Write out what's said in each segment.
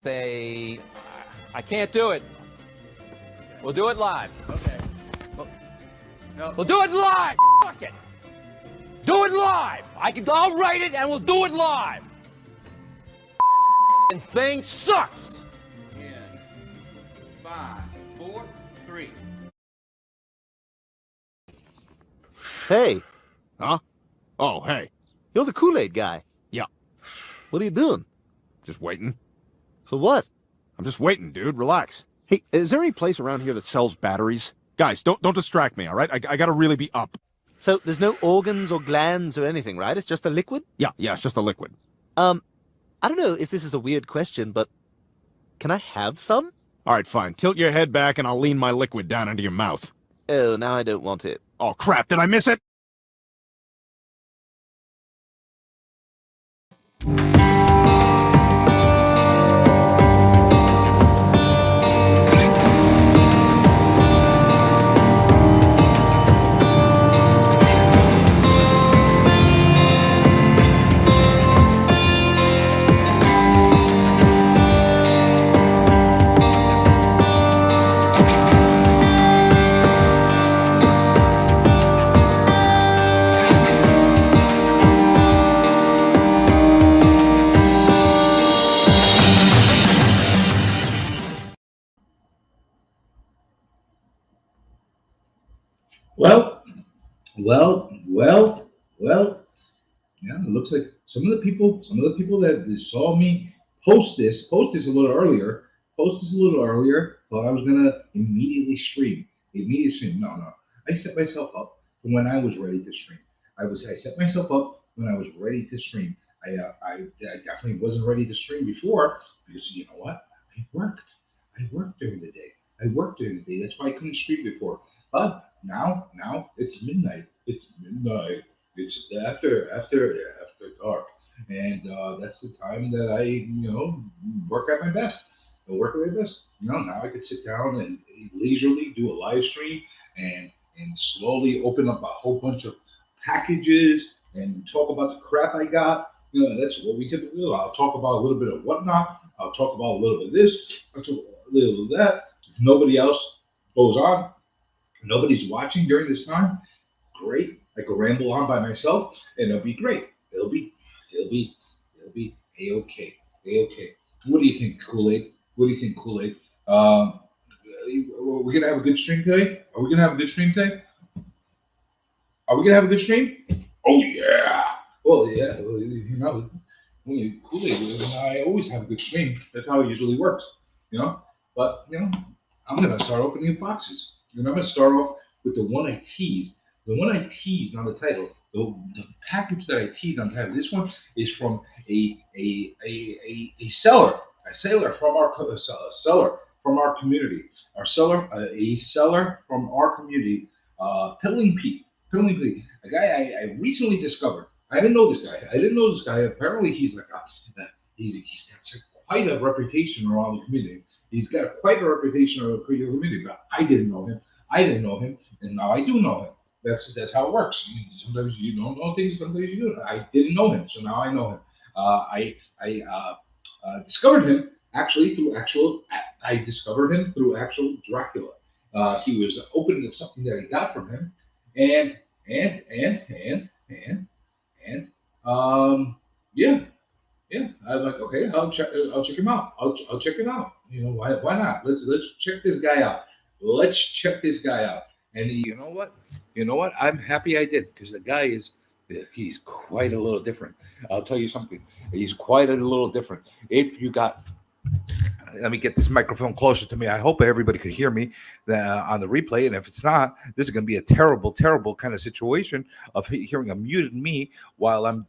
I can't do it. We'll do it live. Okay. No. We'll do it live. Fuck it. Do it live. I'll write it and we'll do it live. And thing sucks. 10, 5, 4, 3. Hey, Huh? Oh, hey. you're the Kool-Aid guy. Yeah. What are you doing? Just waiting. For what? I'm just waiting, dude. Relax. Hey, is there any place around here that sells batteries? Guys, don't distract me, all right? I gotta really be up. So there's no organs or glands or anything, right? It's just a liquid? Yeah, it's just a liquid. I don't know if this is a weird question, but can I have some? All right, fine. Tilt your head back and I'll lean my liquid down into your mouth. Oh, now I don't want it. Oh, crap. Did I miss it? Well. Yeah, it looks like some of the people that saw me post this a little earlier, thought I was gonna immediately stream. No. I set myself up for when I was ready to stream. I set myself up when I was ready to stream. I definitely wasn't ready to stream before because you know what? I worked during the day. That's why I couldn't stream before. But now it's midnight. It's after dark, and that's the time that I work at my best. Now I could sit down and leisurely do a live stream and slowly open up a whole bunch of packages and talk about the crap I got. That's what we typically do. I'll talk about a little bit of whatnot. I'll talk about a little bit of this. I'll talk about a little of that. If nobody else goes on, nobody's watching during this time, great. I could ramble on by myself, and it'll be great. It'll be a-okay. What do you think, Kool-Aid? We're gonna have a good stream today. Are we gonna have a good stream? Oh yeah. Well, yeah. Kool-Aid. I always have a good stream. That's how it usually works. But I'm gonna start opening boxes. And I'm gonna start off with the one I teased. The one I teased on the title, the package that I teased on the title. This one is from a seller from our community. A seller from our community, Pilling Pete. A guy I recently discovered. I didn't know this guy. Apparently, he's got quite a reputation around the community. But I didn't know him, and now I do know him. That's how it works. Sometimes you don't know things, sometimes you do. I didn't know him, so now I know him. I discovered him through actual Dracula. He was opening something that I got from him, and yeah. I was like, okay, I'll check him out. I'll check him out. Why not? Let's check this guy out. And you know what? I'm happy I did, because the guy he's quite a little different. I'll tell you something. He's quite a little different. Let me get this microphone closer to me. I hope everybody could hear me on the replay. And if it's not, this is going to be a terrible, terrible kind of situation of hearing a muted me while I'm,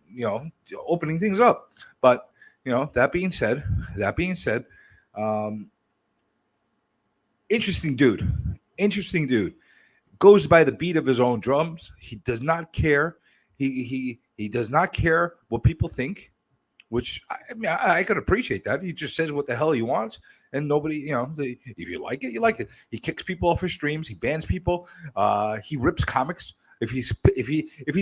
opening things up. But, that being said, interesting dude. Goes by the beat of his own drums. He does not care. He does not care what people think, which I could appreciate that. He just says what the hell he wants, and nobody, if you like it, you like it. He kicks people off his streams. He bans people. He rips comics. If he's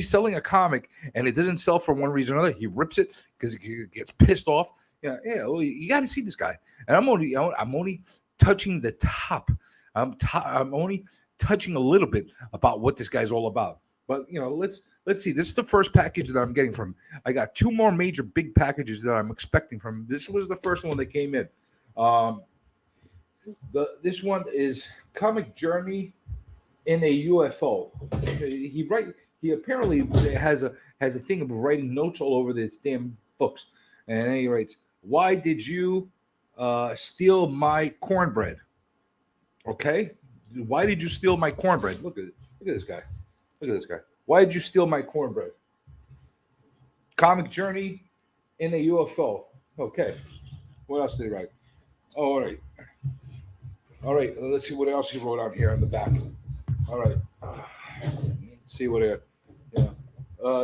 selling a comic and it doesn't sell for one reason or another, he rips it because he gets pissed off. Yeah, yeah. Well, you got to see this guy, and I'm only touching the top. I'm only touching a little bit about what this guy's all about. But let's see. This is the first package that I'm getting from. I got two more major big packages that I'm expecting from. This was the first one that came in. Um, this one is Comic Journey in a UFO. He apparently has a thing of writing notes all over his damn books, and then he writes, "Why did you steal my cornbread?" Okay, why did you steal my cornbread? Look at this guy. Look at this guy. Why did you steal my cornbread? Comic Journey in a UFO. Okay, what else did he write? Oh, all right. All right, let's see what else he wrote out here on the back. All right, let's see what it. Yeah,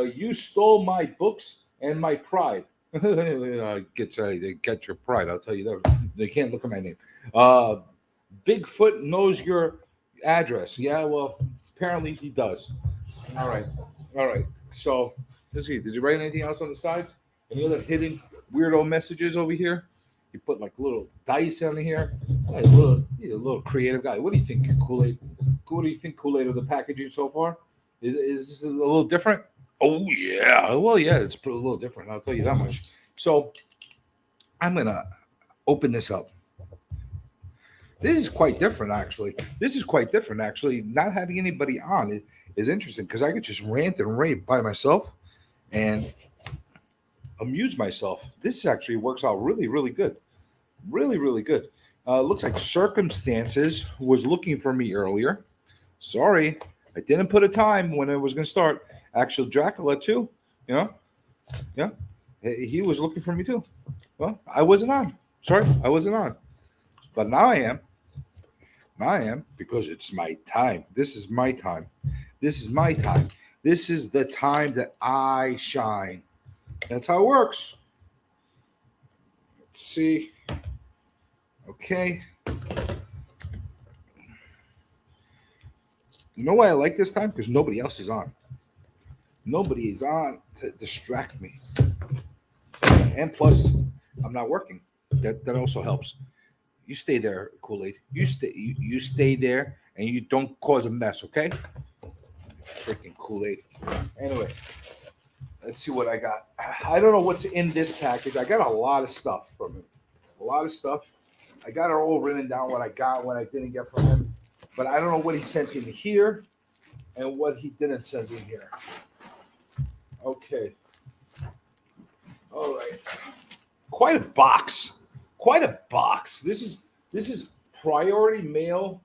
you stole my books and my pride. Get your pride. I'll tell you that. They can't look at my name. Bigfoot knows your address. Yeah, well, apparently he does. All right, all right. So let's see. Did you write anything else on the side? Any other hidden weirdo messages over here? You put like little dice on here. Yeah, he's a little creative guy. What do you think, Kool-Aid? What do you think, Kool-Aid, of the packaging so far? Is this a little different? Oh yeah. Well, yeah, it's a little different. I'll tell you that much. So I'm gonna open this up. This is quite different, actually. Not having anybody on it is interesting because I could just rant and rave by myself and amuse myself. This actually works out really, really good. Really, really good. Looks like Circumstances was looking for me earlier. Sorry, I didn't put a time when it was going to start. Actual Dracula too. Yeah, he was looking for me too. Well, I wasn't on. Sorry, I wasn't on. But now I am. Now I am because it's my time. This is my time. This is my time. This is the time that I shine. That's how it works. Let's see. Okay. You know why I like this time? Because nobody else is on. Nobody is on to distract me. And plus, I'm not working. That also helps. You stay there, Kool-Aid. You stay there and you don't cause a mess, okay? Freaking Kool-Aid. Anyway, let's see what I got. I don't know what's in this package. I got a lot of stuff from him. A lot of stuff. I got it all written down, what I got, what I didn't get from him. But I don't know what he sent in here and what he didn't send in here. Okay. All right. Quite a box. Quite a box. This is priority mail,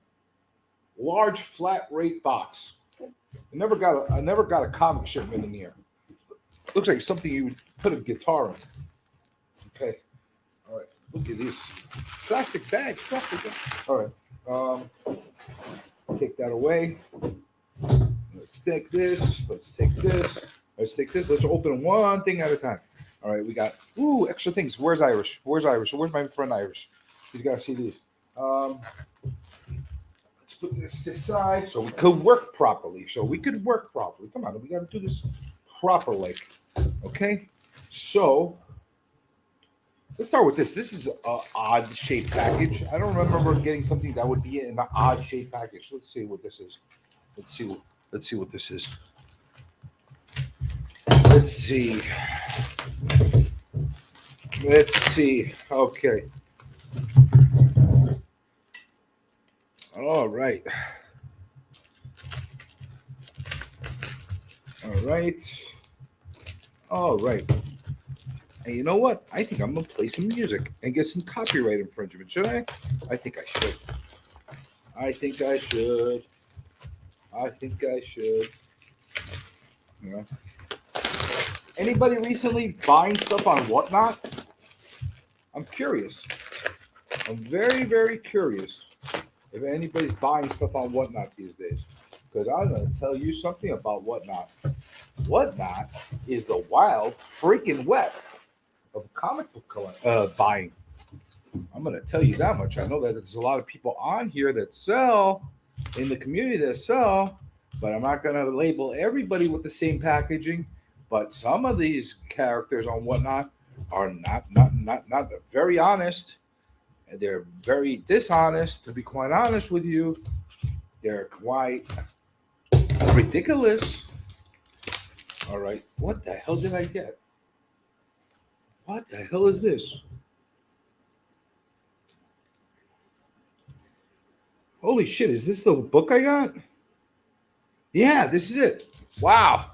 large flat rate box. I never got a comic shipment in here. Looks like something you would put a guitar in. Okay. All right. Look at this. Plastic bag. All right. Take that away. Let's take this. Let's take this. Let's take this. Let's open one thing at a time. All right, we got extra things. Where's Irish? Where's my friend Irish? He's got to see these. Let's put this aside so we could work properly. Come on, we got to do this properly. Okay, so let's start with this. This is an odd shaped package. I don't remember getting something that would be in an odd shaped package. So let's see what this is. Let's see what this is. Let's see. Okay. All right. And you know what? I think I'm going to play some music and get some copyright infringement. Should I? I think I should. Yeah. Anybody recently buying stuff on Whatnot? I'm curious. I'm very, very curious if anybody's buying stuff on Whatnot these days. Because I'm going to tell you something about Whatnot. Whatnot is the wild freaking west of comic book buying. I'm going to tell you that much. I know that there's a lot of people on here that sell, in the community that sell, but I'm not going to label everybody with the same packaging. But some of these characters on Whatnot are not not very honest. They're very dishonest. To be quite honest with you, they're quite ridiculous. All right, what the hell did I get? What the hell is this? Holy shit, is this the book I got? Yeah, this is it. Wow.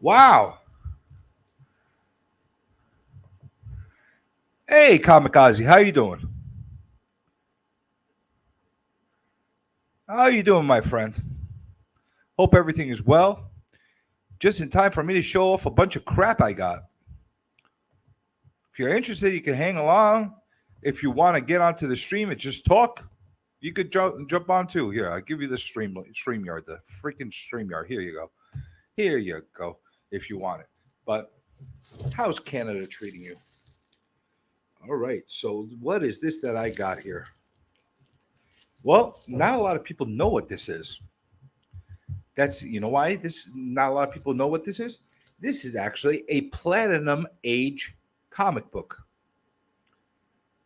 Wow. Hey, Kamikaze, how you doing? How you doing, my friend? Hope everything is well. Just in time for me to show off a bunch of crap I got. If you're interested, you can hang along. If you want to get onto the stream and just talk, you could jump on too. Here, I'll give you the StreamYard, the freaking StreamYard. Here you go. Here you go, if you want it. But how's Canada treating you? All right, so what is this that I got here? Well, not a lot of people know what this is. You know why not a lot of people know what this is? This is actually a Platinum Age comic book.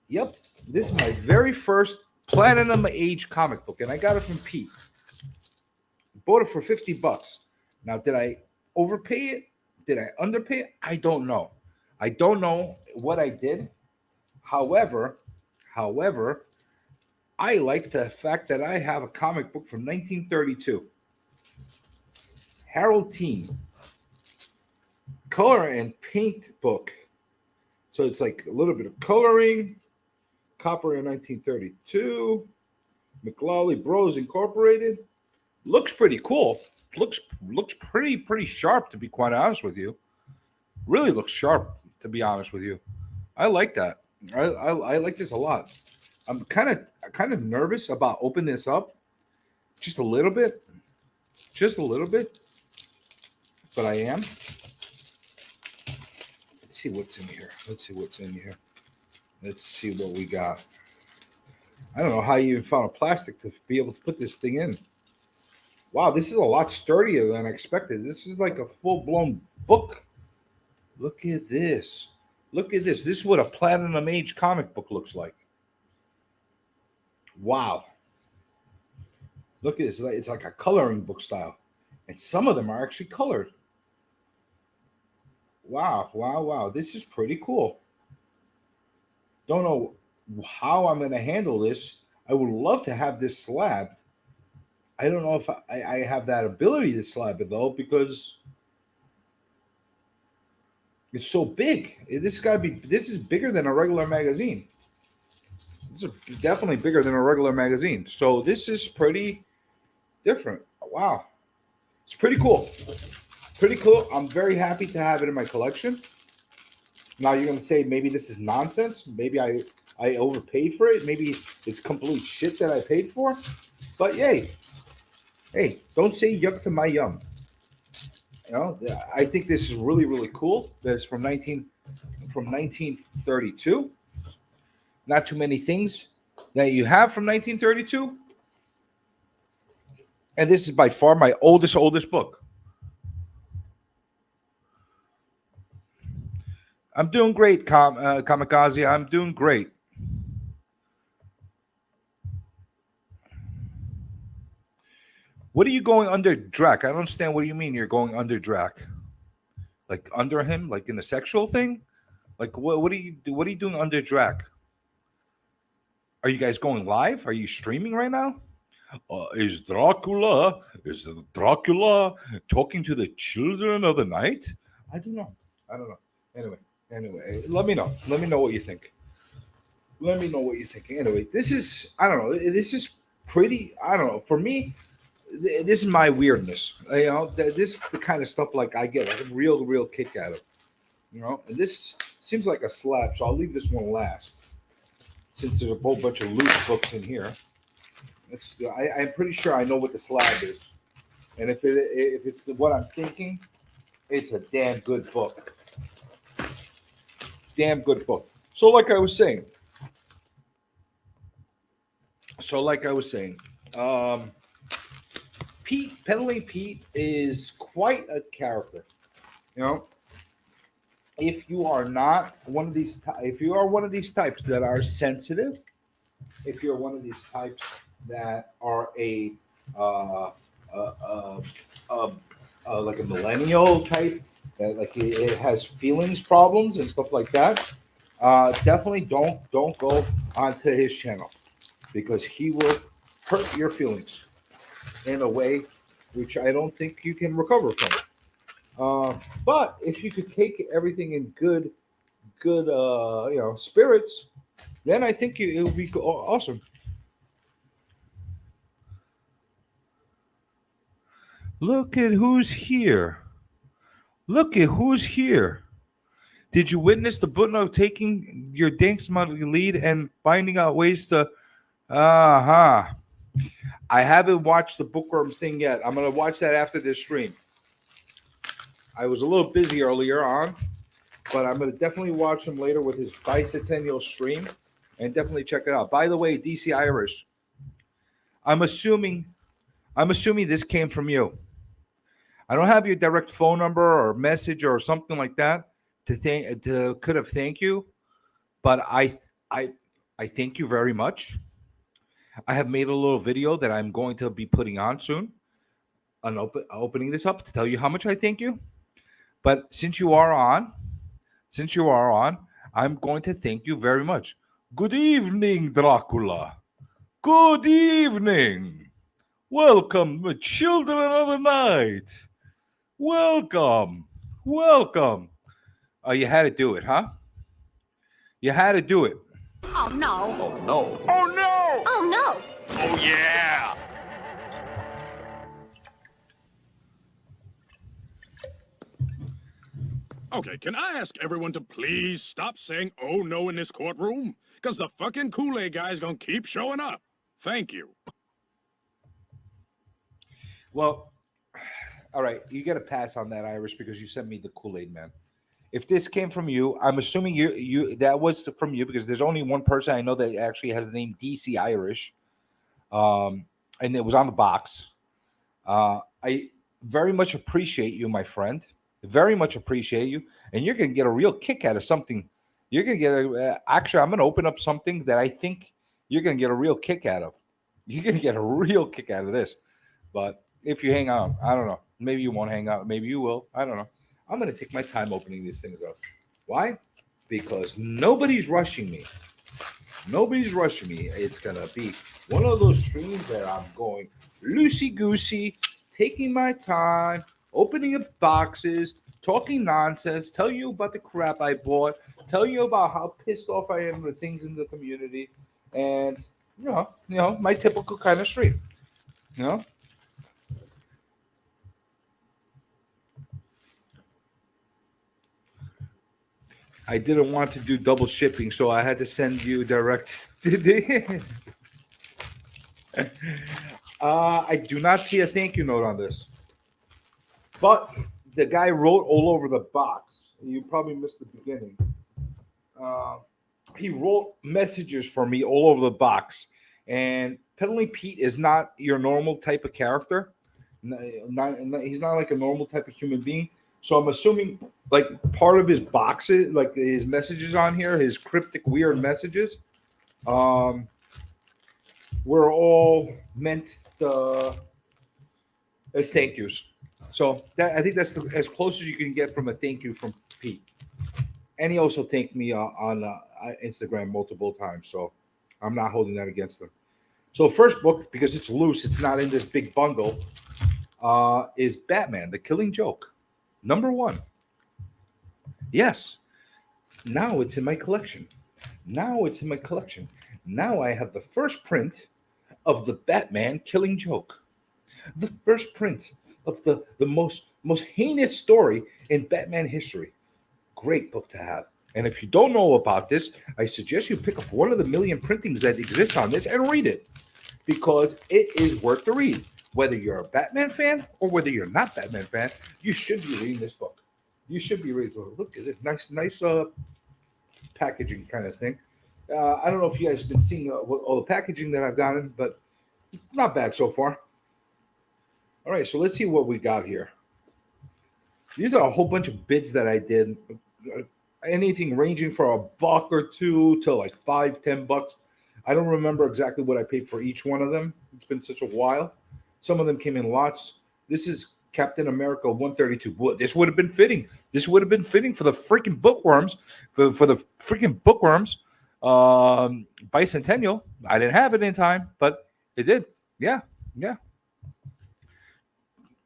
Yep, this is my very first Platinum Age comic book, and I got it from Pete. Bought it for $50. Now, did I overpay it? Did I underpay it? I don't know. I don't know what I did. However, I like the fact that I have a comic book from 1932. Harold Teen. Color and paint book. So it's like a little bit of coloring. Copyright 1932. McLaughlin Bros. Incorporated. Looks pretty cool. Looks pretty sharp, to be quite honest with you. Really looks sharp, to be honest with you. I like that. I like this a lot. I'm kind of nervous about opening this up, just a little bit, but I am. Let's see what's in here. Let's see what we got. I don't know how you even found a plastic to be able to put this thing in. Wow, this is a lot sturdier than I expected. This is like a full-blown book. Look at this. This is what a Platinum Age comic book looks like. Wow. Look at this. It's like a coloring book style. And some of them are actually colored. Wow. This is pretty cool. Don't know how I'm going to handle this. I would love to have this slab. I don't know if I have that ability to slab it, though, because it's so big. This is bigger than a regular magazine. This is definitely bigger than a regular magazine. So this is pretty different. Wow. It's pretty cool. I'm very happy to have it in my collection. Now you're going to say maybe this is nonsense. Maybe I overpaid for it. Maybe it's complete shit that I paid for. But yay. Hey, don't say yuck to my yum. You know, I think this is really, really cool. That's from 1932. Not too many things that you have from 1932. And this is by far my oldest book. I'm doing great, Kamikaze. I'm doing great. What are you going under Drac? I don't understand. What do you mean you're going under Drac? Like under him, like in a sexual thing? Like what are you doing under Drac? Are you guys going live? Are you streaming right now? Is Dracula talking to the children of the night? I don't know. Anyway, let me know. Let me know what you think. Anyway, this is, I don't know. This is pretty, I don't know. For me, this is my weirdness. You know, this is the kind of stuff like I get a real kick out of. You know, and this seems like a slab, so I'll leave this one last. Since there's a whole bunch of loose books in here. I'm pretty sure I know what the slab is. And if it's what I'm thinking, it's a damn good book. So like I was saying, Peddling Pete is quite a character, you know. if you are not one of these, if you are one of these types that are sensitive, if you're one of these types that are uh, uh, uh, like a millennial type, that like it has feelings problems and stuff like that, definitely don't go onto his channel because he will hurt your feelings in a way which I don't think you can recover from. But if you could take everything in good spirits, then I think it would be awesome. Look at who's here. Look at who's here. Did you witness the Butno taking your Dinks lead and finding out ways to? Uh-huh. I haven't watched the Bookworms thing yet. I'm going to watch that after this stream. I was a little busy earlier on, but I'm going to definitely watch him later with his bicentennial stream and definitely check it out. By the way, DC Irish, I'm assuming this came from you. I don't have your direct phone number or message or something like that could have thank you, but I thank you very much. I have made a little video that I'm going to be putting on soon, opening this up to tell you how much I thank you. But since you are on, I'm going to thank you very much. Good evening, Dracula. Good evening. Welcome, the children of the night. Welcome. Oh, you had to do it, huh? You had to do it. Oh, no. Oh, no. Oh no! Oh, no. Oh, yeah. Okay, can I ask everyone to please stop saying "oh no" in this courtroom? Because the fucking Kool-Aid guy's gonna keep showing up. Thank you. Well, all right, you got to pass on that, Irish, because you sent me the Kool-Aid man. If this came from you, I'm assuming you that was from you because there's only one person I know that actually has the name DC Irish, and it was on the box. I very much appreciate you, my friend. Very much appreciate you, and you're gonna get a real kick out of something. You're gonna get actually, I'm gonna open up something that I think you're gonna get a real kick out of. You're gonna get a real kick out of this. But if you hang out, I don't know. Maybe you won't hang out. Maybe you will. I don't know. I'm gonna take my time opening these things up. Why? Because nobody's rushing me. Nobody's rushing me. It's gonna be one of those streams that I'm going loosey goosey, taking my time, opening up boxes, talking nonsense, tell you about the crap I bought, tell you about how pissed off I am with things in the community, and you know, my typical kind of stream. You know. I didn't want to do double shipping, so I had to send you direct. I do not see a thank you note on this, but the guy wrote all over the box. You probably missed the beginning. He wrote messages for me all over the box, and Penalty Pete is not your normal type of character. He's not like a normal type of human being. So I'm assuming like part of his boxes, like his messages on here, his cryptic weird messages, were all meant as thank yous. So I think that's as close as you can get from a thank you from Pete. And he also thanked me on Instagram multiple times. So I'm not holding that against him. So first book, because it's loose, it's not in this big bundle, is Batman, The Killing Joke. #1. Yes. Now it's in my collection. Now I have the first print of the Batman Killing Joke. The first print of the most heinous story in Batman history. Great book to have. And if you don't know about this, I suggest you pick up one of the million printings that exist on this and read it, because it is worth the read. Whether you're a Batman fan or whether you're not a Batman fan, you should be reading this book. You should be reading it. Look at this nice packaging kind of thing. I don't know if you guys have been seeing all the packaging that I've gotten, but not bad so far. All right, so let's see what we got here. These are a whole bunch of bids that I did. anything ranging from $1 or $2 to like $5, $10. I don't remember exactly what I paid for each one of them. It's been such a while. Some of them came in lots. This is Captain America 132. Boy, this would have been fitting. This would have been fitting for the freaking bookworms, for the freaking bookworms bicentennial. I didn't have it in time, but it did. Yeah, yeah.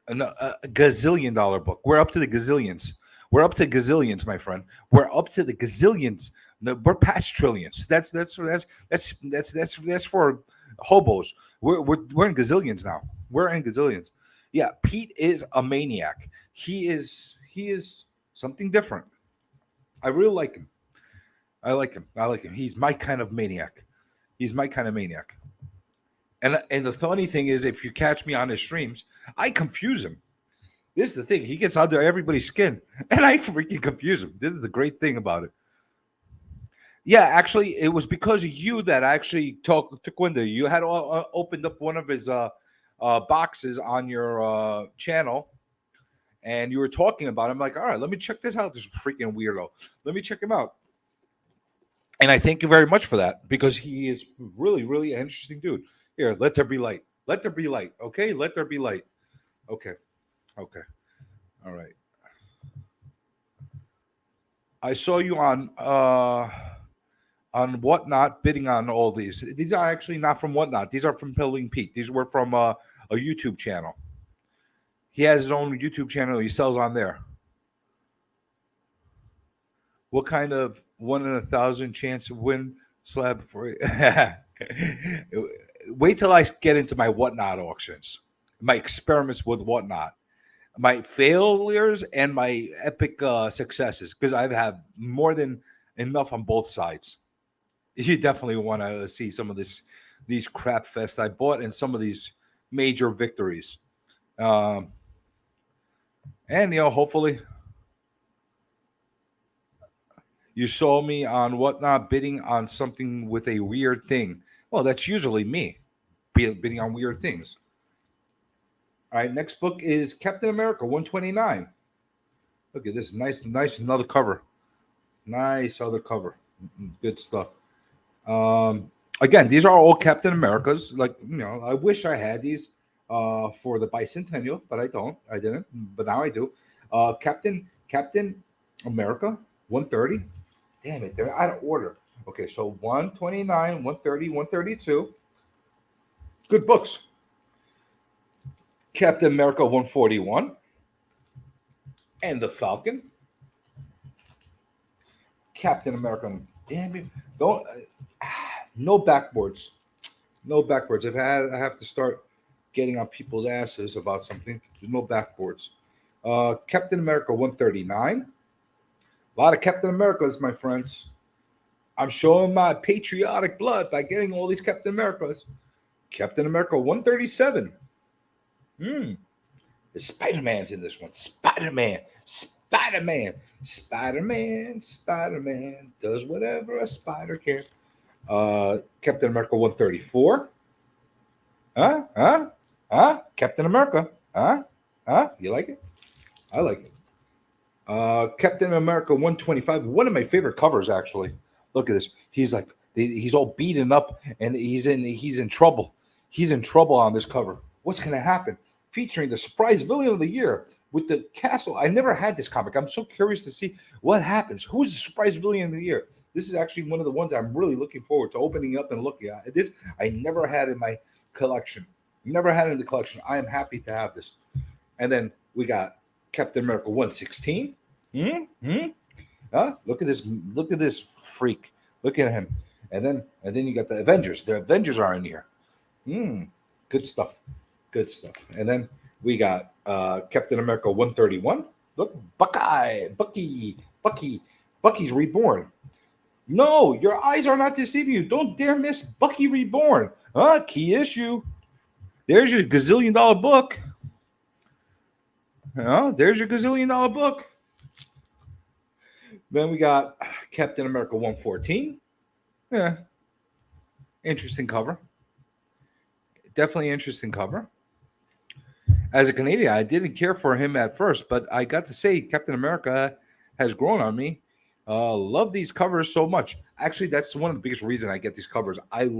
A gazillion dollar book. We're up to the gazillions. We're up to gazillions, my friend. We're up to the gazillions. No, we're past trillions. That's for hobos. We're in gazillions now. We're in gazillions. Yeah, Pete is a maniac. He is something different. I really like him. I like him. He's my kind of maniac. And the funny thing is, if you catch me on his streams, I confuse him. This is the thing. He gets under everybody's skin, and I freaking confuse him. This is the great thing about it. Yeah, actually, it was because of you that I actually took Window. You had opened up one of his boxes on your channel, and you were talking about him. I'm like, all right, let me check this out. This freaking weirdo. Let me check him out. And I thank you very much for that, because he is really, really an interesting dude. Here, let there be light. Let there be light. Okay, let there be light. Okay. All right. I saw you on Whatnot bidding on all these. These are actually not from Whatnot. These are from Pilling Pete. These were from a YouTube channel. He has his own YouTube channel. He sells on there. What kind of 1 in 1,000 chance to win slab for? Wait till I get into my Whatnot auctions, my experiments with Whatnot, my failures and my epic successes, because I've had more than enough on both sides. You definitely want to see some of these crap fests I bought and some of these major victories. And hopefully you saw me on Whatnot bidding on something with a weird thing. Well, that's usually me bidding on weird things. All right, next book is Captain America 129. Look at this. Nice another cover. Nice other cover. Good stuff. Again, these are all Captain Americas. Like, I wish I had these for the bicentennial, but I don't. I didn't, but now I do. Captain America 130. Damn it, they're out of order. Okay, so 129, 130, 132. Good books. Captain America 141 and the Falcon. Captain America. Damn it. Don't. No backboards. No backboards. I have to start getting on people's asses about something. There's no backboards. Captain America 139. A lot of Captain Americas, my friends. I'm showing my patriotic blood by getting all these Captain Americas. Captain America 137. The Spider-Man's in this one. Spider-Man does whatever a spider can. Captain America 134. Captain America. You like it? I like it. Captain America 125. One of my favorite covers, actually. Look at this. He's all beaten up and he's in trouble. He's in trouble on this cover. What's going to happen? Featuring the surprise villain of the year with the castle. I never had this comic. I'm so curious to see what happens. Who's the surprise villain of the year? This is actually one of the ones I'm really looking forward to opening up and looking at. This I never had in my collection. Never had in the collection. I am happy to have this. And then we got Captain America 116. Look at this. Look at this freak. Look at him. And then you got the Avengers. The Avengers are in here. Good stuff. Good stuff. And then we got Captain America 131. Look, Bucky's reborn. No, your eyes are not deceiving you. Don't dare miss Bucky Reborn. Key issue. There's your gazillion-dollar book. There's your gazillion-dollar book. Then we got Captain America 114. Yeah. Interesting cover. Definitely interesting cover. As a Canadian, I didn't care for him at first, but I got to say Captain America has grown on me. Love these covers so much. Actually, that's one of the biggest reasons I get these covers. I'm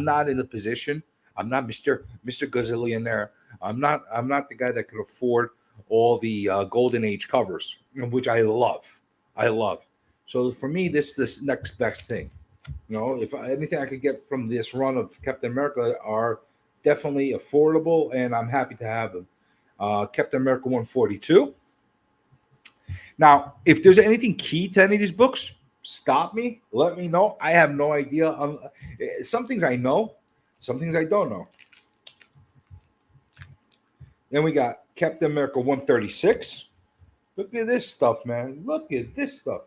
not in the position. I'm not Mr. Gazillionaire. I'm not the guy that can afford all the golden age covers, which I love. I love. So for me, this next best thing. If anything I could get from this run of Captain America are definitely affordable, and I'm happy to have them. Captain America 142. Now, if there's anything key to any of these books, stop me. Let me know. I have no idea. Some things I know, some things I don't know. Then we got Captain America 136. Look at this stuff, man. Look at this stuff.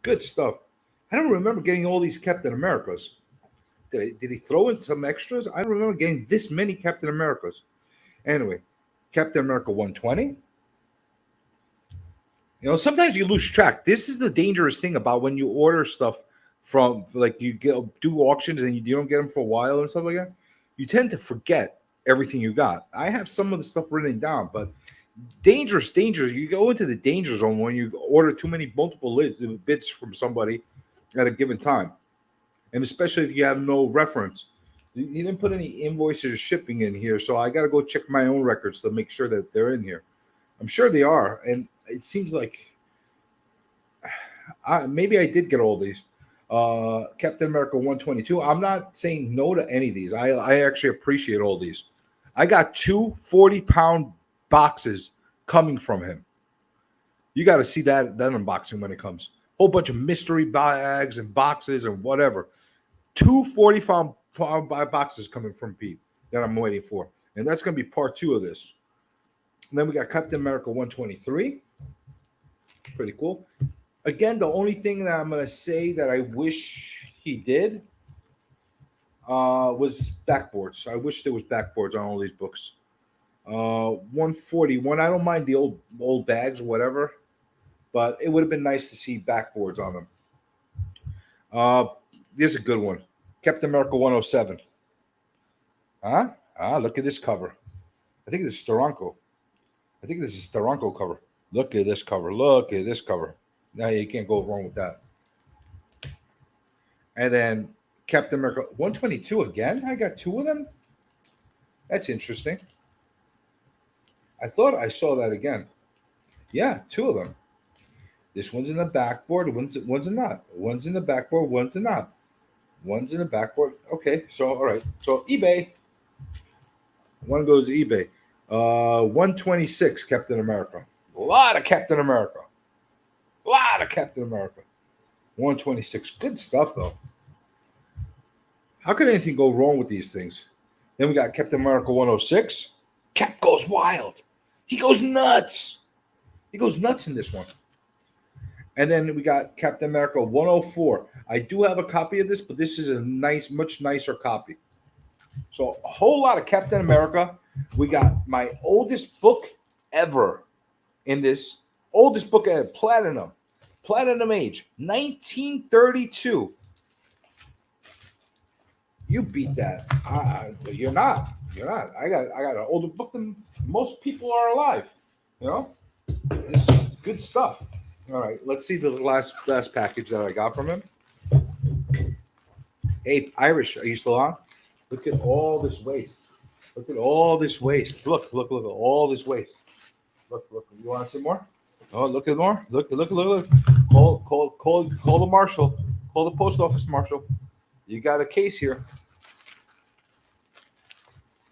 Good stuff. I don't remember getting all these Captain Americas. Did he throw in some extras? I don't remember getting this many Captain Americas. Anyway, Captain America 120. Sometimes you lose track. This is the dangerous thing about when you order stuff from, like, you do auctions and you don't get them for a while and stuff like that. You tend to forget everything you got. I have some of the stuff written down, but dangerous. You go into the danger zone when you order too many multiple bits from somebody at a given time. And especially if you have no reference. You didn't put any invoices or shipping in here, so I got to go check my own records to make sure that they're in here. I'm sure they are, and it seems like maybe I did get all these. Captain America 122. I'm not saying no to any of these. I actually appreciate all these. I got 2 40-pound boxes coming from him. You got to see that unboxing when it comes. Whole bunch of mystery bags and boxes and whatever. 2 40-pound boxes coming from Pete that I'm waiting for. And that's going to be part 2 of this. And then we got Captain America 123. Pretty cool. Again, the only thing that I'm going to say that I wish he did was backboards. I wish there was backboards on all these books. 141. I don't mind the old bags or whatever, but it would have been nice to see backboards on them. Here's a good one. Captain America 107. Look at this cover. I think this is Steranko. Cover. Look at this cover. Now you can't go wrong with that. And then Captain America 122 again. I got 2 of them. That's interesting. I thought I saw that again. Yeah, 2 of them. This one's in the backboard. One's not. One's in the backboard. One's not. One's in the backboard. Okay, so all right. So eBay. One goes to eBay. 126 Captain America. A lot of Captain America. 126. Good stuff, though. How could anything go wrong with these things? Then we got Captain America 106. Cap goes wild. He goes nuts. He goes nuts in this one. And then we got Captain America 104. I do have a copy of this, but this is a much nicer copy. So a whole lot of Captain America. We got my oldest book ever in this. Oldest book ever. Platinum Age. 1932. You beat that. You're not. I got an older book than most people are alive. This is good stuff. All right, let's see the last package that I got from him. Hey, Irish, are you still on? Look at all this waste. Look at all this waste. Look at all this waste. Look. You want to see more? Oh, look at more. Look. Call the marshal. Call the post office marshal. You got a case here.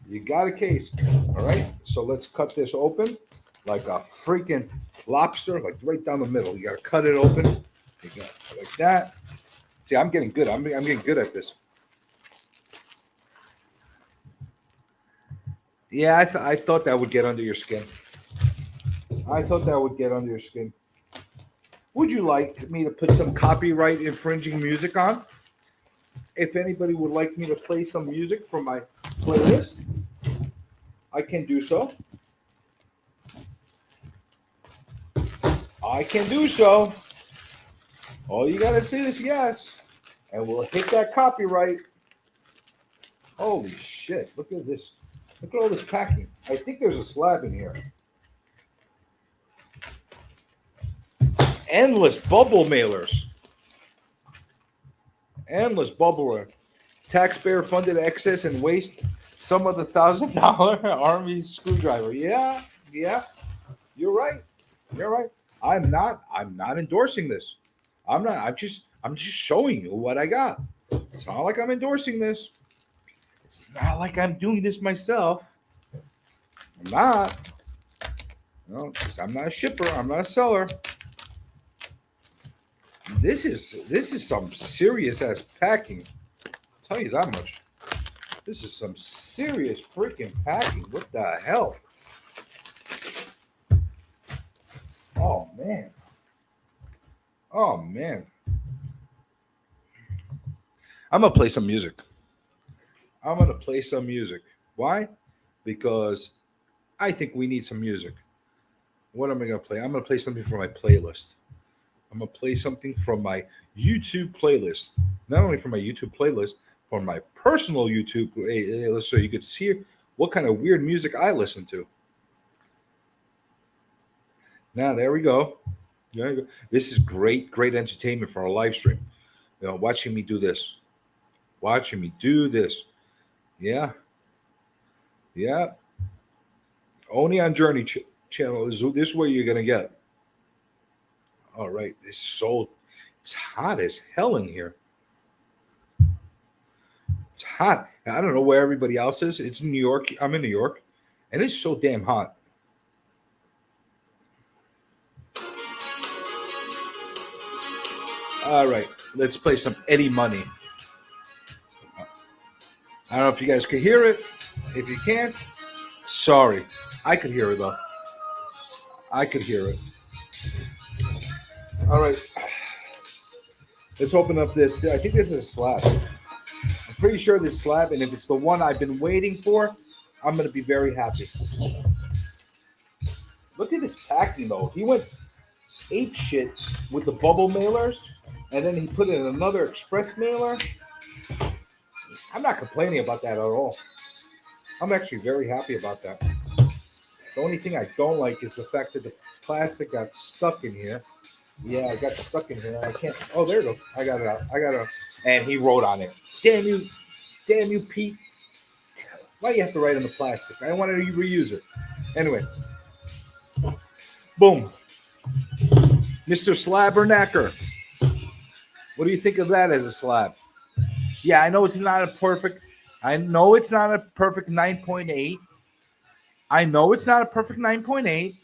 All right. So let's cut this open like a freaking lobster, like right down the middle. You got to cut it open. You got like that. See, I'm getting good. I'm getting good at this. Yeah, I thought that would get under your skin. Would you like me to put some copyright infringing music on? If anybody would like me to play some music from my playlist, I can do so. All you gotta say is yes, and we'll hit that copyright. Holy shit! Look at this. Look at all this packing. I think there's a slab in here. Endless bubble mailers. Endless bubble. Taxpayer-funded excess and waste. Some of the $1,000 Army screwdriver. Yeah, you're right. You're right. I'm not endorsing this. I'm not. I'm just showing you what I got. It's not like I'm endorsing this. It's not like I'm doing this myself. I'm not. No, 'cause I'm not a shipper. I'm not a seller. This is some serious ass packing. I'll tell you that much. This is some serious freaking packing. What the hell? Oh man. Oh man. I'm gonna play some music. Why? Because I think we need some music. What am I gonna play? I'm gonna play something from my playlist. I'm gonna play something from my YouTube playlist. Not only from my YouTube playlist, from my personal YouTube playlist, so you could see what kind of weird music I listen to. Now there we go. There you go. This is great entertainment for a live stream. You know, watching me do this. Yeah. Only on Journey channel is this what you're gonna get. All right, it's hot as hell in here. It's hot. I don't know where everybody else is. It's New York. I'm in New York, and it's so damn hot. All right, let's play some Eddie Money. I don't know if you guys could hear it. If you can't, sorry. I could hear it though. I could hear it. All right. Let's open up this. I think this is a slab. I'm pretty sure this slab, and if it's the one I've been waiting for, I'm going to be very happy. Look at this packing, though. He went ape shit with the bubble mailers, and then he put in another express mailer. I'm not complaining about that at all. I'm actually very happy about that. The only thing I don't like is the fact that the plastic got stuck in here. Yeah, I got stuck in here. I can't. Oh, there it goes. I got it out. And he wrote on it. Damn you, Pete. Why do you have to write on the plastic? I wanted to reuse it. Anyway. Boom. Mr. Slabbernacker. What do you think of that as a slab? Yeah, I know it's not a perfect 9.8. I know it's not a perfect 9.8.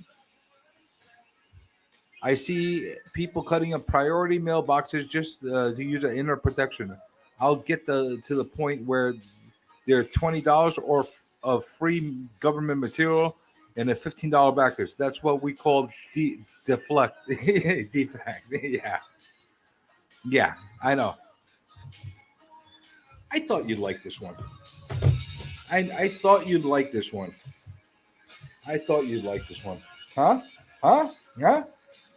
I see people cutting up priority mailboxes just to use an inner protection. I'll get to the point where they're $20 or of free government material and a $15 backers. That's what we call defect. Yeah, I know. I thought you'd like this one. I thought you'd like this one. Huh?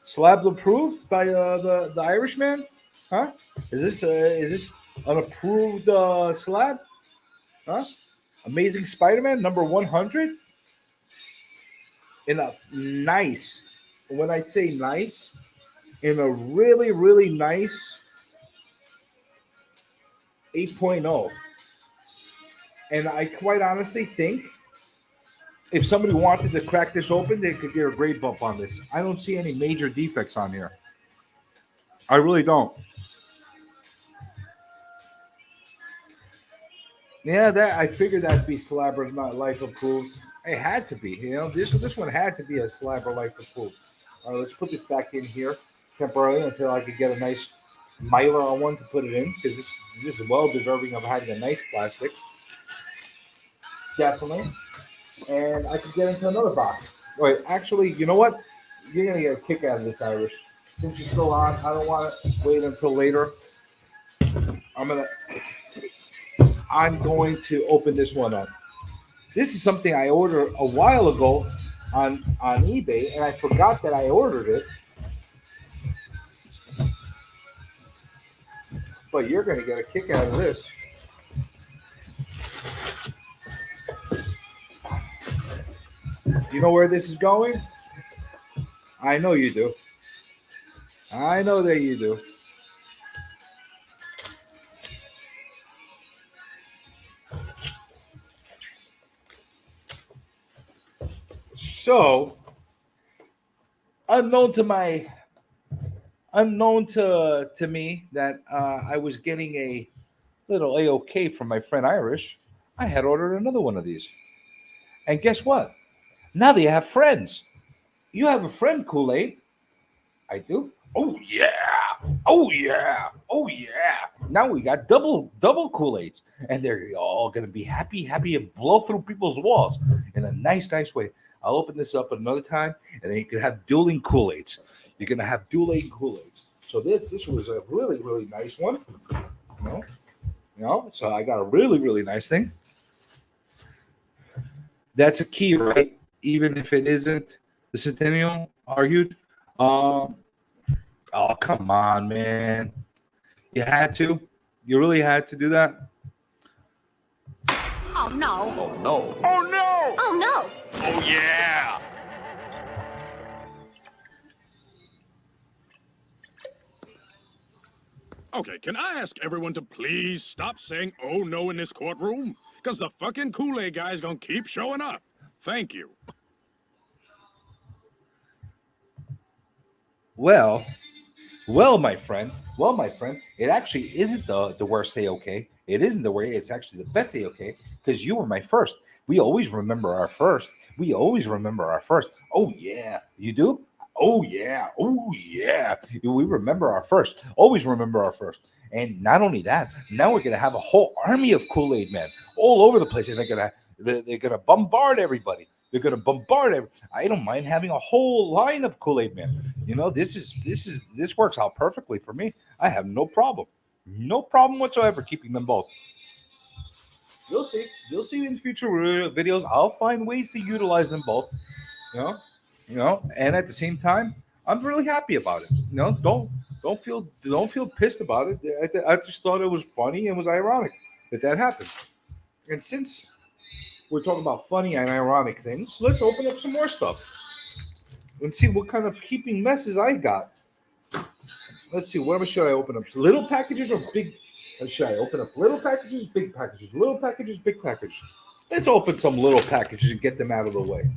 Slab approved by the Irishman? Huh? Is this an approved slab? Huh? Amazing Spider-Man number 100 in a nice. When I say nice, in a really really nice 8.0. And I quite honestly think if somebody wanted to crack this open, they could get a grade bump on this. I don't see any major defects on here. I really don't. Yeah, that I figured that'd be Slabber not life approved. It had to be. You know, this one had to be a Slabber life approved. All right, let's put this back in here temporarily until I could get a nice Mylar one to put it in, because this is well deserving of having a nice plastic. Definitely. And I could get into another box. Wait, actually, you know what? You're going to get a kick out of this, Irish. Since you're still on, I don't want to wait until later. I'm going to open this one up. This is something I ordered a while ago on eBay, and I forgot that I ordered it. But you're going to get a kick out of this. Do you know where this is going? I know you do. I know that you do. So, unknown to my, unknown to me that I was getting a little AOK from my friend Irish. I had ordered another one of these, and guess what? Now they have friends. You have a friend, Kool-Aid. I do. Oh yeah. Oh yeah. Oh yeah. Now we got double Kool-Aids, and they're all gonna be happy and blow through people's walls in a nice way. I'll open this up another time, and then you can have dueling Kool-Aids. You're gonna have dueling Kool-Aids. So this was a really nice one. So I got a really nice thing. That's a key, right? Even if it isn't the Centennial argued. Oh, come on, man. You had to? You really had to do that? Oh, no. Oh, no. Oh no! Oh, no. Oh yeah! Okay, can I ask everyone to please stop saying oh no in this courtroom? Because the fucking Kool-Aid guy's gonna keep showing up. Thank you. Well, my friend. Well, my friend, it actually isn't the worst AOK. It isn't the way. It's actually the best AOK because you were my first. We always remember our first. We always remember our first. Oh yeah, you do. Oh yeah. Oh yeah. We remember our first. Always remember our first. And not only that, now we're gonna have a whole army of Kool-Aid men all over the place, and they're gonna bombard everybody. They're gonna bombard. I don't mind having a whole line of Kool-Aid men. This works out perfectly for me. I have no problem whatsoever keeping them both. You'll see in future videos. I'll find ways to utilize them both. And at the same time, I'm really happy about it. Don't feel pissed about it. I just thought it was funny and was ironic that happened. And since we're talking about funny and ironic things, let's open up some more stuff and see what kind of heaping messes I got. Let's see, what should I open up? Little packages or big? Should I open up little packages, big packages? Little packages, big packages. Let's open some little packages and get them out of the way.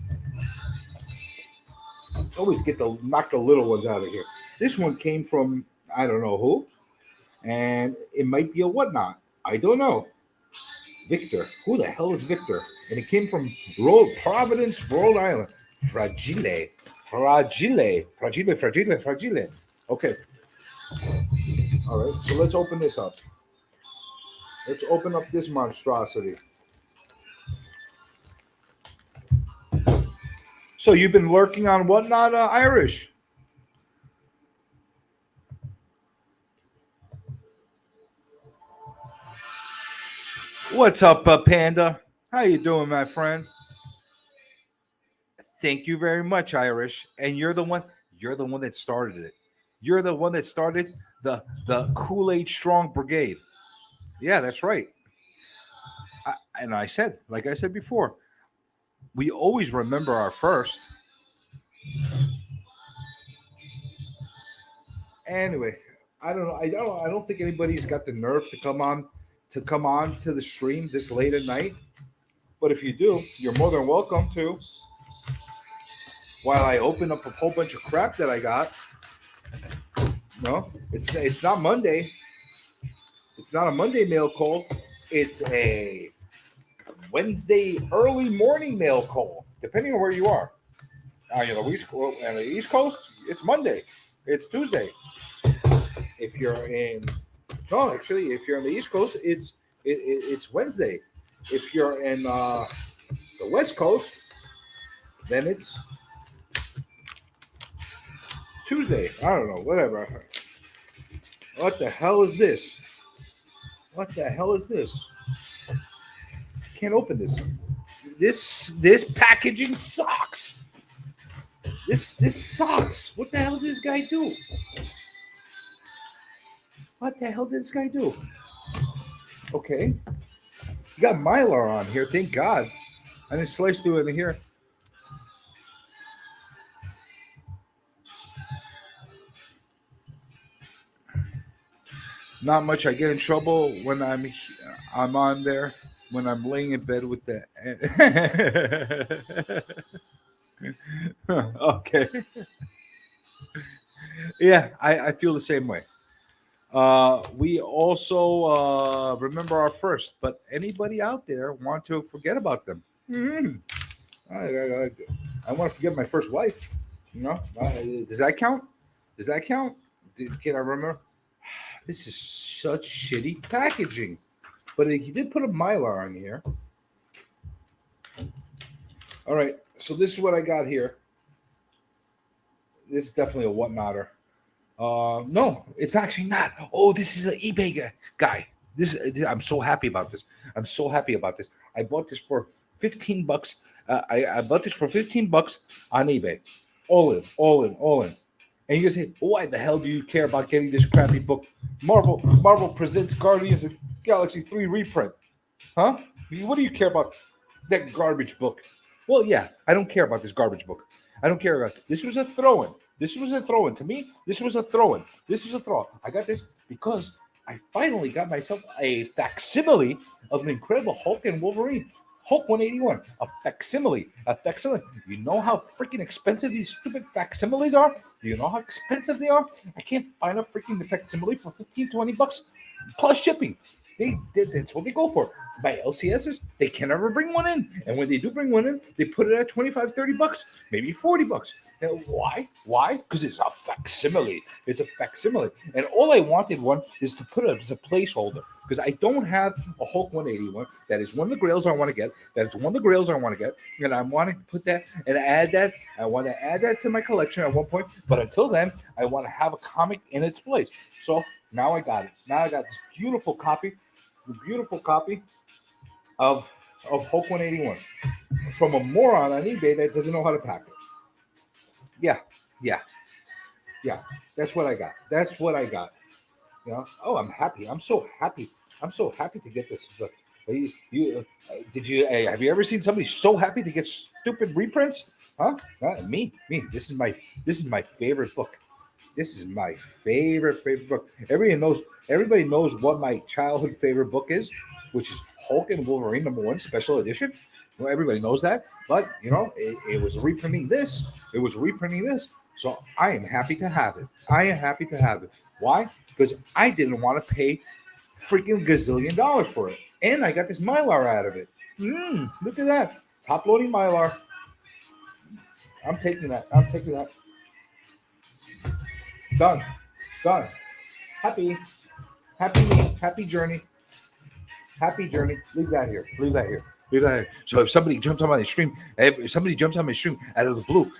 Let's always knock the little ones out of here. This one came from I don't know who, and it might be a whatnot. I don't know. Victor. Who the hell is Victor? And it came from Providence, Rhode Island. Fragile. Okay. All right. So let's open this up. Let's open up this monstrosity. So you've been lurking on whatnot, Irish? What's up, Panda? How you doing, my friend? Thank you very much, Irish. And you're the one that started it. You're the one that started the Kool-Aid Strong Brigade. Yeah, that's right. Like I said before, we always remember our first. Anyway, I don't know. I don't think anybody's got the nerve to come on to the stream this late at night. But if you do, you're more than welcome to. While I open up a whole bunch of crap that I got. No, it's not Monday. It's not a Monday mail call. It's a Wednesday early morning mail call, depending on where you are. On the East Coast, it's Monday. It's Tuesday. If you're in if you're on the East Coast, it's Wednesday. If you're in the West Coast, then it's Tuesday. I don't know, whatever. What the hell is this? What the hell is this? I can't open this. This packaging sucks. This sucks. What the hell did this guy do? What the hell did this guy do? Okay. You got Mylar on here. Thank God. I didn't slice through it in here. Not much. I get in trouble when I'm on there when I'm laying in bed with the. Okay. Yeah, I feel the same way. We also remember our first, but anybody out there want to forget about them? I want to forget my first wife. You know, does that count? Does that count? Can I remember? This is such shitty packaging. But he did put a Mylar on here. All right, so this is what I got here. This is definitely a whatnotter. No, it's actually not. Oh, this is an eBay guy. I'm so happy about this. I'm so happy about this. I bought this for $15. I bought this for $15 on eBay. All in, all in, all in. And you can say, why the hell do you care about getting this crappy book? Marvel presents Guardians of Galaxy 3 reprint. Huh? What do you care about that garbage book? Well, yeah, I don't care about this garbage book. I don't care about this. Was a throw-in. This was a throw-in. To me, this was a throw-in. This is a throw. I got this because I finally got myself a facsimile of the Incredible Hulk and Wolverine. Hulk 181, a facsimile. You know how freaking expensive these stupid facsimiles are? Do you know how expensive they are? I can't find a freaking facsimile for $15-20 plus shipping. That's what they go for. By LCSs, they can never bring one in. And when they do bring one in, they put it at $25-30, maybe $40. Now, why? Why? Because it's a facsimile. It's a facsimile. And all I wanted one is to put it as a placeholder. Because I don't have a Hulk 181. That is one of the grails I want to get. And I want to put that and add that. I want to add that to my collection at one point. But until then, I want to have a comic in its place. So now I got it. Now I got this beautiful copy of Hulk 181 from a moron on eBay that doesn't know how to pack. Yeah. That's what I got. You know? Oh, I'm happy. I'm so happy to get this. But have you ever seen somebody so happy to get stupid reprints? Huh? Me. This is my favorite book. This is my favorite book. Everybody knows what my childhood favorite book is, which is Hulk and Wolverine #1 special edition. Well, everybody knows that, but it was reprinting this. So I am happy to have it. Why? Because I didn't want to pay freaking gazillion dollars for it, and I got this Mylar out of it. Look at that, top loading Mylar. I'm taking that. Done. Happy journey. Leave that here. So if somebody jumps on my stream, out of the blue,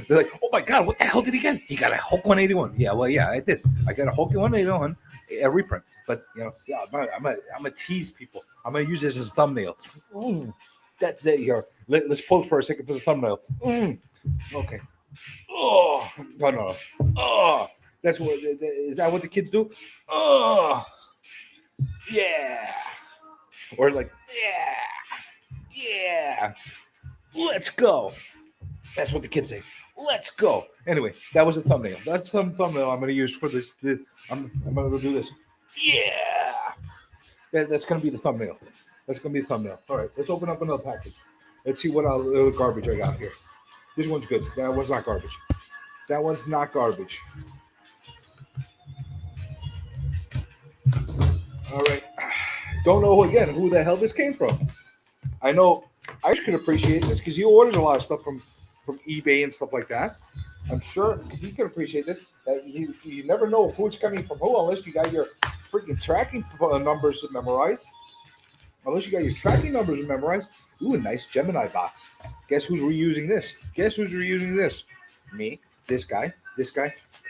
they're like, "Oh my god, what the hell did he get? He got a Hulk 181." Yeah, well, yeah, I did. I got a Hulk 181, a reprint. But I'm gonna tease people. I'm gonna use this as a thumbnail. Let's pause for a second for the thumbnail. Okay. Oh no. Oh, that's what is that what the kids do? Oh, yeah. Or like, yeah. Let's go. That's what the kids say. Let's go. Anyway, that was a thumbnail. That's some thumbnail I'm going to use for this. I'm going to do this. Yeah. That's going to be the thumbnail. All right, let's open up another package. Let's see what garbage I got here. This one's good. That one's not garbage. All right. Don't know who the hell this came from. I know I could appreciate this because he orders a lot of stuff from eBay and stuff like that. I'm sure he could appreciate this. You never know who it's coming from who unless you got your freaking tracking numbers memorized. Ooh, a nice Gemini box. Guess who's reusing this? Me. This guy.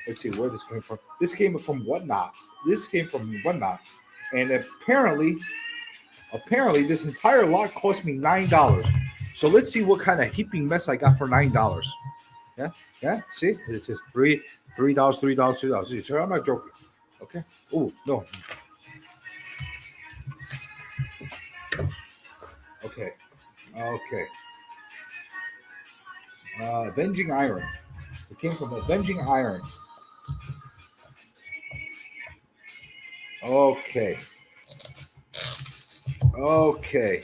Let's see where this came from. This came from Whatnot. And apparently this entire lot cost me $9. So let's see what kind of heaping mess I got for $9. Yeah. See, it says $3. Sure, I'm not joking. Okay. Oh no. Okay. Avenging Iron. It came from Avenging Iron. Okay. Okay.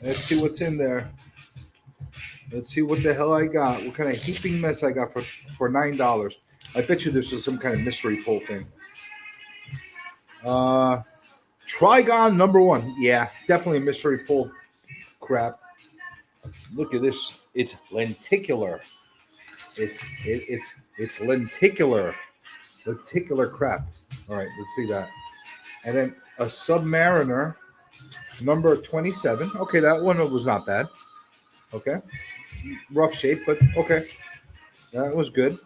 Let's see what's in there. Let's see what the hell I got. What kind of heaping mess I got for $9. I bet you this is some kind of mystery pull thing. Trigon number 1. Yeah, definitely a mystery pull crap. Look at this. It's lenticular. It's lenticular. Lenticular crap. All right, let's see that. And then a Submariner number 27. Okay, that one was not bad. Okay. Rough shape, but okay. That was good.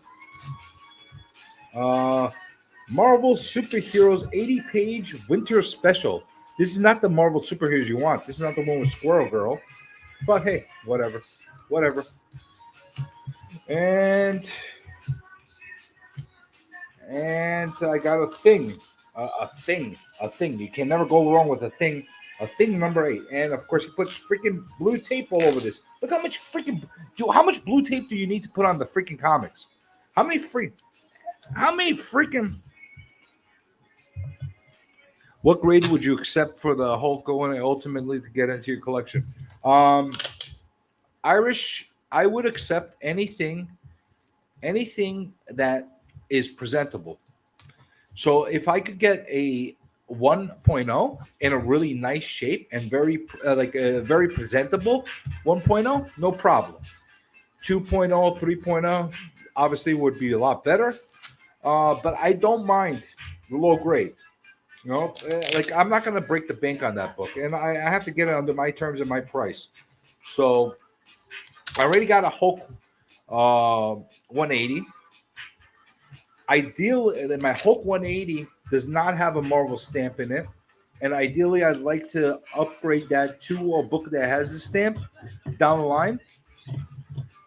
Marvel Superheroes 80-page winter special. This is not the Marvel Superheroes you want. This is not the one with Squirrel Girl. But hey, whatever. Whatever. And I got a thing. A thing. You can never go wrong with a thing. A thing number 8. And of course, he puts freaking blue tape all over this. Look how much how much blue tape do you need to put on the freaking comics? How many freaking what grade would you accept for the Hulk going ultimately to get into your collection? Irish, I would accept anything that is presentable. So if I could get a 1.0 in a really nice shape and very very presentable 1.0, no problem. 2.0, 3.0 obviously would be a lot better. But I don't mind the low grade. You know, like I'm not going to break the bank on that book, and I have to get it under my terms and my price. So I already got a Hulk 180. Ideally, my Hulk 180 does not have a Marvel stamp in it, and ideally, I'd like to upgrade that to a book that has the stamp down the line.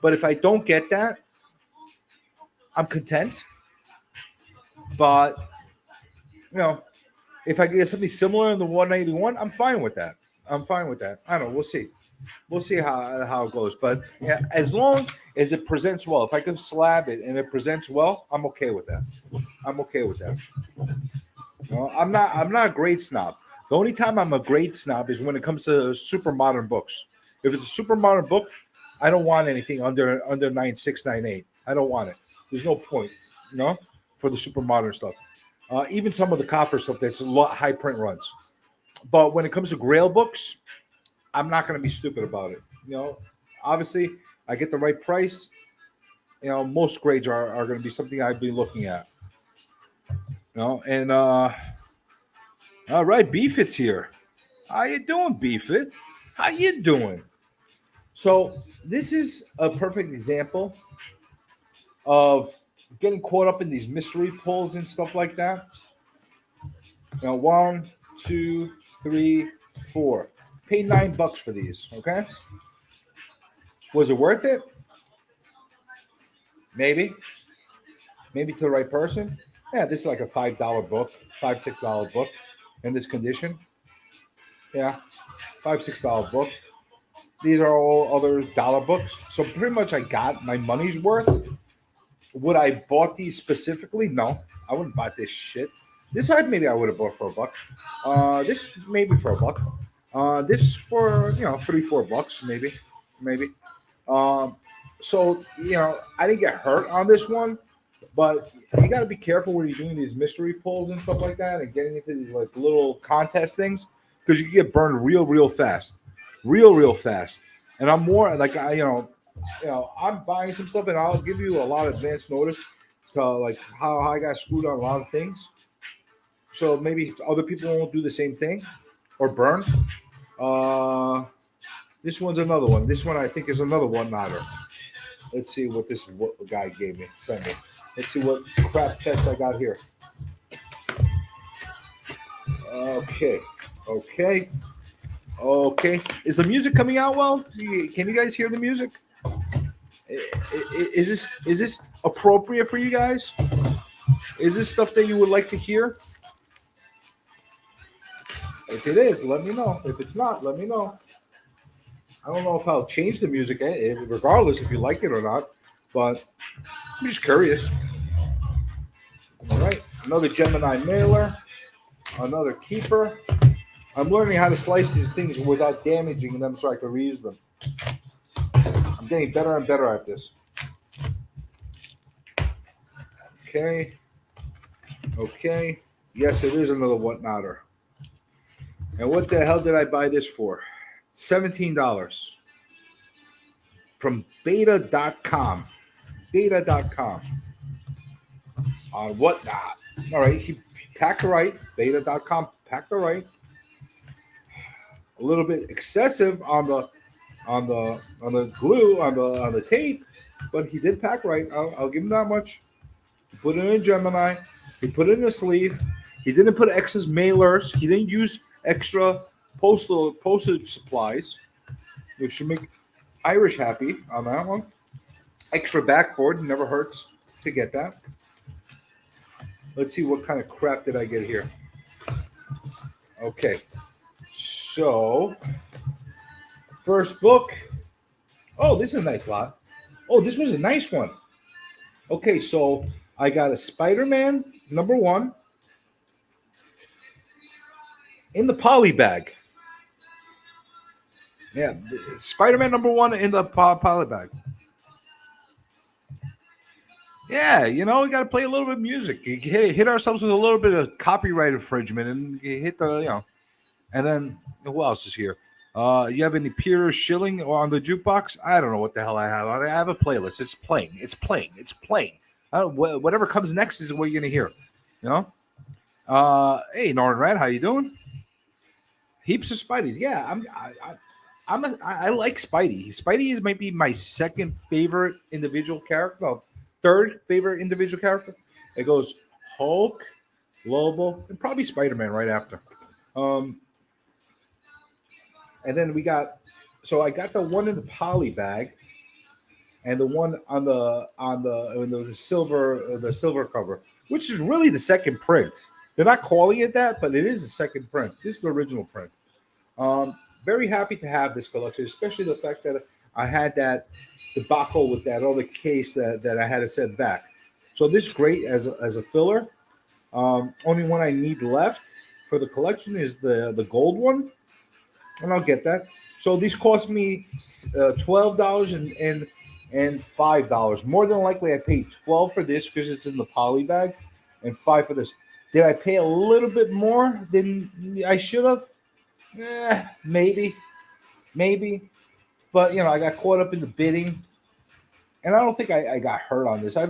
But if I don't get that, I'm content. But you know, if I get something similar in the 181, I'm fine with that. I don't know. We'll see. We'll see how it goes. But yeah, as long as it presents well, if I can slab it and it presents well, I'm okay with that. You know, I'm not a grade snob. The only time I'm a grade snob is when it comes to super modern books. If it's a super modern book, I don't want anything under 9698. I don't want it. There's no point, you know, for the super modern stuff. Even some of the copper stuff that's a lot high print runs. But when it comes to Grail books, I'm not going to be stupid about it. You know, obviously, I get the right price. You know, most grades are going to be something I'd be looking at. You know, and all right, Beefit's here. How you doing, Beefit? How you doing? So this is a perfect example of getting caught up in these mystery pulls and stuff like that. You know, 1, 2, 3, 4. Paid $9 for these. Okay. Was it worth it? Maybe to the right person. Yeah, this is like a $5 book, $5-6 book in this condition. Yeah, $5-6 book. These are all other dollar books. So pretty much I got my money's worth. Would I bought these specifically? No, I wouldn't buy this shit. This maybe I would have bought for $1. This maybe for $1. This for $3-4 maybe. So you know I didn't get hurt on this one, but you got to be careful when you're doing these mystery pulls and stuff like that, and getting into these like little contest things because you can get burned real fast. And I'm more like I'm buying some stuff, and I'll give you a lot of advance notice to like how I got screwed on a lot of things. So maybe other people won't do the same thing or burn. This one's another one. This one I think is another one-notter. Let's see what the guy gave me. Send me. Let's see what crap test I got here. Okay. Is the music coming out well? Can you guys hear the music? Is this appropriate for you guys? Is this stuff that you would like to hear? If it is, let me know. If it's not, let me know. I don't know if I'll change the music, regardless if you like it or not. But I'm just curious. All right, another Gemini mailer, another keeper. I'm learning how to slice these things without damaging them so I can reuse them. I'm getting better and better at this. Okay. Okay. Yes, it is another whatnotter. And what the hell did I buy this for? $17 from beta.com. Beta.com. On whatnot. All right. He packed right. Beta.com packed right. A little bit excessive on the glue on the tape, but he did pack right. I'll give him that much. He put it in Gemini. He put it in a sleeve. He didn't put excess mailers. He didn't use extra postage supplies, which should make Irish happy on that one. Extra backboard never hurts to get that. Let's see what kind of crap did I get here. Okay, so first book. Oh, this is a nice lot. Oh, this was a nice one. Okay, so I got a Spider-Man #1 in the poly bag. Yeah, Spider-Man #1 in the poly bag. Yeah, you know, we got to play a little bit of music. Hit ourselves with a little bit of copyright infringement and hit the, you know. And then, who else is here? You have any Peter Schilling on the jukebox? I don't know what the hell I have. I have a playlist. It's playing. It's playing. It's playing. Whatever comes next is what you're going to hear. You know? Hey, Norton Red, how you doing? Heaps of Spideys. Yeah, I like Spidey. Spidey is maybe my second favorite individual character. Well, third favorite individual character. It goes Hulk, Lobo, and probably Spider-Man right after. And then we got, so I got the one in the poly bag, and the one on the silver cover, which is really the second print. They're not calling it that, but it is the second print. This is the original print. Very happy to have this collection, especially the fact that I had that debacle with that other case that I had to send back. So this is great as a filler. Only one I need left for the collection is the gold one, and I'll get that. So these cost me $12 and $5. More than likely, I paid $12 for this because it's in the poly bag, and $5 for this. Did I pay a little bit more than I should have? Maybe. But you know, I got caught up in the bidding, and I don't think I got hurt on this. I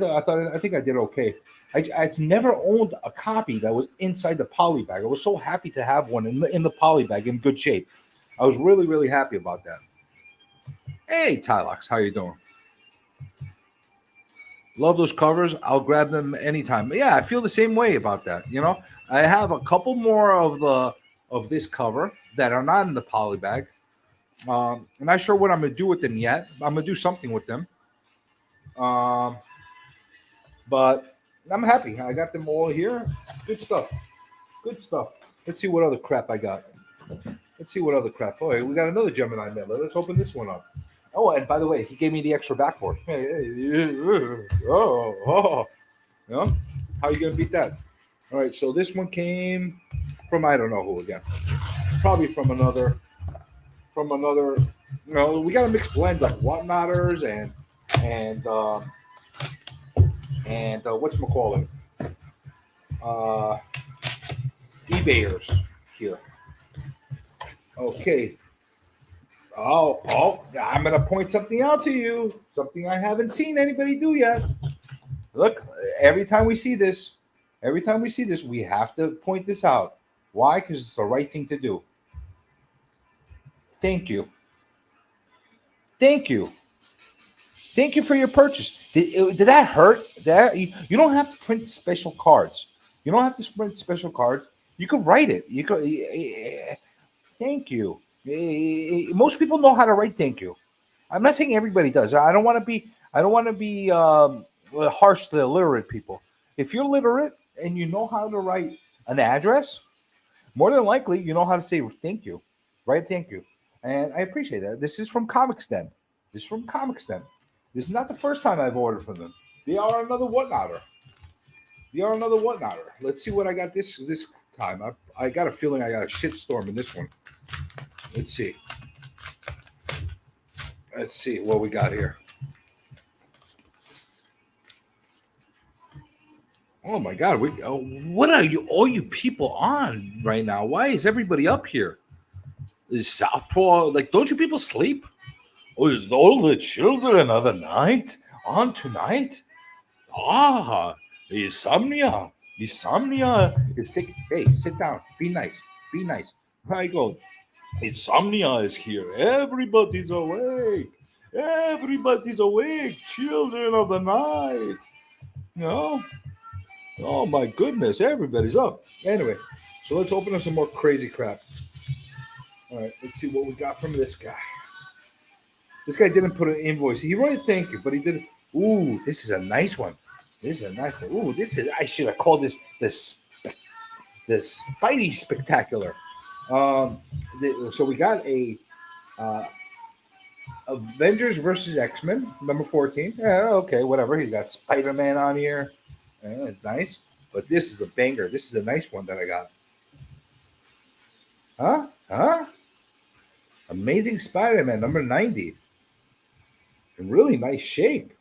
think I did okay. I never owned a copy that was inside the poly bag. I was so happy to have one in the poly bag in good shape. I was really, really happy about that. Hey, Tylox, how you doing? Love those covers. I'll grab them anytime. But yeah, I feel the same way about that. You know, I have a couple more of this cover that are not in the poly bag. I'm not sure what I'm going to do with them yet. I'm going to do something with them. But I'm happy. I got them all here. Good stuff. Good stuff. Let's see what other crap I got. Oh, hey, we got another Gemini mailer. Let's open this one up. Oh, and by the way, he gave me the extra backboard. You know, how are you going to beat that? All right, so this one came from I don't know who again. Probably from another. You know, we got a mixed blend of whatnotters and whatchamacallit, eBayers here. Okay. Oh, I'm going to point something out to you. Something I haven't seen anybody do yet. Look, every time we see this, we have to point this out. Why? Because it's the right thing to do. Thank you. Thank you for your purchase. Did that hurt? You don't have to print special cards. You can write it. Thank you. Most people know how to write thank you. I'm not saying everybody does. I don't want to be harsh to the illiterate people. If you're literate and you know how to write an address, more than likely you know how to say thank you. Right? Thank you. and I appreciate that. This is from Comics Den. This is from Comics Den. This is not the first time I've ordered from them. They are another whatnotter. Let's see what I got this time. I got a feeling I got a shitstorm in this one. Let's see. Let's see what we got here. Oh my God! What are all you people on right now? Why is everybody up here? Is Southpaw like? Don't you people sleep? Oh, is all the children of the night on tonight? Ah, insomnia is taking. Hey, sit down. Be nice. I go. Insomnia is here. Everybody's awake. Children of the night. No. Oh my goodness, everybody's up. Anyway, so let's open up some more crazy crap. All right, let's see what we got from this guy. This guy didn't put an invoice. He wrote thank you, but he didn't. Ooh, this is a nice one. Ooh, I should have called this Spidey Spectacular. So we got a Avengers versus X-Men, number 14. Yeah, okay, whatever. He's got Spider-Man on here. Yeah, nice. But this is the banger. This is the nice one that I got. Huh? Amazing Spider-Man, number 90. In really nice shape.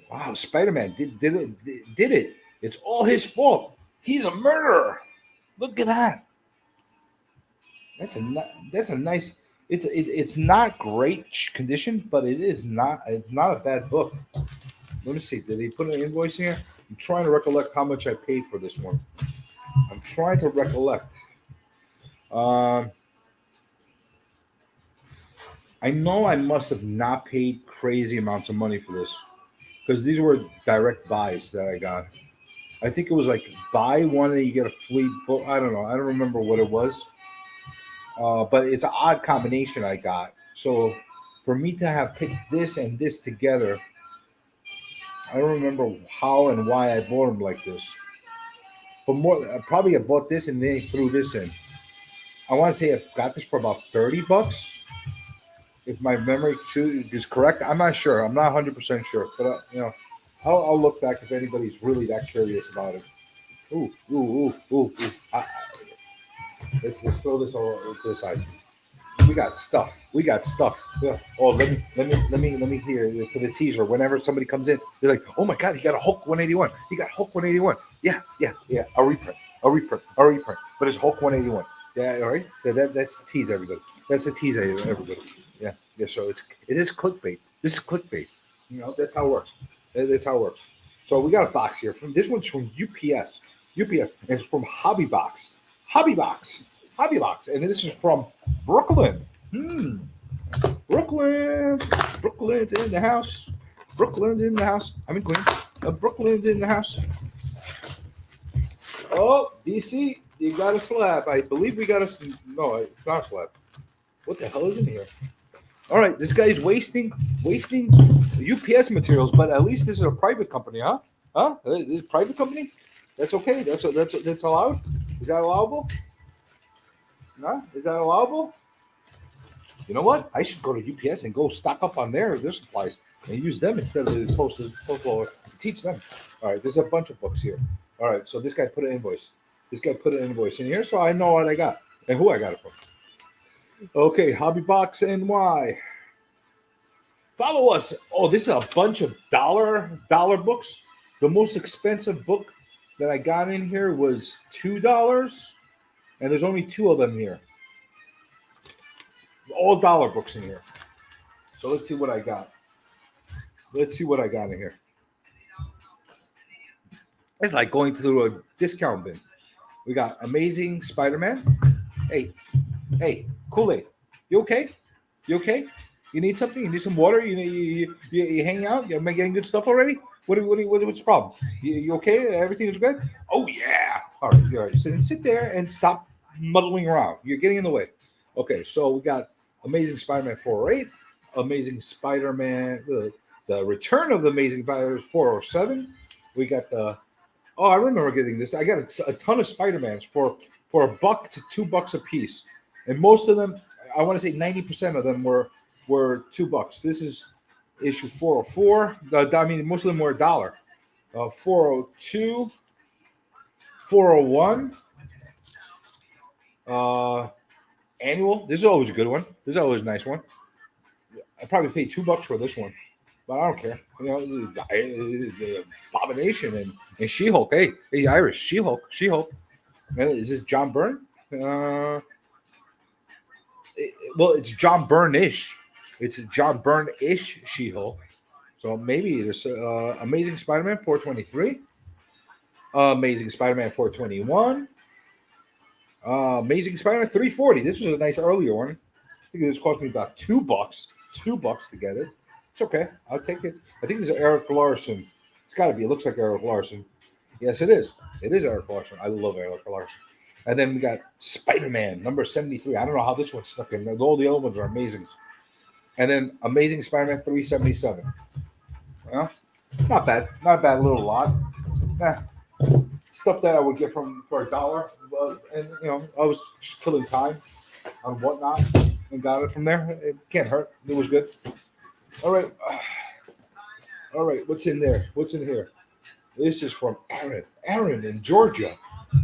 Wow, Spider-Man did it. It's all his fault. He's a murderer. Look at that. That's a nice. It's not great condition, but it's not a bad book. Let me see. Did he put an invoice here? I'm trying to recollect how much I paid for this one. I'm trying to recollect. I know I must have not paid crazy amounts of money for this because these were direct buys that I got. I think it was like buy one and you get a free book. I don't know. I don't remember what it was. But it's an odd combination I got. So for me to have picked this and this together, I don't remember how and why I bought them like this. But probably I bought this and then threw this in. I want to say I got this for about $30. If my memory is correct, I'm not sure. I'm not 100% sure. But, I'll look back if anybody's really that curious about it. Ooh. Let's throw this all to the side. We got stuff. Yeah. Oh, let me hear for the teaser. Whenever somebody comes in, they're like, "Oh my God, he got a Hulk 181. He got Hulk 181. Yeah. A reprint. But it's Hulk 181. Yeah, all right. That's a tease, everybody. That's a tease, everybody. Yeah. So it is clickbait. This is clickbait. That's how it works. So we got a box here. This one's from UPS. And it's from Hobby Box, and this is from Brooklyn. Brooklyn's in the house. I'm in Queens. Brooklyn's in the house. Oh, DC, you got a slab. I believe we got a. No, it's not a slab. What the hell is in here? All right, this guy's wasting UPS materials, but at least this is a private company, huh? This is a private company. That's okay. That's allowed. Is that allowable? No? Is that allowable? You know what? I should go to UPS and go stock up on their supplies and use them instead of the postal teach them. All right, there's a bunch of books here. All right, so this guy put an invoice. In here, so I know what I got and who I got it from. Okay, Hobby Box NY. Follow us. Oh, this is a bunch of dollar books. The most expensive book that I got in here was $2, and there's only 2 of them here. All dollar books in here. So let's see what I got. In here. It's like going through a discount bin. We got Amazing Spider-Man. Hey, Kool-Aid. You okay? You need something? You need some water? You hanging out? Am I getting good stuff already? What's the problem? You okay? Everything is good? Oh, yeah. All right. So then sit there and stop muddling around. You're getting in the way. Okay, so we got Amazing Spider-Man 408, Amazing Spider-Man, the Return of the Amazing Spider-Man 407. We got I remember getting this. I got a ton of Spider-Mans for $1 to $2 a piece. and most of them, I want to say 90% of them were $2. This is issue 404. I mean, most of them were $1. 402, 401. Annual. This is always a good one. This is always a nice one. I probably paid $2 for this one, but I don't care. You know, Abomination and She-Hulk. Hey, Irish. She-Hulk. Is this John Byrne? Well, it's John Byrne-ish. It's John Byrne-ish She-Hulk. So maybe there's Amazing Spider-Man 423, Amazing Spider-Man 421, Amazing Spider-Man 340. This was a nice earlier one. I think this cost me about $2. $2 to get it. It's okay. I'll take it. I think this is Eric Larson. It's got to be. It looks like Eric Larson. Yes, it is. It is Eric Larson. I love Eric Larson. And then we got Spider-Man number 73. I don't know how this one stuck in. All the other ones are amazing. And then Amazing Spider-Man 377. Well, not bad. Not bad. A little lot. Stuff that I would get for $1. And, you know, I was just killing time on Whatnot and got it from there. It can't hurt. It was good. All right. All right. What's in there? What's in here? This is from Aaron. Aaron in Georgia.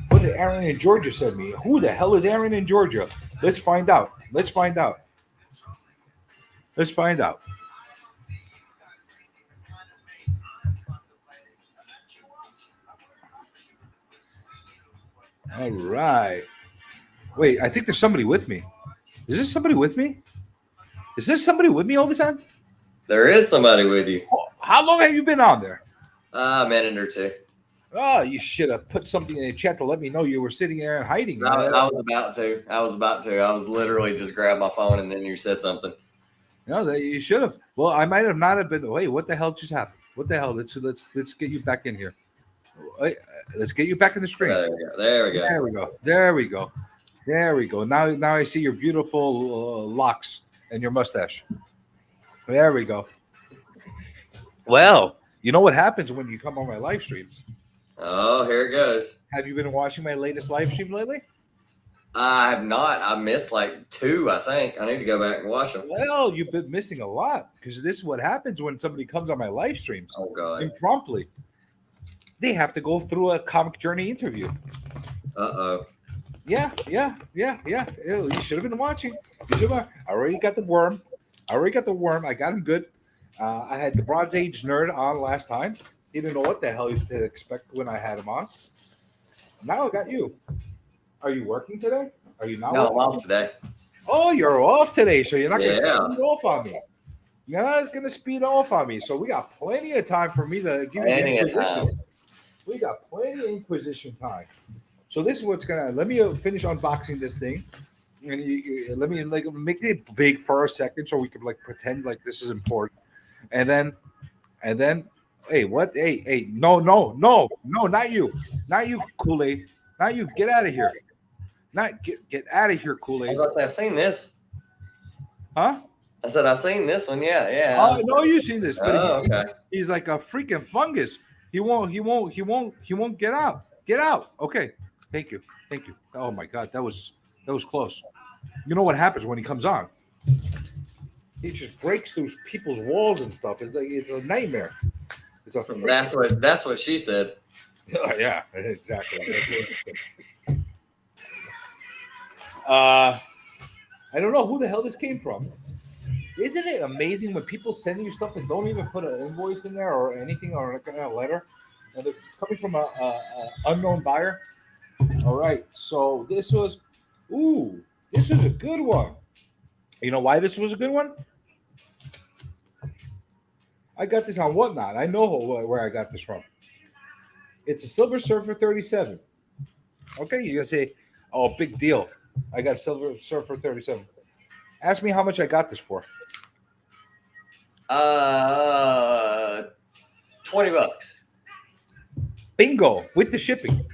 What did Aaron in Georgia send me? Who the hell is Aaron in Georgia? Let's find out. Let's find out. Let's find out. All right. Wait, I think there's somebody with me. Is there somebody with me? Is there somebody with me all the time? There is somebody with you. Oh, how long have you been on there? A minute or two. Oh, you should have put something in the chat to let me know you were sitting there and hiding. I was about to. I was literally just grabbed my phone and then you said something. No, you should have. Well, I might have not have been. Wait, what the hell just happened? What the hell? Let's get you back in here. Wait, let's get you back in the stream. There we go. There we go. Now I see your beautiful locks and your mustache. There we go. Well, you know what happens when you come on my live streams? Oh, here it goes. Have you been watching my latest live stream lately? I have not. I missed like 2, I think. I need to go back and watch them. Well, you've been missing a lot because this is what happens when somebody comes on my live streams. Oh, God. Impromptly. They have to go through a comic journey interview. Uh-oh. Yeah. You should have been watching. I already got the worm. I got him good. I had the Bronze Age nerd on last time. He didn't know what the hell to expect when I had him on. Now I got you. Are you working today? Are you not? No, working? I'm off today. Oh, you're off today, so you're not going to Yeah. speed off on me. You're not going to speed off on me. So we got plenty of time for me to give you the Plenty of Inquisition. time. We got plenty of Inquisition time. So this is what's gonna. Let me finish unboxing this thing, and let me like make it big for a second, so we can like pretend like this is important, and then, hey, what? Hey, no, not you, Kool-Aid, not you. Get out of here. Not get out of here, I Kool-Aid. was about to say, I've seen this. Huh? I said, I've seen this one. Yeah. Oh, I know you've seen this, but Okay. he's like a freaking fungus. He won't get out. Get out. Okay. Thank you. Oh my God, that was close. You know what happens when he comes on? He just breaks through people's walls and stuff. It's a nightmare. It's a That's what she said. yeah, exactly. I don't know who the hell this came from. Isn't it amazing when people send you stuff and don't even put an invoice in there or anything or like a letter, and it's coming from a unknown buyer? All right, so this was a good one. You know why this was a good one? I got this on Whatnot. I know where I got this from. It's a Silver Surfer 37. Okay, you're gonna say, "Oh, big deal! I got a Silver Surfer 37." Ask me how much I got this for. $20. Bingo, with the shipping.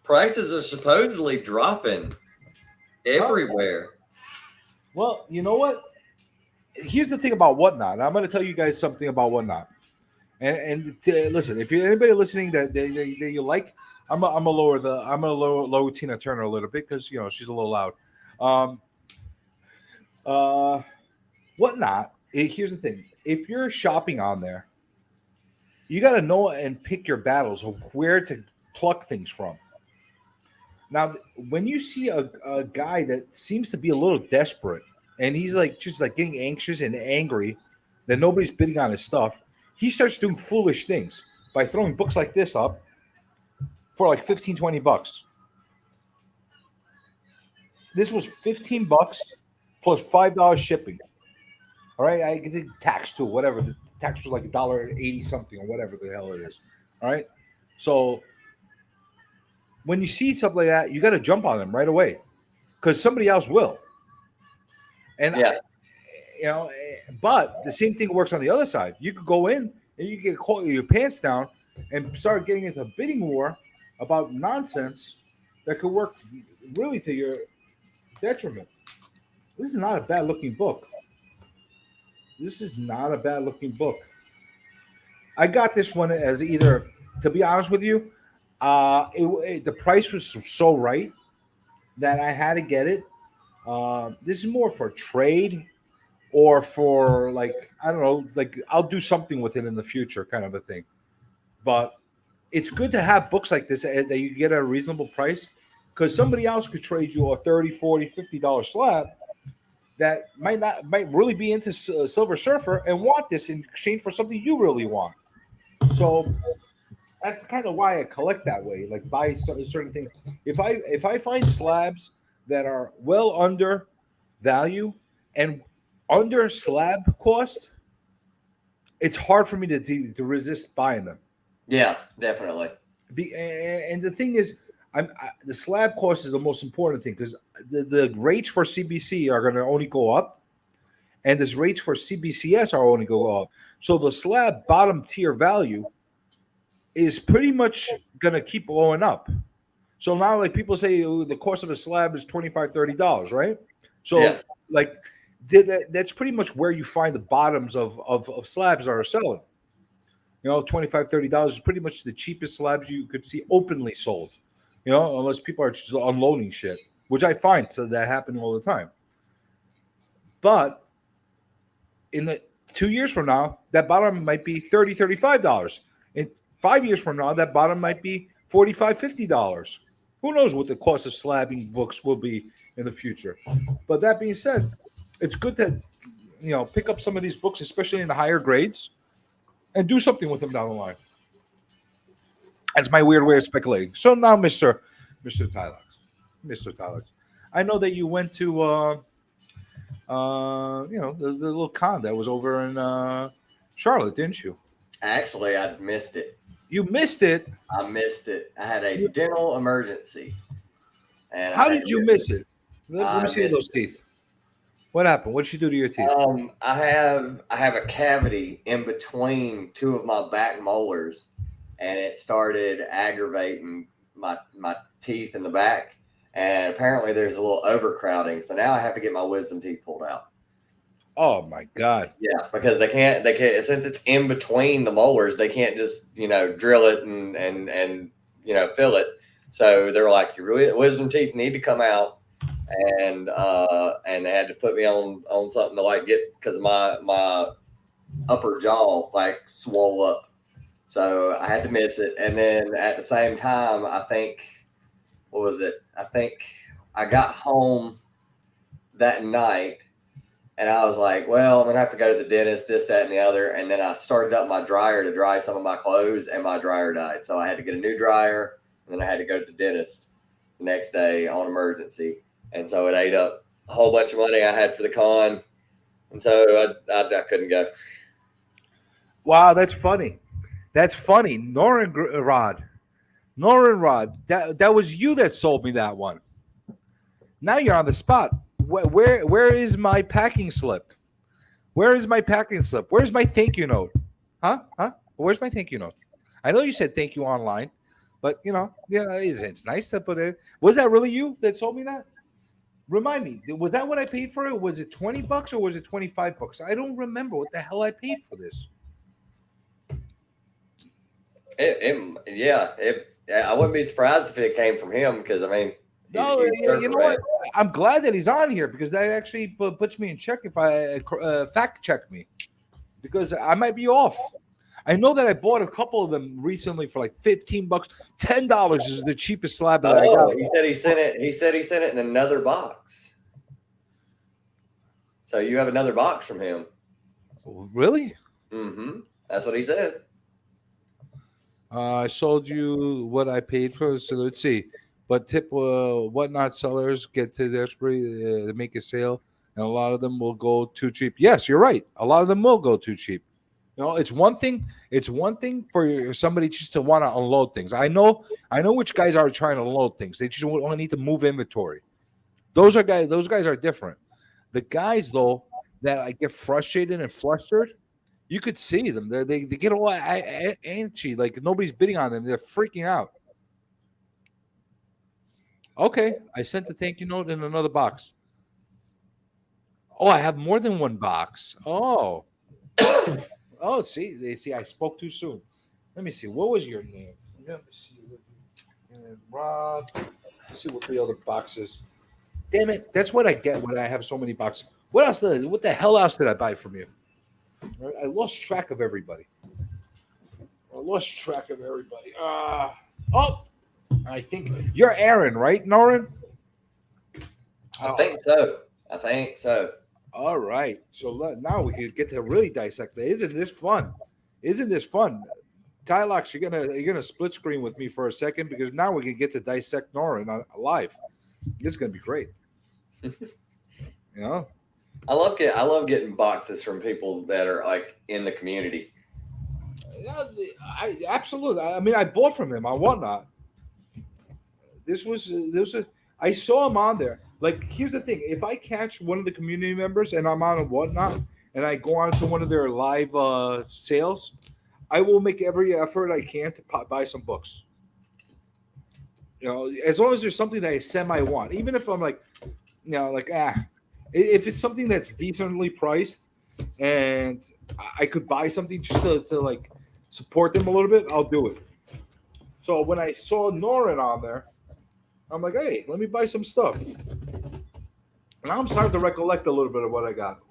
Prices are supposedly dropping everywhere. Well, you know what? Here's the thing about Whatnot. I'm going to tell you guys something about Whatnot. Listen, if you anybody listening that you like, I'm gonna lower Tina Turner a little bit because she's a little loud. Uh, Whatnot. Here's the thing: if you're shopping on there, you got to know and pick your battles of where to pluck things from. Now, when you see a guy that seems to be a little desperate and he's like just like getting anxious and angry that nobody's bidding on his stuff, he starts doing foolish things by throwing books like this up for like 15, 20 bucks. This was 15 bucks plus $5 shipping. All right, I did tax too, whatever. The tax was like $1.80 something or whatever the hell it is. All right, so when you see something like that, you got to jump on them right away because somebody else will. And Yeah. But the same thing works on the other side. You could go in and you get caught your pants down and start getting into a bidding war about nonsense that could work really to your detriment. This is not a bad looking book. I got this one as either, to be honest with you, the price was so right that I had to get it. This is more for trade or for like, I don't know, like I'll do something with it in the future kind of a thing. But it's good to have books like this that you get at a reasonable price because somebody else could trade you a $30, $40, $50 slab that might really be into Silver Surfer and want this in exchange for something you really want. So that's kind of why I collect that way, like buy certain things. If I find slabs that are well under value and under slab cost, it's hard for me to resist buying them. Yeah, definitely. And the thing is, the slab cost is the most important thing because the rates for CBC are going to only go up, and the rates for CBCS are only go up. So the slab bottom tier value is pretty much going to keep going up. So now, like people say, the cost of a slab is $25, $30, right? So, like that's pretty much where you find the bottoms of slabs that are selling. $25, $30 is pretty much the cheapest slabs you could see openly sold. Unless people are just unloading shit, which I find so that happening all the time. But in 2 years from now, that bottom might be $30, $35. In 5 years from now, that bottom might be $45, $50. Who knows what the cost of slabbing books will be in the future? But that being said, it's good to pick up some of these books, especially in the higher grades, and do something with them down the line. That's my weird way of speculating. So now, Mr. Tylox, I know that you went to the little con that was over in Charlotte, didn't you? Actually, I missed it. You missed it? I missed it. I had a dental emergency. And how did you miss it? Let me see those teeth. What happened? What did you do to your teeth? I have a cavity in between two of my back molars, and it started aggravating my teeth in the back. And apparently there's a little overcrowding. So now I have to get my wisdom teeth pulled out. Oh my God. Yeah, because they can't since it's in between the molars, they can't just, drill it and fill it. So they're like, your wisdom teeth need to come out. And they had to put me on something to like get, because my upper jaw like swole up. So I had to miss it. And then at the same time, I think I got home that night and I was like, well, I'm going to have to go to the dentist, this, that, and the other. And then I started up my dryer to dry some of my clothes and my dryer died. So I had to get a new dryer and then I had to go to the dentist the next day on emergency. And so it ate up a whole bunch of money I had for the con. And so I couldn't go. Wow, that's funny. That's funny. Norenrod. That was you that sold me that one. Now you're on the spot. Where is my packing slip? Where's my thank you note? Huh? Where's my thank you note? I know you said thank you online, but it's nice to put it. Was that really you that sold me that? Remind me, was that what I paid for it? Was it $20 or was it $25? I don't remember what the hell I paid for this. I wouldn't be surprised if it came from him because I mean, No, he's you know what? I'm glad that he's on here because that actually puts me in check if I fact check me because I might be off. I know that I bought a couple of them recently for like $15, $10 is the cheapest slab that I got. He said he sent it. He said he sent it in another box. So you have another box from him. Really? Mm-hmm. That's what he said. I sold you what I paid for. So let's see. But tip whatnot sellers get to their spree to make a sale, and a lot of them will go too cheap. Yes, you're right. A lot of them will go too cheap. You know, it's one thing. It's one thing for somebody just to want to unload things. I know which guys are trying to unload things. They just only need to move inventory. Those guys are different. The guys though that I get frustrated and flustered, you could see them. They get all antsy, like nobody's bidding on them. They're freaking out. Okay, I sent the thank you note in another box. Oh, I have more than one box. Oh. Oh, see, I spoke too soon. Let me see. What was your name? Let me see. Rob. Let's see what the other box is. Damn it. That's what I get when I have so many boxes. What the hell else did I buy from you? I lost track of everybody. Oh, I think you're Aaron, right, Norin? I think so. All right. So now we can get to really dissect it. Isn't this fun? Tylox, you're gonna split screen with me for a second because now we can get to dissect Norin live. This is gonna be great. You know? I love getting boxes from people that are like in the community. Yeah, absolutely. I mean, I bought from him on Whatnot. I saw him on there. Like, here's the thing: if I catch one of the community members and I'm on a Whatnot, and I go on to one of their live sales, I will make every effort I can to buy some books. You know, as long as there's something that I semi want, even if I'm like, you know, like if it's something that's decently priced, and I could buy something just to like support them a little bit, I'll do it. So when I saw Norin on there, I'm like, hey, let me buy some stuff. Now I'm starting to recollect a little bit of what I got.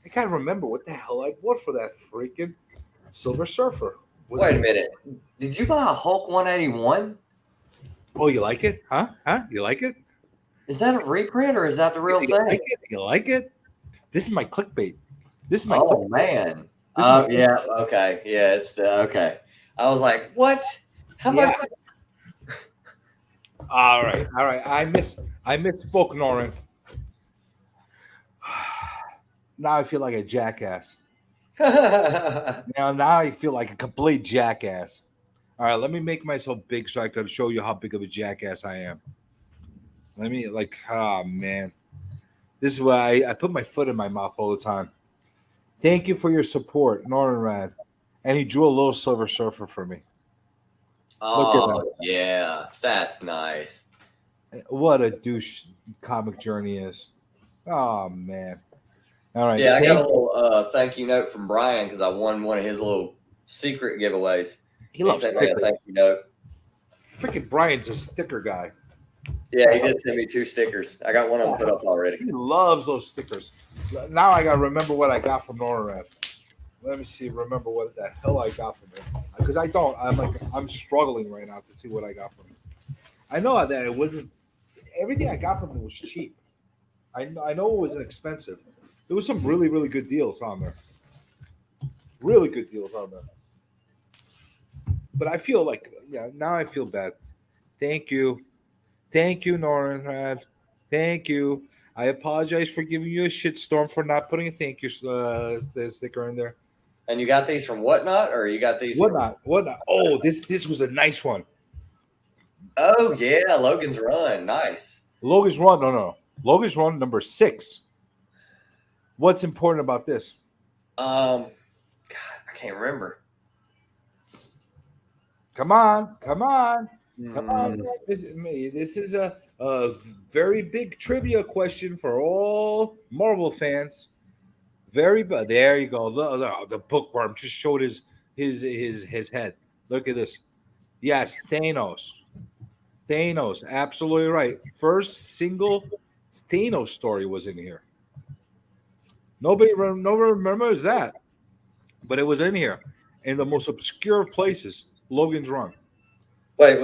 I can't remember what the hell I bought for that freaking Silver Surfer. Wait a minute. Did you buy a Hulk 181? Oh, you like it? Huh? You like it? Is that a reprint or is that the real thing? You like it? This is my clickbait. Man. Oh, yeah. Okay. Yeah, it's okay. I was like, what? How much? All right. I misspoke, Norin. Now I feel like a jackass. Now I feel like a complete jackass. All right, let me make myself big so I can show you how big of a jackass I am. Let me man. This is why I put my foot in my mouth all the time. Thank you for your support, Norin Rad. And he drew a little Silver Surfer for me. Oh, yeah. That's nice. What a douche Comic Journey is. Oh, man. All right. Yeah, I got a little thank you note from Brian because I won one of his little secret giveaways. He loves sent me a thank you note. Freaking Brian's a sticker guy. Yeah, he did send me 2 stickers. I got one of them put up already. He loves those stickers. Now I got to remember what I got from Norad. Let me see. Remember what the hell I got from him because I don't. I'm struggling right now to see what I got from him. I know that it wasn't everything I got from him was cheap. I know it wasn't expensive. There was some really, really good deals on there. Really good deals on there. But I feel like, now I feel bad. Thank you, Norin. Thank you. I apologize for giving you a shitstorm for not putting a thank you sticker in there. And you got these from Whatnot, or you got these Whatnot? Oh, this was a nice one. Oh yeah, Logan's Run, nice. Logan's Run, no. Logan's Run number 6. What's important about this? God, I can't remember. Come on. This is a very big trivia question for all Marvel fans. Very there you go. The bookworm just showed his head. Look at this. Yes, Thanos. Thanos, absolutely right. First single Thanos story was in here. Nobody remembers that, but it was in here in the most obscure places. Logan's Run. Wait,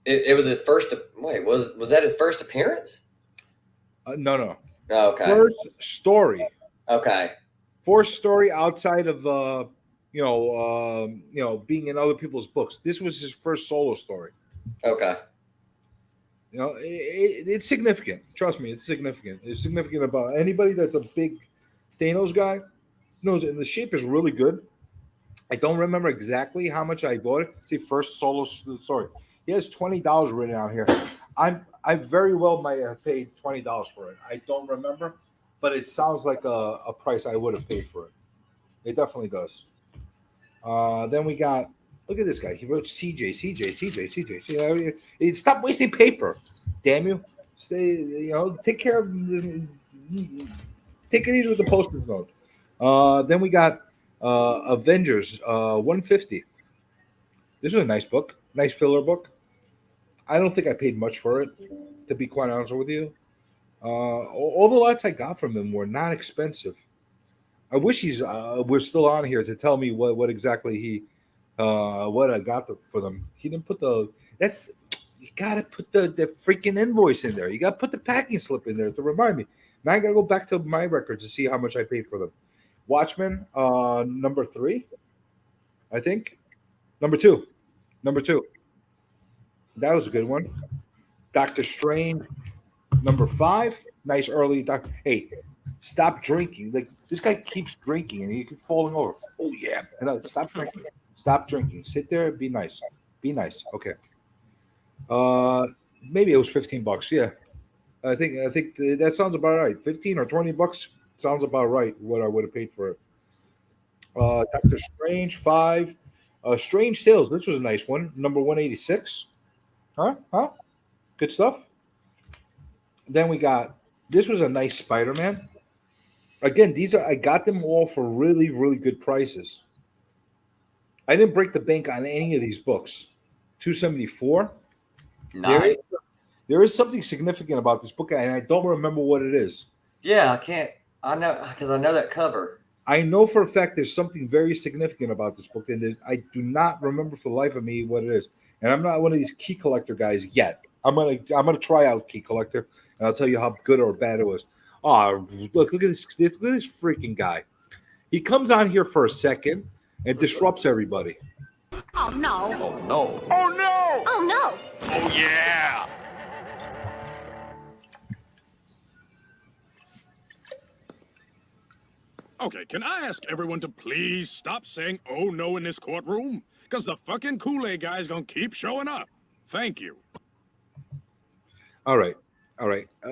it was his first? Wait, was that his first appearance? No. Oh, okay. First story. Okay. First story outside of being in other people's books. This was his first solo story. Okay. It's significant. Trust me, it's significant. It's significant about anybody that's a big Thanos guy knows it. And the shape is really good. I don't remember exactly how much I bought it. See, first solo story. He has $20 written out here. I very well might have paid $20 for it. I don't remember, but it sounds like a price I would have paid for it. It definitely does. Then we got, look at this guy. He wrote CJ. See, stop wasting paper. Damn you. Take care of, take it easy with the postage note. Then we got Avengers 150. This is a nice book. Nice filler book. I don't think I paid much for it, to be quite honest with you. All the lots I got from him were not expensive. I wish we're still on here to tell me what exactly what I got for them. He didn't put you gotta put the freaking invoice in there. You gotta put the packing slip in there to remind me. Now I gotta go back to my records to see how much I paid for them. Watchmen, number 3, I think. Number two. That was a good one. Doctor Strange, number 5. Nice early doctor. Hey, stop drinking. Like, this guy keeps drinking and he keeps falling over. Oh yeah. Stop drinking. Stop drinking. Sit there and be nice. Be nice. Okay. Maybe it was $15. Yeah. I think that sounds about right. 15 or $20 sounds about right. What I would have paid for it. Doctor Strange 5. Strange Tales. This was a nice one. Number 186. Huh? Good stuff. Then we got, this was a nice Spider-Man. Again, I got them all for really, really good prices. I didn't break the bank on any of these books. $274. Nice. There is something significant about this book, and I don't remember what it is. Yeah, I know, because I know that cover. I know for a fact there's something very significant about this book, and I do not remember for the life of me what it is. And I'm not one of these key collector guys yet. I'm gonna try out Key Collector, and I'll tell you how good or bad it was. Oh, look at this freaking guy. He comes on here for a second and disrupts everybody. Oh no. Oh, no. Oh no! Oh no. Oh yeah! Okay, can I ask everyone to please stop saying oh no in this courtroom? Because the fucking Kool-Aid guy's gonna keep showing up. Thank you. All right.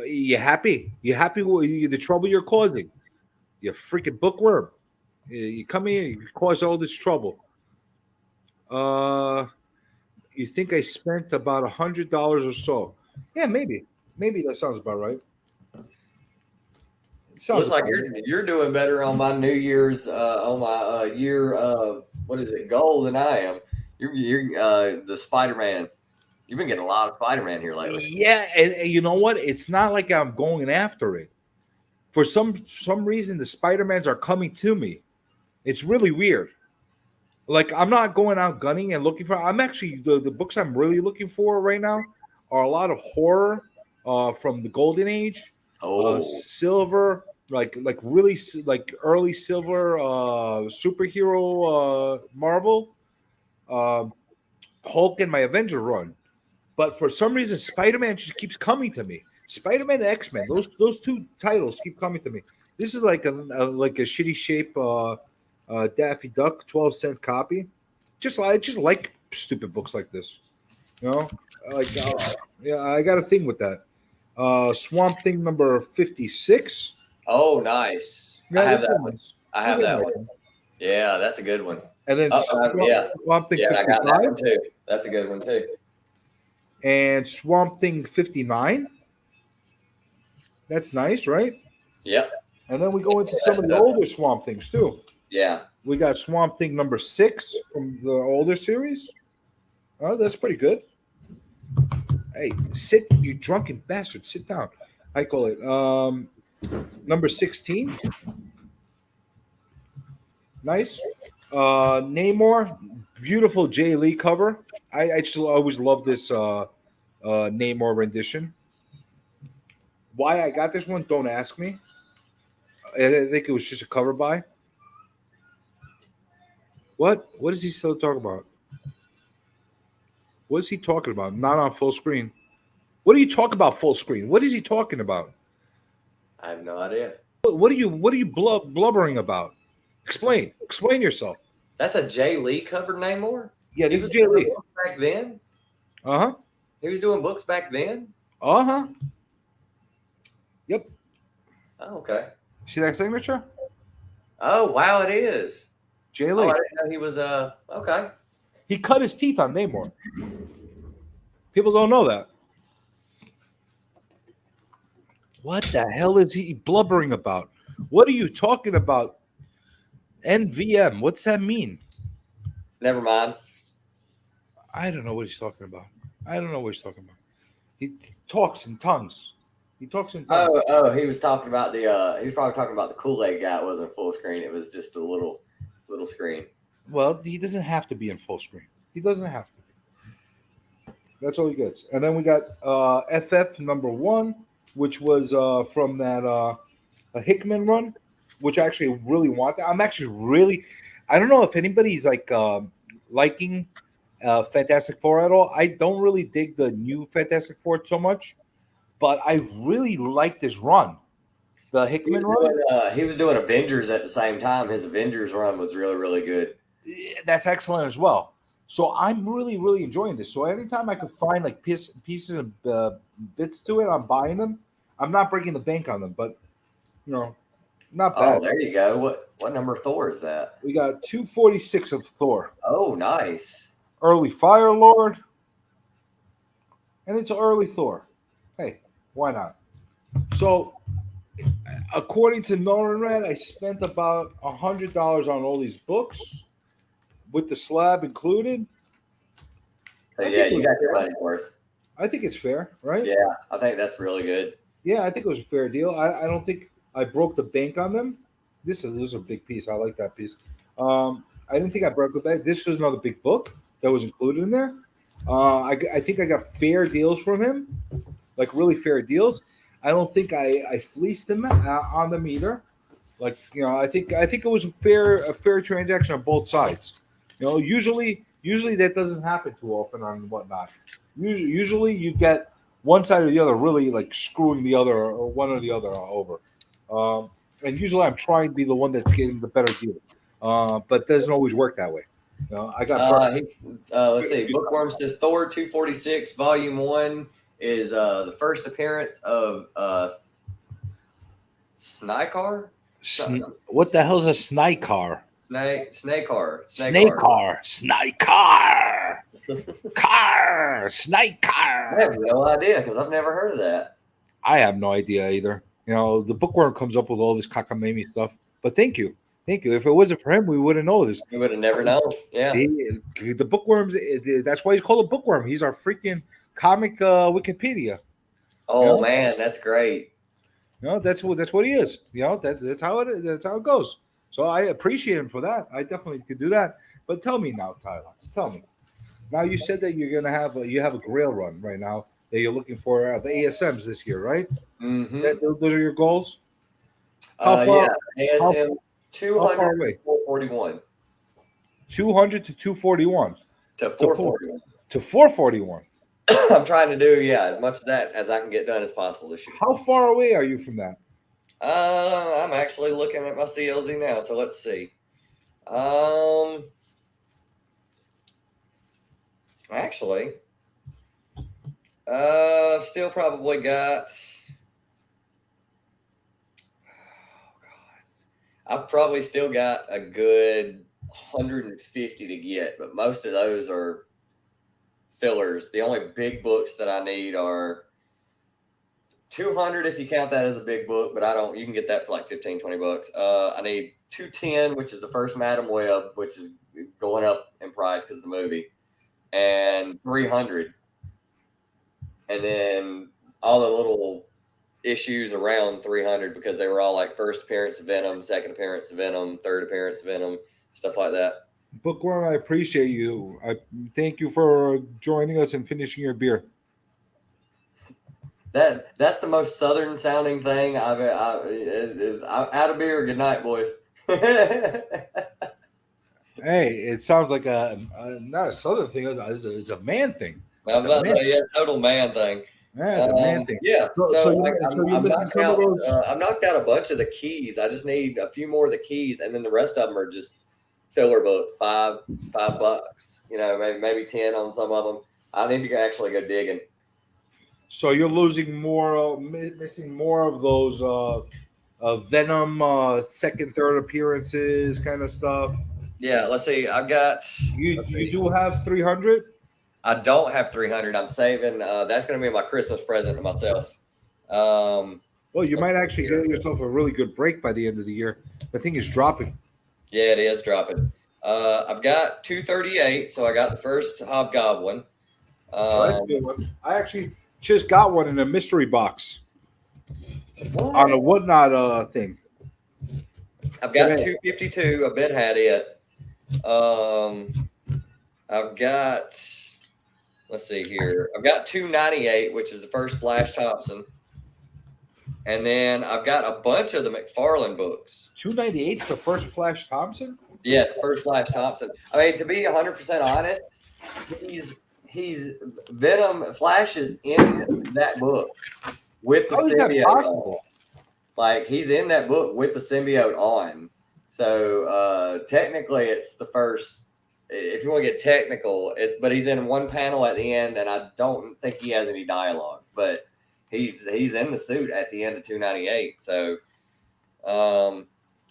You happy? You happy with the trouble you're causing? You freaking bookworm. You come here, you cause all this trouble. You think I spent about $100 or so? Yeah, maybe that sounds about right. Looks like you're doing better on my New Year's on my year what is it, goal than I am. You're the Spider-Man. You've been getting a lot of Spider-Man here lately. Yeah, and you know what? It's not like I'm going after it. For some reason, the Spider-Mans are coming to me. It's really weird. Like, I'm not going out gunning and looking for. I'm actually the books I'm really looking for right now are a lot of horror from the Golden Age. Silver, like really like early silver superhero Marvel, Hulk and my Avenger run. But for some reason, Spider-Man just keeps coming to me. Spider-Man and X-Men, those two titles keep coming to me. This is like a shitty shape Daffy Duck 12-cent copy. I just like stupid books like this. You know, yeah, I got a thing with that. Swamp Thing number 56. Oh, nice. Yeah, I have that one. I have that one. Yeah, that's a good one. And then Swamp Thing 55. I got that one too. That's a good one too. And Swamp Thing 59. That's nice, right? Yep. And then we go into some of the older Swamp Things too. Yeah. We got Swamp Thing number 6 from the older series. Oh, that's pretty good. Hey, sit, you drunken bastard. Sit down. I call it number 16. Nice. Namor, beautiful Jay Lee cover. I just always love this Namor rendition. Why I got this one, don't ask me. I think it was just a cover by. What? What is he still talking about? What is he talking about? Not on full screen. What are you talking about full screen? What is he talking about? I have no idea. What are you blubbering about? Explain. Explain yourself. That's a Jay Lee covered Namor? Yeah, He this is was Jay doing Lee. books back then? Uh-huh. He was doing books back then? Uh-huh. Yep. Oh, okay. See that signature? Oh, wow, it is. Jay Oh, Lee. I didn't know he was, okay. He cut his teeth on Namor. People don't know that. What the hell is he blubbering about? What are you talking about? NVM. What's that mean? Never mind. I don't know what he's talking about. I don't know what he's talking about. He talks in tongues. He talks in tongues. Oh, he was talking about he was probably talking about the Kool-Aid guy. It wasn't full screen. It was just a little screen. Well, he doesn't have to be in full screen. He doesn't have to be. That's all he gets. And then we got FF number 1, which was from that a Hickman run, which I actually really want. I'm actually really, I don't know if anybody's like liking Fantastic Four at all. I don't really dig the new Fantastic Four so much, but I really like this run. The Hickman run. He was doing Avengers at the same time. His Avengers run was really, really good. That's excellent as well. So I'm really, really enjoying this. So anytime I could find like pieces of bits to it, I'm buying them. I'm not breaking the bank on them, but you know, not bad. Oh, there you go. What number of Thor is that? We got 246 of Thor. Oh, nice. Early Fire Lord. And it's early Thor. Hey, why not? So according to Nolan Red, I spent about $100 on all these books with the slab included. So yeah, you got your money worth. I think it's fair, right? Yeah, I think that's really good. Yeah, I think it was a fair deal. I don't think I broke the bank on them. This is a big piece. I like that piece. I didn't think I broke the bank. This was another big book that was included in there. I think I got fair deals from him, like really fair deals. I don't think I fleeced him on them either. Like, you know, I think it was a fair transaction on both sides. You know, usually that doesn't happen too often on whatnot. Usually you get one side or the other really like screwing the other or one or the other over. And usually I'm trying to be the one that's getting the better deal. But it doesn't always work that way. You know, I got let's see. Bookworm says Thor 246 Volume 1 is the first appearance of Snykar? What the hell is a Snykar? Snakar. Snykar. I have no idea because I've never heard of that. I have no idea either. You know, the bookworm comes up with all this cockamamie stuff. But thank you. If it wasn't for him, we wouldn't know this. We would have never known. Yeah. The bookworms, that's why he's called a bookworm. He's our freaking comic Wikipedia. Oh, you know? Man, that's great. You know, that's what he is. You know, that's how it goes. So I appreciate him for that. I definitely could do that. But tell me now, Tylox, tell me. Now you said that you're gonna have a Grail run right now that you're looking for the ASMs this year, right? Mm-hmm. Those are your goals. How far? Yeah, ASM 200 to 441. 200 to 241. To 441. To 441. I'm trying to do as much of that as I can get done as possible this year. How far away are you from that? I'm actually looking at my CLZ now, so let's see. Actually, still probably got. I've probably still got a good 150 to get, but most of those are fillers. The only big books that I need are 200 if you count that as a big book, but I don't. You can get that for like 15, 20 bucks. I need 210, which is the first Madam Web, which is going up in price because of the movie. and 300, and then all the little issues around 300 because they were all like first appearance of Venom, second appearance of Venom, third appearance of Venom, stuff like that. Bookworm, I appreciate you. I thank you for joining us and finishing your beer. That's the most southern sounding thing I'm out of beer. Good night, boys. Hey, it sounds like not a southern thing. It's a man thing. It's I'm a not man. yeah, total man thing. Yeah, it's a man thing. Yeah, So like, you're I'm missing knocked some of out. those. I've knocked out a bunch of the keys. I just need a few more of the keys, and then the rest of them are just filler books. $5, you know, maybe 10 on some of them. I need to actually go digging. So you're losing more, missing more of those Venom second, third appearances kind of stuff. Yeah, let's see. I've got. You do have 300. I don't have 300. I'm saving. That's going to be my Christmas present to myself. Well, you might actually get yourself a really good break by the end of the year. The thing is dropping. Yeah, it is dropping. I've got 238, so I got the first Hobgoblin. That's a good one. I actually just got one in a mystery box on a whatnot thing. I've got today. 252. I bet had it. I've got. Let's see here. I've got 298, which is the first Flash Thompson. And then I've got a bunch of the McFarlane books. 298's the first Flash Thompson? Yes, first Flash Thompson. I mean, to be 100% honest, he's Venom. Flash is in that book with the How is that symbiote. possible? Like, he's in that book with the symbiote on. So technically, it's the first. If you want to get technical, but he's in one panel at the end, and I don't think he has any dialogue. But he's in the suit at the end of 298. So, and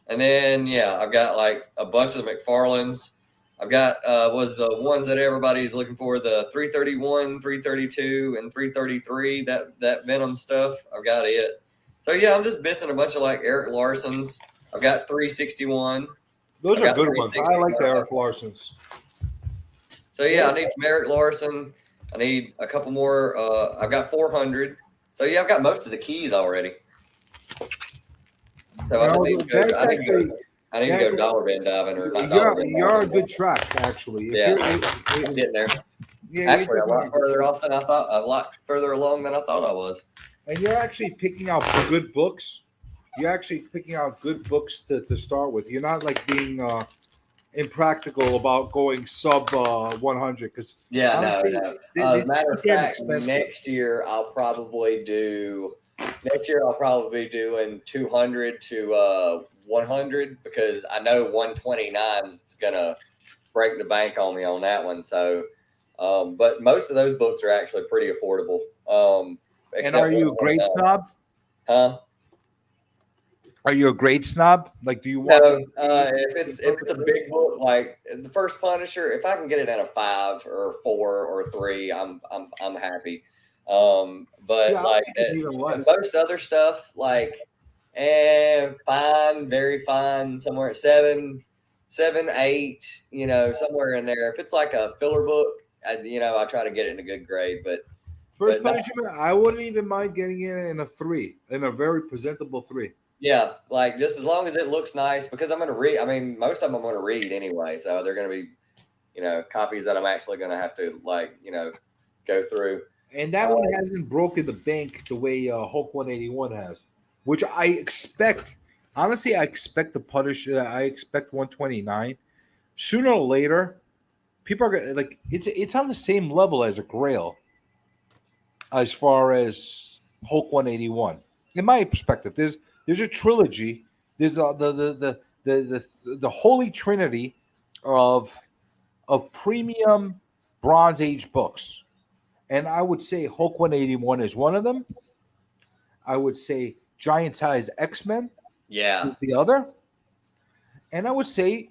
then I've got like a bunch of the McFarlanes. I've got was the ones that everybody's looking for, the 331, 332, and 333. That Venom stuff. I've got it. So I'm just missing a bunch of like Eric Larson's. I've got 361. Those are good ones. I like the Eric Larsons. So I need some Eric Larson. I need a couple more. I've got 400. So I've got most of the keys already. So I need to go dollar bin diving or not dollar bin diving. You're on a good track, actually. I'm getting there. Yeah, actually, a lot further off than I thought. A lot further along than I thought I was. And you're actually picking out good books. You're actually picking out good books to start with. You're not like being impractical about going sub 100 because no. Matter of fact, next year I'll probably be doing 200 to 100 because I know 129 is gonna break the bank on me on that one. So, but most of those books are actually pretty affordable. And are you a grade snob? Huh? Are you a grade snob? Like, do you want? No, if it's a big book like the first Punisher, if I can get it at a 5 or 4 or 3, I'm happy. But most other stuff, like fine, very fine, somewhere at 7, 8, somewhere in there. If it's like a filler book, I try to get it in a good grade. But first Punisher, I wouldn't even mind getting it in a 3, in a very presentable 3. Yeah, like just as long as it looks nice, because I'm going to read. I mean, most of them I'm going to read anyway, so they're going to be, copies that I'm actually going to have to go through. And that one hasn't broken the bank the way Hulk 181 has, which I expect. Honestly, I expect the Punisher. I expect 129. Sooner or later, people are gonna it's on the same level as a Grail, as far as Hulk 181. In my perspective, there's a trilogy. There's the holy trinity of premium Bronze Age books, and I would say Hulk 181 is one of them. I would say Giant Size X-Men is the other, and I would say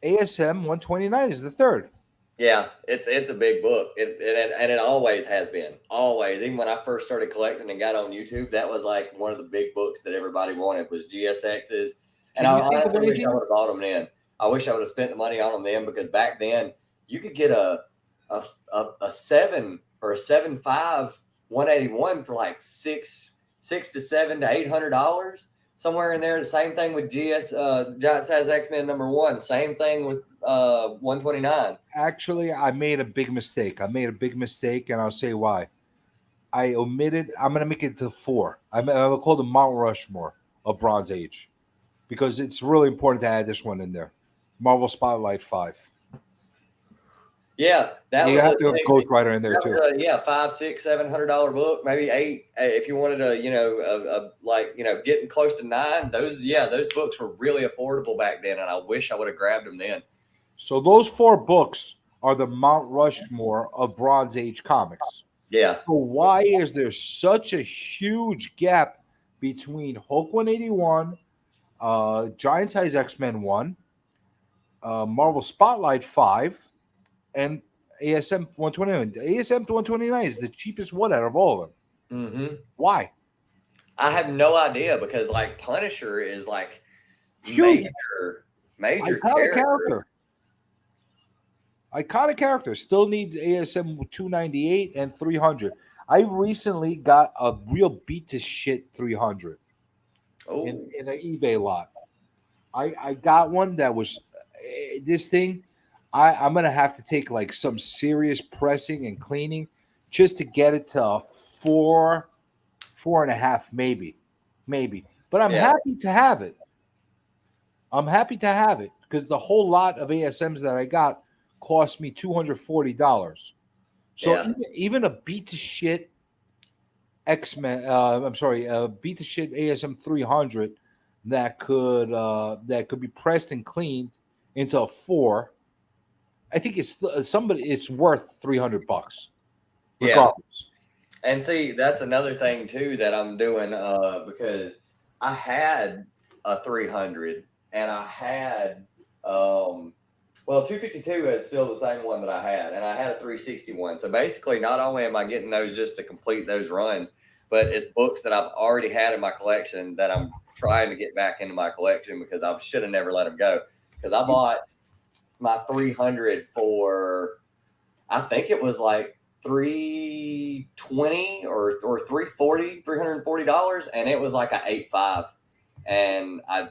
ASM 129 is the third. Yeah, it's a big book, it always has been. Always, even when I first started collecting and got on YouTube, that was like one of the big books that everybody wanted was GSX's. And I honestly wish I would have bought them then. I wish I would have spent the money on them then because back then you could get a a 7 or a 7.5 181 for like $6 to $7 to $800 somewhere in there. The same thing with Giant Size X-Men #1. Same thing with 129. Actually, I made a big mistake. And I'll say why. I omitted. I'm gonna make it to 4. I'm gonna call the Mount Rushmore of Bronze Age because it's really important to add this one in there. Marvel Spotlight 5. Yeah, that You was have to have thing. Ghost Rider in there That too. was $500, $600, $700 book, maybe 8 if you wanted getting close to 9. Those books were really affordable back then, and I wish I would have grabbed them then. So those 4 books are the Mount Rushmore of Bronze Age comics. Yeah. So why is there such a huge gap between Hulk 181, Giant Size X-Men 1, Marvel Spotlight 5, and ASM 129? ASM 129 is the cheapest one out of all of them. Mm-hmm. Why? I have no idea because like Punisher is like Huge. major Iconic character. Iconic character. Still need ASM 298 and 300. I recently got a real beat to shit 300 in an eBay lot. I got one that was this thing. I'm gonna have to take like some serious pressing and cleaning just to get it to 4.5, maybe. But I'm happy to have it. Because the whole lot of ASMs that I got cost me $240. So even a beat to shit X-Men, beat to shit ASM 300 that could be pressed and cleaned into a 4. I think it's worth $300 regardless. Yeah. And see, that's another thing too that I'm doing because I had a 300 and I had 252 is still the same one that I had, and I had a 361. So basically, not only am I getting those just to complete those runs, but it's books that I've already had in my collection that I'm trying to get back into my collection because I should have never let them go. Because I bought my 300 for, I think it was like $320 or $340, and it was like a 8.5. And I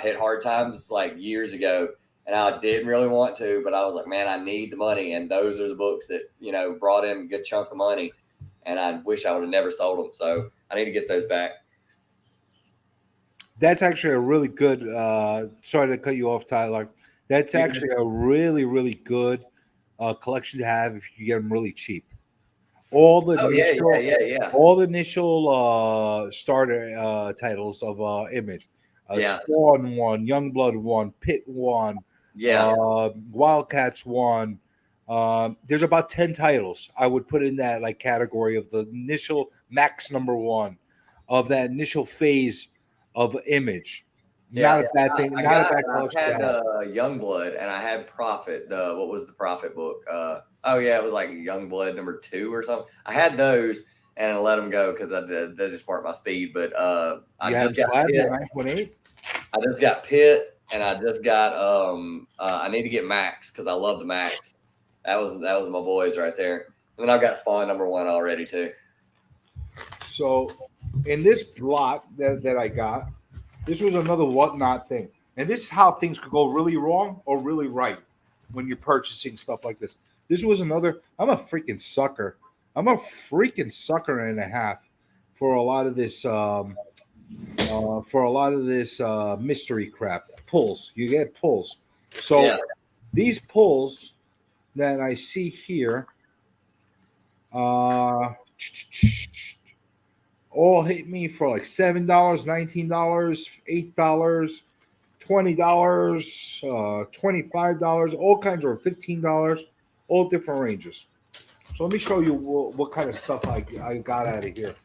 hit hard times like years ago, and I didn't really want to, but I was like, man, I need the money, and those are the books that brought in a good chunk of money, and I wish I would have never sold them. So I need to get those back. That's actually a really good. Sorry to cut you off, Tyler. That's actually a really, really good collection to have if you get them really cheap. All the initial starter titles of Image. Spawn 1, Youngblood 1, Pit 1, Wildcats 1. There's about 10 titles I would put in that like category of the initial Max #1 of that initial phase of Image. Not a bad thing. Not a bad collection. I had Youngblood and I had Prophet. What was the Prophet book? It was like Youngblood #2 or something. I had those and I let them go because they just weren't my speed. But I just got Pitt, and I just got I need to get Max because I love the Max. That was my boys right there. And then I've got Spawn #1 already too. So in this block that I got, this was another whatnot thing. And this is how things could go really wrong or really right when you're purchasing stuff like this. This was another. I'm a freaking sucker. I'm a freaking sucker and a half for a lot of this. Mystery crap. Pulls. You get pulls. So these pulls that I see here, all hit me for like $7, $19, $8, $20, $25, all kinds of $15, all different ranges. So let me show you what kind of stuff I got out of here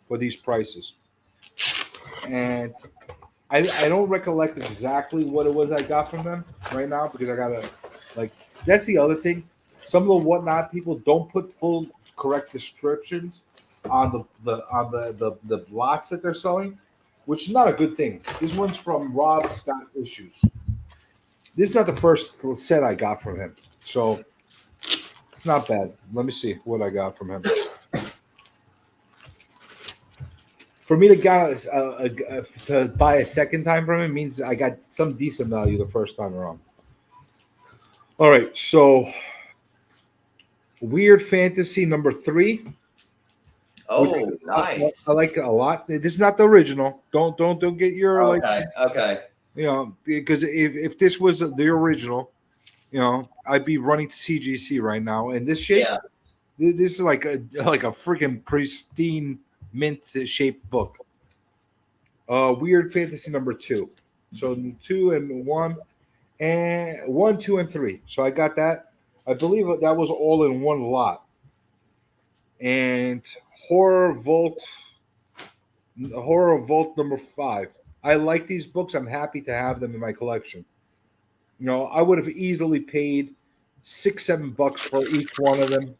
for these prices. And I don't recollect exactly what it was I got from them right now because I gotta that's the other thing. Some of the whatnot people don't put full correct descriptions on the blocks that they're selling, which is not a good thing. This one's from Rob Scott Issues. This is not the first set I got from him. So It's not bad. Let me see what I got from him. For me to to buy a second time from him means I got some decent value the first time around. All right, so Weird Fantasy number 3. Oh, nice. I like it a lot. This is not the original. Don't get your Okay. because if this was the original, I'd be running to CGC right now. And this shape, Yeah. this is like a freaking pristine mint shaped book. Weird Fantasy number 2. So 2 and 1, and 1, 2, and 3. So I got that. I believe that was all in one lot. And Horror Vault number 5. I like these books. I'm happy to have them in my collection. I would have easily paid $6-7 for each one of them,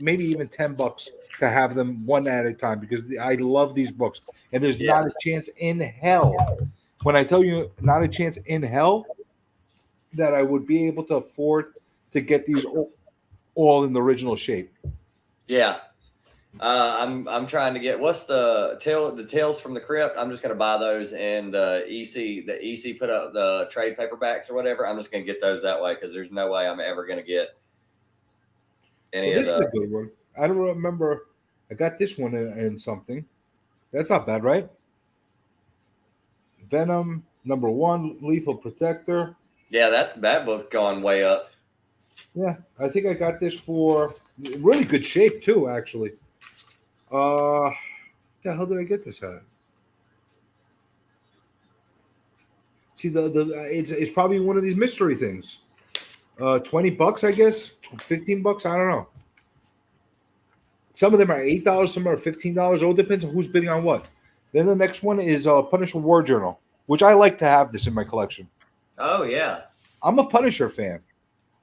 maybe even $10 to have them one at a time, because I love these books. And there's not a chance in hell, when I tell you not a chance in hell, that I would be able to afford to get these all in the original shape. Yeah. I'm trying to get, what's the Tales from the Crypt? I'm just going to buy those, and the EC put up the trade paperbacks or whatever. I'm just going to get those that way, because there's no way I'm ever going to get any So this of is a good one. I don't remember. I got this one in something. That's not bad, right? Venom number 1, Lethal Protector. Yeah, that book gone way up. Yeah, I think I got this for really good shape too, actually. What the hell did I get this at? See, it's probably one of these mystery things. $20, I guess. $15, I don't know. Some of them are $8, some are $15. All depends on who's bidding on what. Then the next one is Punisher War Journal, which I like to have this in my collection. Oh yeah, I'm a Punisher fan.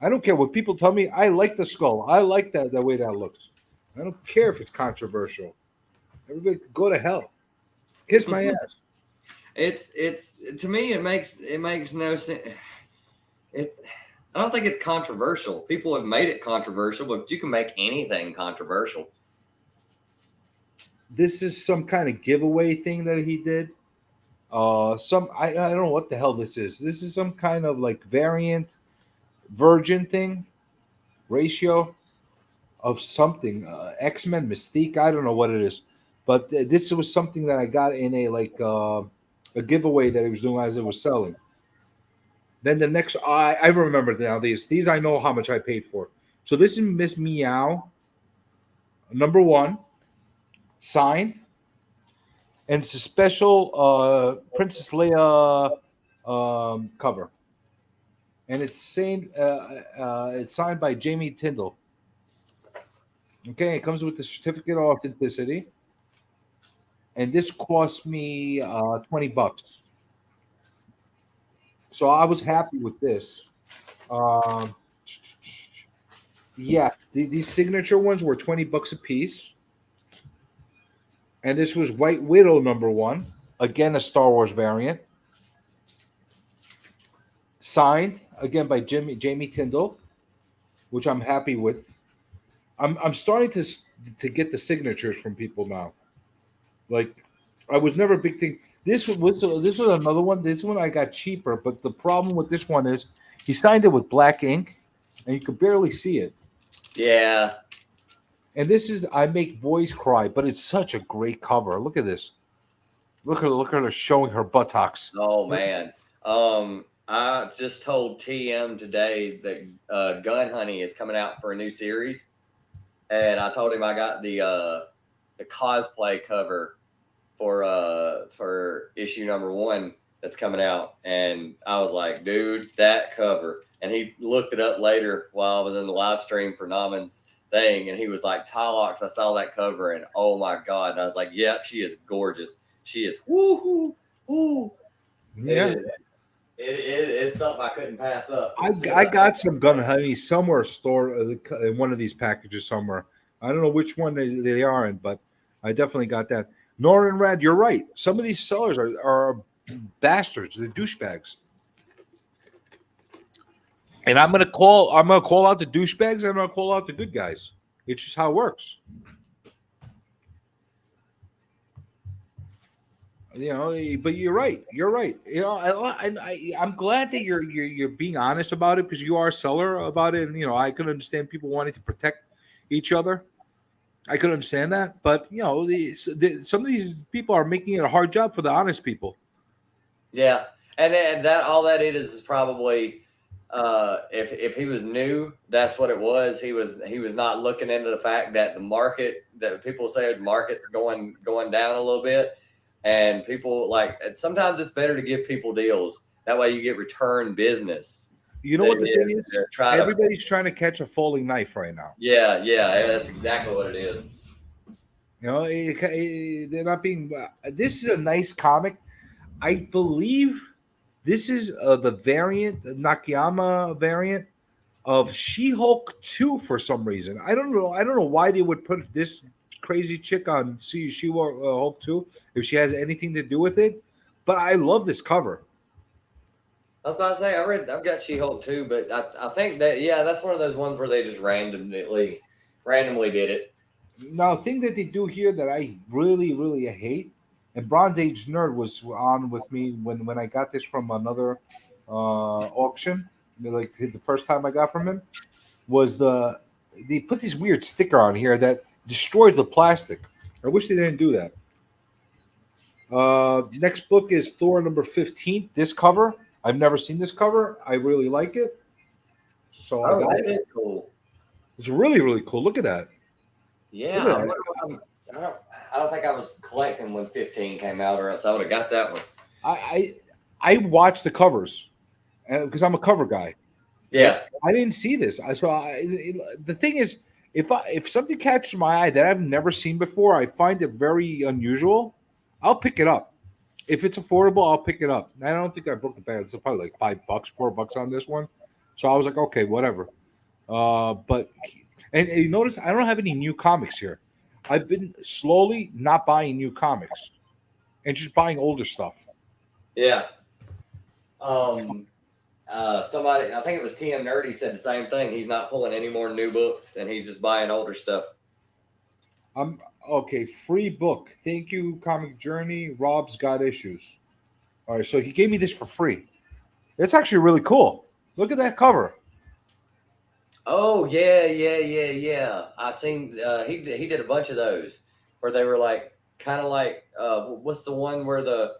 I don't care what people tell me. I like the skull. I like the way that looks. I don't care if it's controversial. Everybody go to hell. Kiss my ass. It's to me it makes no sense. I don't think it's controversial. People have made it controversial, but you can make anything controversial. This is some kind of giveaway thing that he did. I don't know what the hell this is. This is some kind of like variant virgin thing ratio of something. X-Men Mystique. I don't know what it is, but this was something that I got in a giveaway that he was doing as it was selling. Then the next, I remember now these I know how much I paid for. So this is Miss Meow, number 1, signed, and it's a special Princess Leia cover, and it's signed by Jamie Tyndall. Okay, it comes with the certificate of authenticity, and this cost me $20. So I was happy with this. Yeah, these signature ones were $20 a piece. And this was White Widow number 1. Again, a Star Wars variant. Signed, again, by Jamie Tyndall, which I'm happy with. I'm starting to get the signatures from people now. Like, I was never a big thing. This was another one. This one I got cheaper, but the problem with this one is he signed it with black ink, and you could barely see it. Yeah. And this is I Make Boys Cry, but it's such a great cover. Look at this. Look at her showing her buttocks. Oh man. I just told TM today that Gun Honey is coming out for a new series, and I told him I got the cosplay cover for issue number 1 that's coming out, and I was like, dude, that cover. And he looked it up later while I was in the live stream for Naman's thing, and he was like, Tylox, I saw that cover, and oh my god. And I was like, yep, she is gorgeous. She is woo. Yeah. It's something I couldn't pass up. I got some Gun Honey somewhere stored in one of these packages somewhere. I don't know which one they are in, but I definitely got that. Nora and Rad, you're right. Some of these sellers are bastards. They're douchebags. And I'm gonna call out the douchebags. And I'm gonna call out the good guys. It's just how it works. You know, but you're right. You're right. You know, I'm glad that you're being honest about it because you are a seller about it. And you know, I can understand people wanting to protect each other. I could understand that, but you know, some of these people are making it a hard job for the honest people. Yeah, and that all that is probably if he was new, that's what it was. He was not looking into the fact that the market that people say the market's going down a little bit, and people like sometimes it's better to give people deals that way you get return business. You know what the thing is? Everybody's to, trying to catch a falling knife right now. yeah, that's exactly what it is. You know, they're not being. This is a nice comic. I believe this is the variant, the Nakayama variant of She-Hulk 2 for some reason. I don't know. I don't know why they would put this crazy chick on She-Hulk 2 if she has anything to do with it. But I love this cover. I was about to say I've got She-Hulk too, but I think that that's one of those ones where they just randomly did it. Now, the thing that they do here that I really hate, and Bronze Age Nerd was on with me when I got this from another auction, like the first time I got from him, was they put this weird sticker on here that destroys the plastic. I wish they didn't do that. Next book is Thor number 15. This cover, I've never seen this cover. I really like it. So I got it. Is cool. It's really cool. Look at that. Yeah, I don't think I was collecting when 15 came out, or else I would have got that one. I watch the covers, because I'm a cover guy. Yeah, I didn't see this. The thing is, if something catches my eye that I've never seen before, I find it very unusual. I'll pick it up. If it's affordable, I'll pick it up. I don't think I broke the bag. It's probably like $5, $4 on this one. So I was like, okay, whatever. But you notice I don't have any new comics here. I've been slowly not buying new comics and just buying older stuff. Yeah. Somebody, I think it was TM Nerdy, said the same thing. He's not pulling any more new books, and he's just buying older stuff. Okay. Free book. Thank you, Comic Journey. Rob's got issues. All right, so he gave me this for free. It's actually really cool. Look at that cover. Oh yeah. I seen he did a bunch of those where they were like kind of like what's the one where the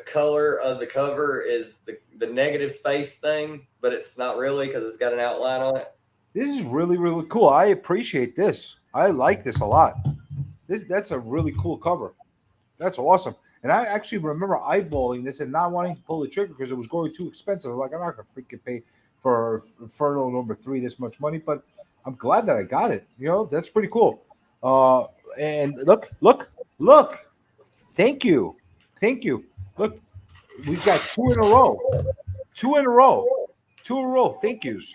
color of the cover is the negative space thing, but it's not really because it's got an outline on it. This is really cool. I appreciate this. I like this a lot. That's a really cool cover. That's awesome. And I actually remember eyeballing this and not wanting to pull the trigger because it was going too expensive. Like, I'm not gonna freaking pay for Inferno number 3 this much money, but I'm glad that I got it. You know, that's pretty cool. And look. Thank you. Look, we've got 2 in a row. 2 in a row. Thank yous.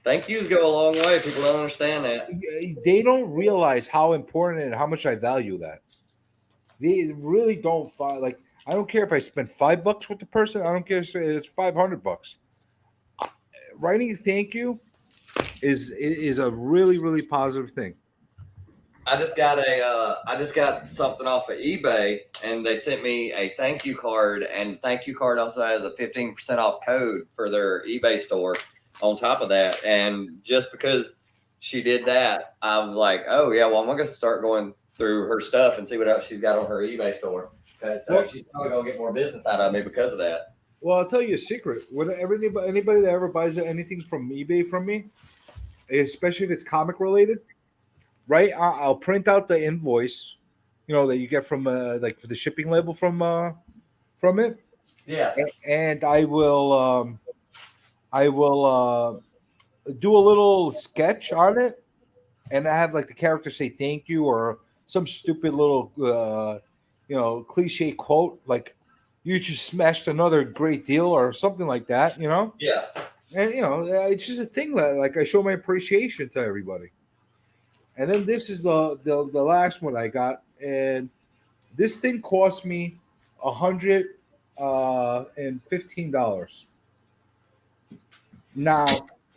Thank yous go a long way. People don't understand that. They don't realize how important and how much I value that. They really don't find, like, I don't care if I spend $5 with the person. I don't care if it's $500. Writing a thank you is a really positive thing. I just got something off of eBay, and they sent me a thank you card, and thank you card also has a 15% off code for their eBay store on top of that. And just because she did that, I was like, oh yeah, well, I'm gonna start going through her stuff and see what else she's got on her eBay store. So she's probably gonna get more business out of me because of that. Well, I'll tell you a secret. Whenever anybody that ever buys anything from eBay from me, especially if it's comic related, right? I'll print out the invoice, you know, that you get from like the shipping label from it. Yeah. And I will do a little sketch on it, and I have like the character say thank you or some stupid little cliche quote like "you just smashed another great deal" or something like that, you know. Yeah. And you know, it's just a thing that like I show my appreciation to everybody. And then this is the last one I got, and this thing cost me $115. Now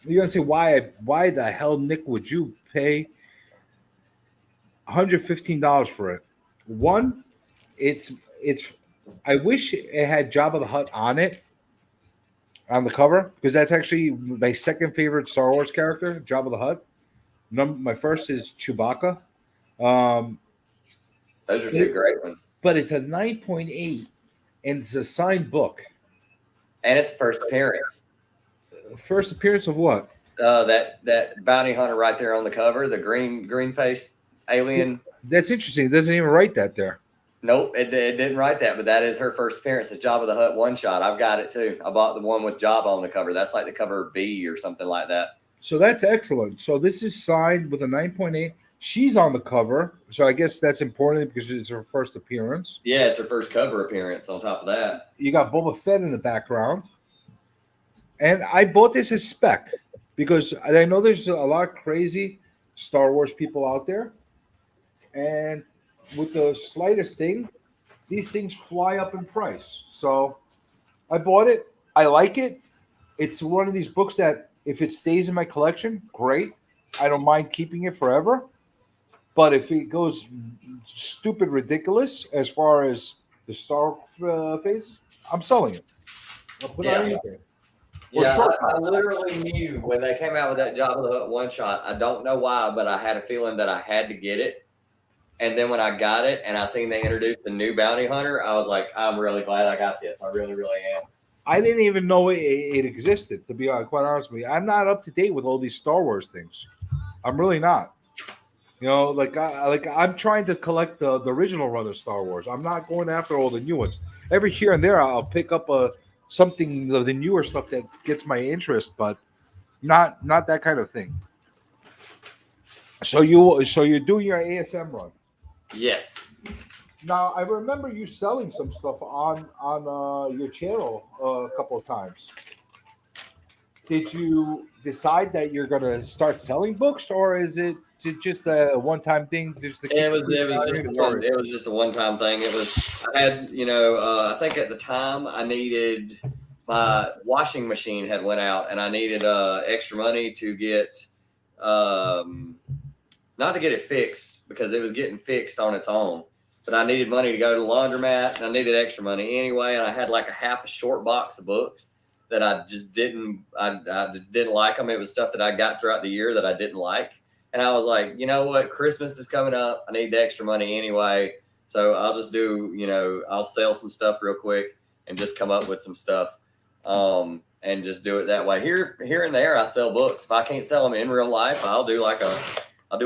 you're gonna say why the hell, Nick, would you pay $115 for it? One, it's I wish it had Jabba the Hutt on it on the cover because that's actually my second favorite Star Wars character, Jabba the Hutt. My first is Chewbacca. Um, Those are two great ones. but it's a 9.8 and it's a signed book. And it's first appearance. First appearance of what? That bounty hunter right there on the cover, the green face alien. That's interesting. It doesn't even write that there. Nope, it didn't write that, but that is her first appearance. The Jabba the Hutt one shot. I've got it too. I bought the one with Jabba on the cover. That's like the cover B or something like that. So that's excellent. So this is signed with a 9.8. She's on the cover. So I guess that's important because it's her first appearance. Yeah, it's her first cover appearance on top of that. You got Boba Fett in the background. And I bought this as spec because I know there's a lot of crazy Star Wars people out there. And with the slightest thing, these things fly up in price. So I bought it. I like it. It's one of these books that if it stays in my collection, great. I don't mind keeping it forever. But if it goes stupid ridiculous as far as the Star phase, I'm selling it. I'll put it on eBay. Yeah, I literally knew when they came out with that Jabba the Hutt one shot. I don't know why, but I had a feeling that I had to get it. And then when I got it and I seen they introduced the new bounty hunter, I was like, I'm really glad I got this. I really, really am. I didn't even know it existed, to be quite honest with you. I'm not up to date with all these Star Wars things. I'm really not. You know, I'm trying to collect the original run of Star Wars. I'm not going after all the new ones. Every here and there, I'll pick up something of the newer stuff that gets my interest, but not that kind of thing. So you're doing your ASM run. Yes. Now I remember you selling some stuff on your channel a couple of times. Did you decide that you're going to start selling books, or is it just a one-time thing? It was just a one-time thing. It was I had I think at the time I needed my washing machine had went out and I needed extra money to get not to get it fixed because it was getting fixed on its own, but I needed money to go to the laundromat and I needed extra money anyway. And I had like a short box of books that I just didn't like them. It was stuff that I got throughout the year that I didn't like. And I was like, you know what? Christmas is coming up. I need the extra money anyway. So I'll just I'll sell some stuff real quick and just come up with some stuff. And just do it that way. Here and there, I sell books. If I can't sell them in real life, I'll do an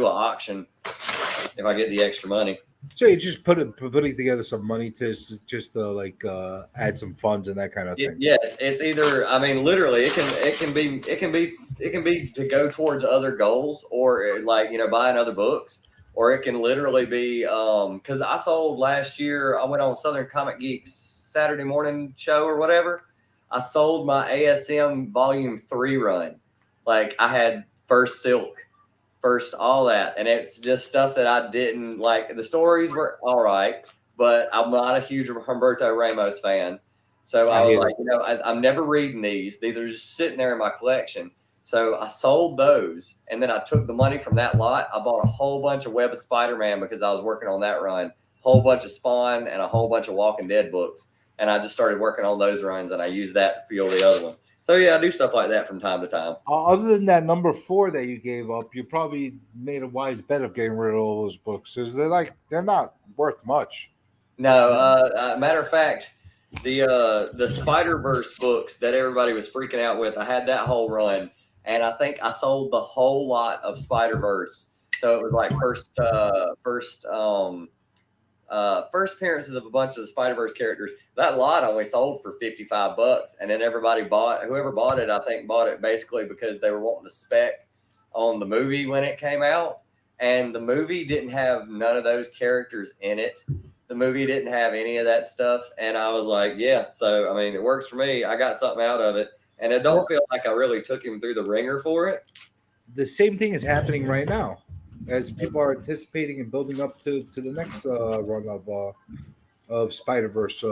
auction if I get the extra money. So you just putting together some money to add some funds and that kind of thing. Yeah, it's either. I mean, literally, it can be to go towards other goals or buying other books, or it can literally be because I sold last year. I went on Southern Comic Geeks Saturday morning show or whatever. I sold my ASM Volume 3 run. Like I had First Silk, First all that, and it's just stuff that I didn't like. The stories were all right, but I'm not a huge Humberto Ramos fan. So I was like, I'm never reading these. These are just sitting there in my collection. So I sold those, and then I took the money from that lot. I bought a whole bunch of Web of Spider-Man because I was working on that run, a whole bunch of Spawn, and a whole bunch of Walking Dead books. And I just started working on those runs, and I used that to fuel the other ones. So, yeah, I do stuff like that from time to time. Other than that number 4 that you gave up, you probably made a wise bet of getting rid of all those books because they're not worth much. No, matter of fact, the Spider-Verse books that everybody was freaking out with, I had that whole run, and I think I sold the whole lot of Spider-Verse. So it was like first appearances of a bunch of the Spider-Verse characters. That lot only sold for $55, and then whoever bought it, I think bought it basically because they were wanting to spec on the movie when it came out, and the movie didn't have none of those characters in it. The movie didn't have any of that stuff, and I was like, yeah. So I mean, it works for me. I got something out of it, and I don't feel like I really took him through the ringer for it. The same thing is happening right now, as people are anticipating and building up to the next run of Spider-Verse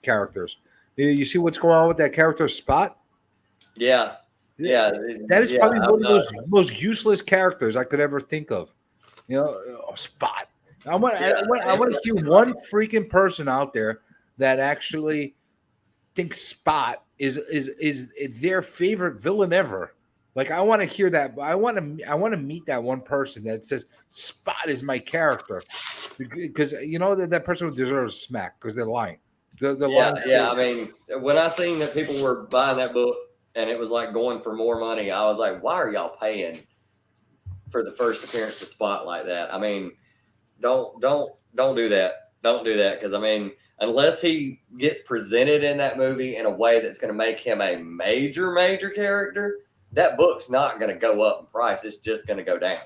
characters. You see what's going on with that character Spot? Yeah. Yeah. That is Yeah, probably I'm one of not- those most useless characters I could ever think of. You know, Spot. I want to hear one freaking person out there that actually thinks Spot is their favorite villain ever. Like I want to hear that. I want to meet that one person that says Spot is my character, because you know that person deserves a smack because they're lying. They're lying. Yeah. I mean, when I seen that people were buying that book and it was like going for more money, I was like, why are y'all paying for the first appearance of Spot like that? I mean, don't do that. Don't do that, because I mean, unless he gets presented in that movie in a way that's going to make him a major character, that book's not going to go up in price. It's just going to go down.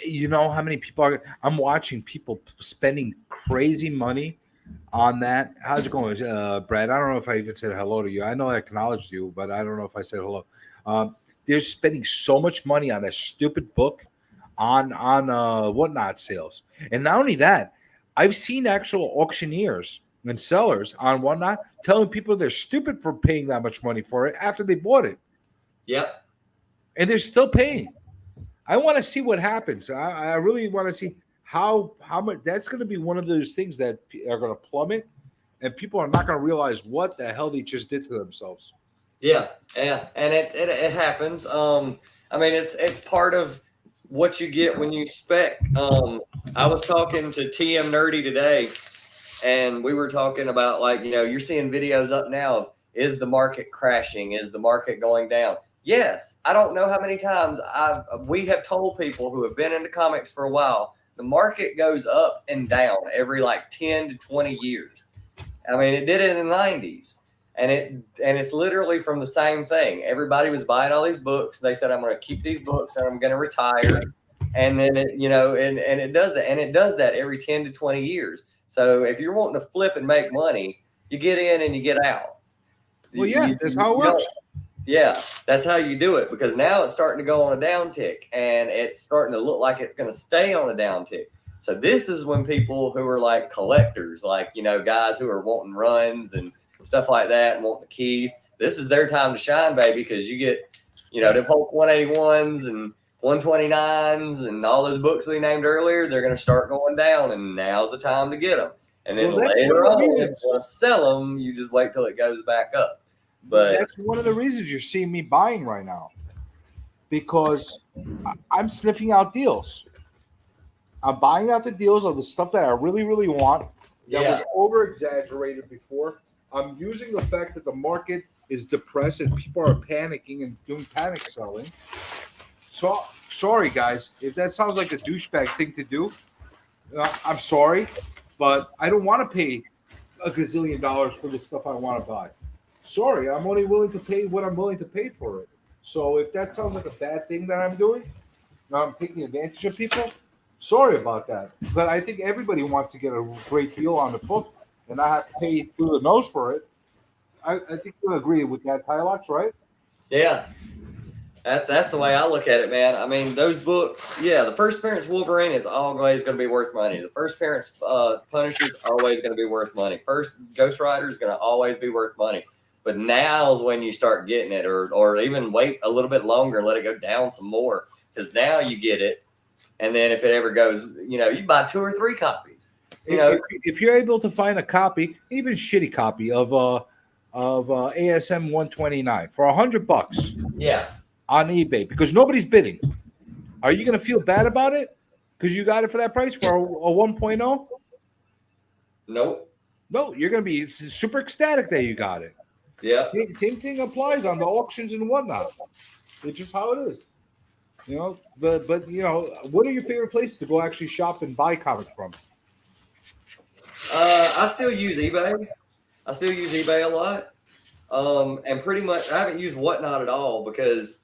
You know how many people are? I'm watching people spending crazy money on that. How's it going, Brad? I don't know if I even said hello to you. I know I acknowledged you, but I don't know if I said hello. They're spending so much money on that stupid book on whatnot sales, and not only that, I've seen actual auctioneers and sellers on whatnot telling people they're stupid for paying that much money for it after they bought it, Yep. and they're still paying. I want to see what happens. I really want to see how much. That's going to be one of those things that are going to plummet, and people are not going to realize what the hell they just did to themselves. Yeah, and it happens. I mean, it's part of what you get when you spec. I was talking to TM Nerdy today, and we were talking about, like, you know, you're seeing videos up now of, is the market crashing? Is the market going down? Yes. I don't know how many times we have told people who have been into comics for a while, the market goes up and down every like 10 to 20 years. I mean, it did it in the 90s. And it's literally from the same thing. Everybody was buying all these books. They said, I'm going to keep these books and I'm going to retire. And then it, you know, and it does that. And it does that every 10 to 20 years. So if you're wanting to flip and make money, you get in and you get out. Well, yeah, that's how it works. Yeah, that's how you do it, because now it's starting to go on a downtick, and it's starting to look like it's going to stay on a downtick. So this is when people who are like collectors, like, you know, guys who are wanting runs and stuff like that and want the keys, this is their time to shine, baby, because you get, you know, them Hulk 181s and 129s and all those books we named earlier. They're going to start going down, and now's the time to get them. And then later on, if you want to sell them, you just wait till it goes back up. But that's one of the reasons you're seeing me buying right now, because I'm sniffing out deals. I'm buying out the deals of the stuff that I really want, that was over exaggerated before. I'm using the fact that the market is depressed and people are panicking and doing panic selling. So sorry, guys, if that sounds like a douchebag thing to do, I'm sorry, but I don't want to pay $1 gazillion for the stuff I want to buy. Sorry, I'm only willing to pay what I'm willing to pay for it. So if that sounds like a bad thing that I'm doing, I'm taking advantage of people, sorry about that. But I think everybody wants to get a great deal on the book, and I have to pay through the nose for it. I think you'll agree with that, Tylox, right? Yeah. That's the way I look at it, man. I mean, those books, yeah, the first appearance Wolverine is always going to be worth money. The first appearance Punisher is always going to be worth money. First Ghost Rider is going to always be worth money. But now's when you start getting it, or even wait a little bit longer and let it go down some more, because now you get it. And then if it ever goes, you know, you buy 2 or 3 copies. You know, if you're able to find a copy, even shitty copy of ASM 129 for $100, yeah, on eBay, because nobody's bidding, are you going to feel bad about it because you got it for that price for a 1.0? Nope. No, you're going to be super ecstatic that you got it. Yeah. Same thing applies on the auctions and whatnot. It's just how it is. You know, but you know, what are your favorite places to go actually shop and buy comics from? I still use eBay. I still use eBay a lot. And pretty much I haven't used Whatnot at all, because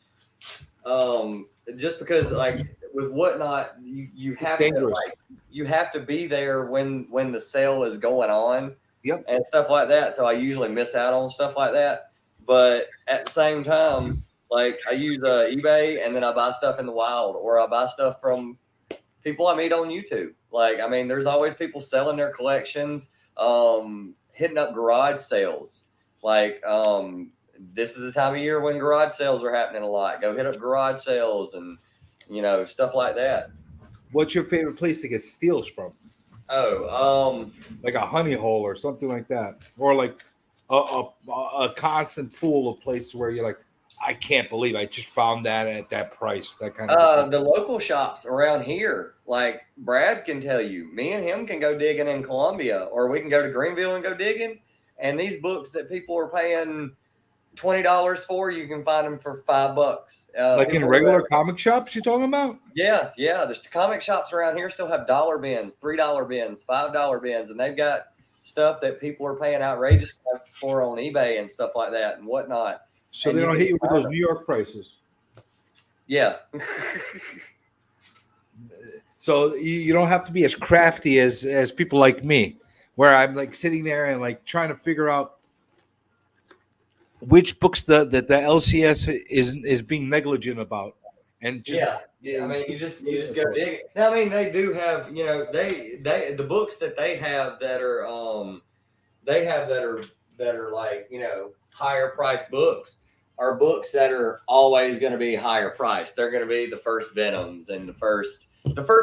just because, like, with Whatnot, you have to, like, you have to be there when the sale is going on. Yep. And stuff like that. So I usually miss out on stuff like that. But at the same time, like, I use eBay, and then I buy stuff in the wild, or I buy stuff from people I meet on YouTube. Like, I mean, there's always people selling their collections, hitting up garage sales. Like, this is the time of year when garage sales are happening a lot. Go hit up garage sales and stuff like that. What's your favorite place to get steals from? Oh, Like a honey hole or something like that, or like a constant pool of places where you're like, I can't believe I just found that at that price. That kind of the local shops around here, like Brad can tell you, me and him can go digging in Columbia, or we can go to Greenville and go digging. And these books that people are paying $20 for, you can find them for $5. like in regular comic shops, you talking about? Yeah. The comic shops around here still have dollar bins, $3 bins, $5 bins, and they've got stuff that people are paying outrageous prices for on eBay and stuff like that and whatnot. So And they you don't can hit you with find those them. New York prices. Yeah. So you don't have to be as crafty as people like me, where I'm like sitting there and like trying to figure out which books the LCS is being negligent about, and just, yeah. I mean, you just go dig it. Now, I mean, they do have they the books that they have that are that are like higher priced books are books that are always going to be higher priced. They're going to be the first Venoms, and the first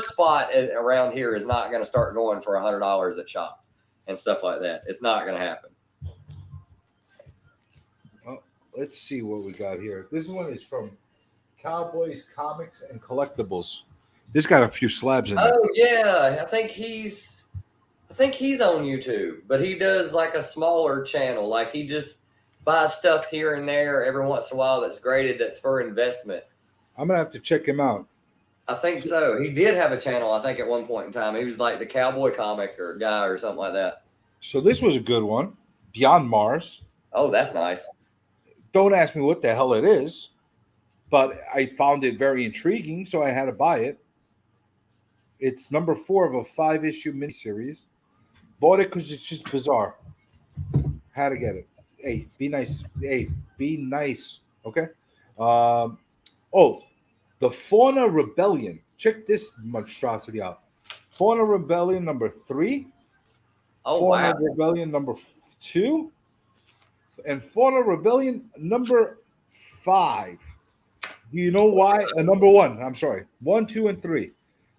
spot around here is not going to start going for $100 at shops and stuff like that. It's not going to happen. Well, let's see what we got here. This one is from Cowboys Comics and Collectibles. This got a few slabs in it. Oh yeah, I think he's on YouTube, but he does like a smaller channel. Like he just buys stuff here and there every once in a while that's graded, that's for investment. I'm gonna have to check him out. I think so. He did have a channel, I think, at one point in time. He was like the cowboy comic or guy or something like that. So this was a good one. Beyond Mars. Oh, that's nice. Don't ask me what the hell it is, but I found it very intriguing, so I had to buy it. It's number 4 of a 5-issue miniseries. Bought it because it's just bizarre. Had to get it. Hey, be nice. Hey, be nice. Okay. The Fauna Rebellion. Check this monstrosity out. Fauna Rebellion number 3. Oh, Fauna wow. Rebellion number 2. And Fauna Rebellion number 5. Do you know why? Number 1. I'm sorry. 1, 2, and 3.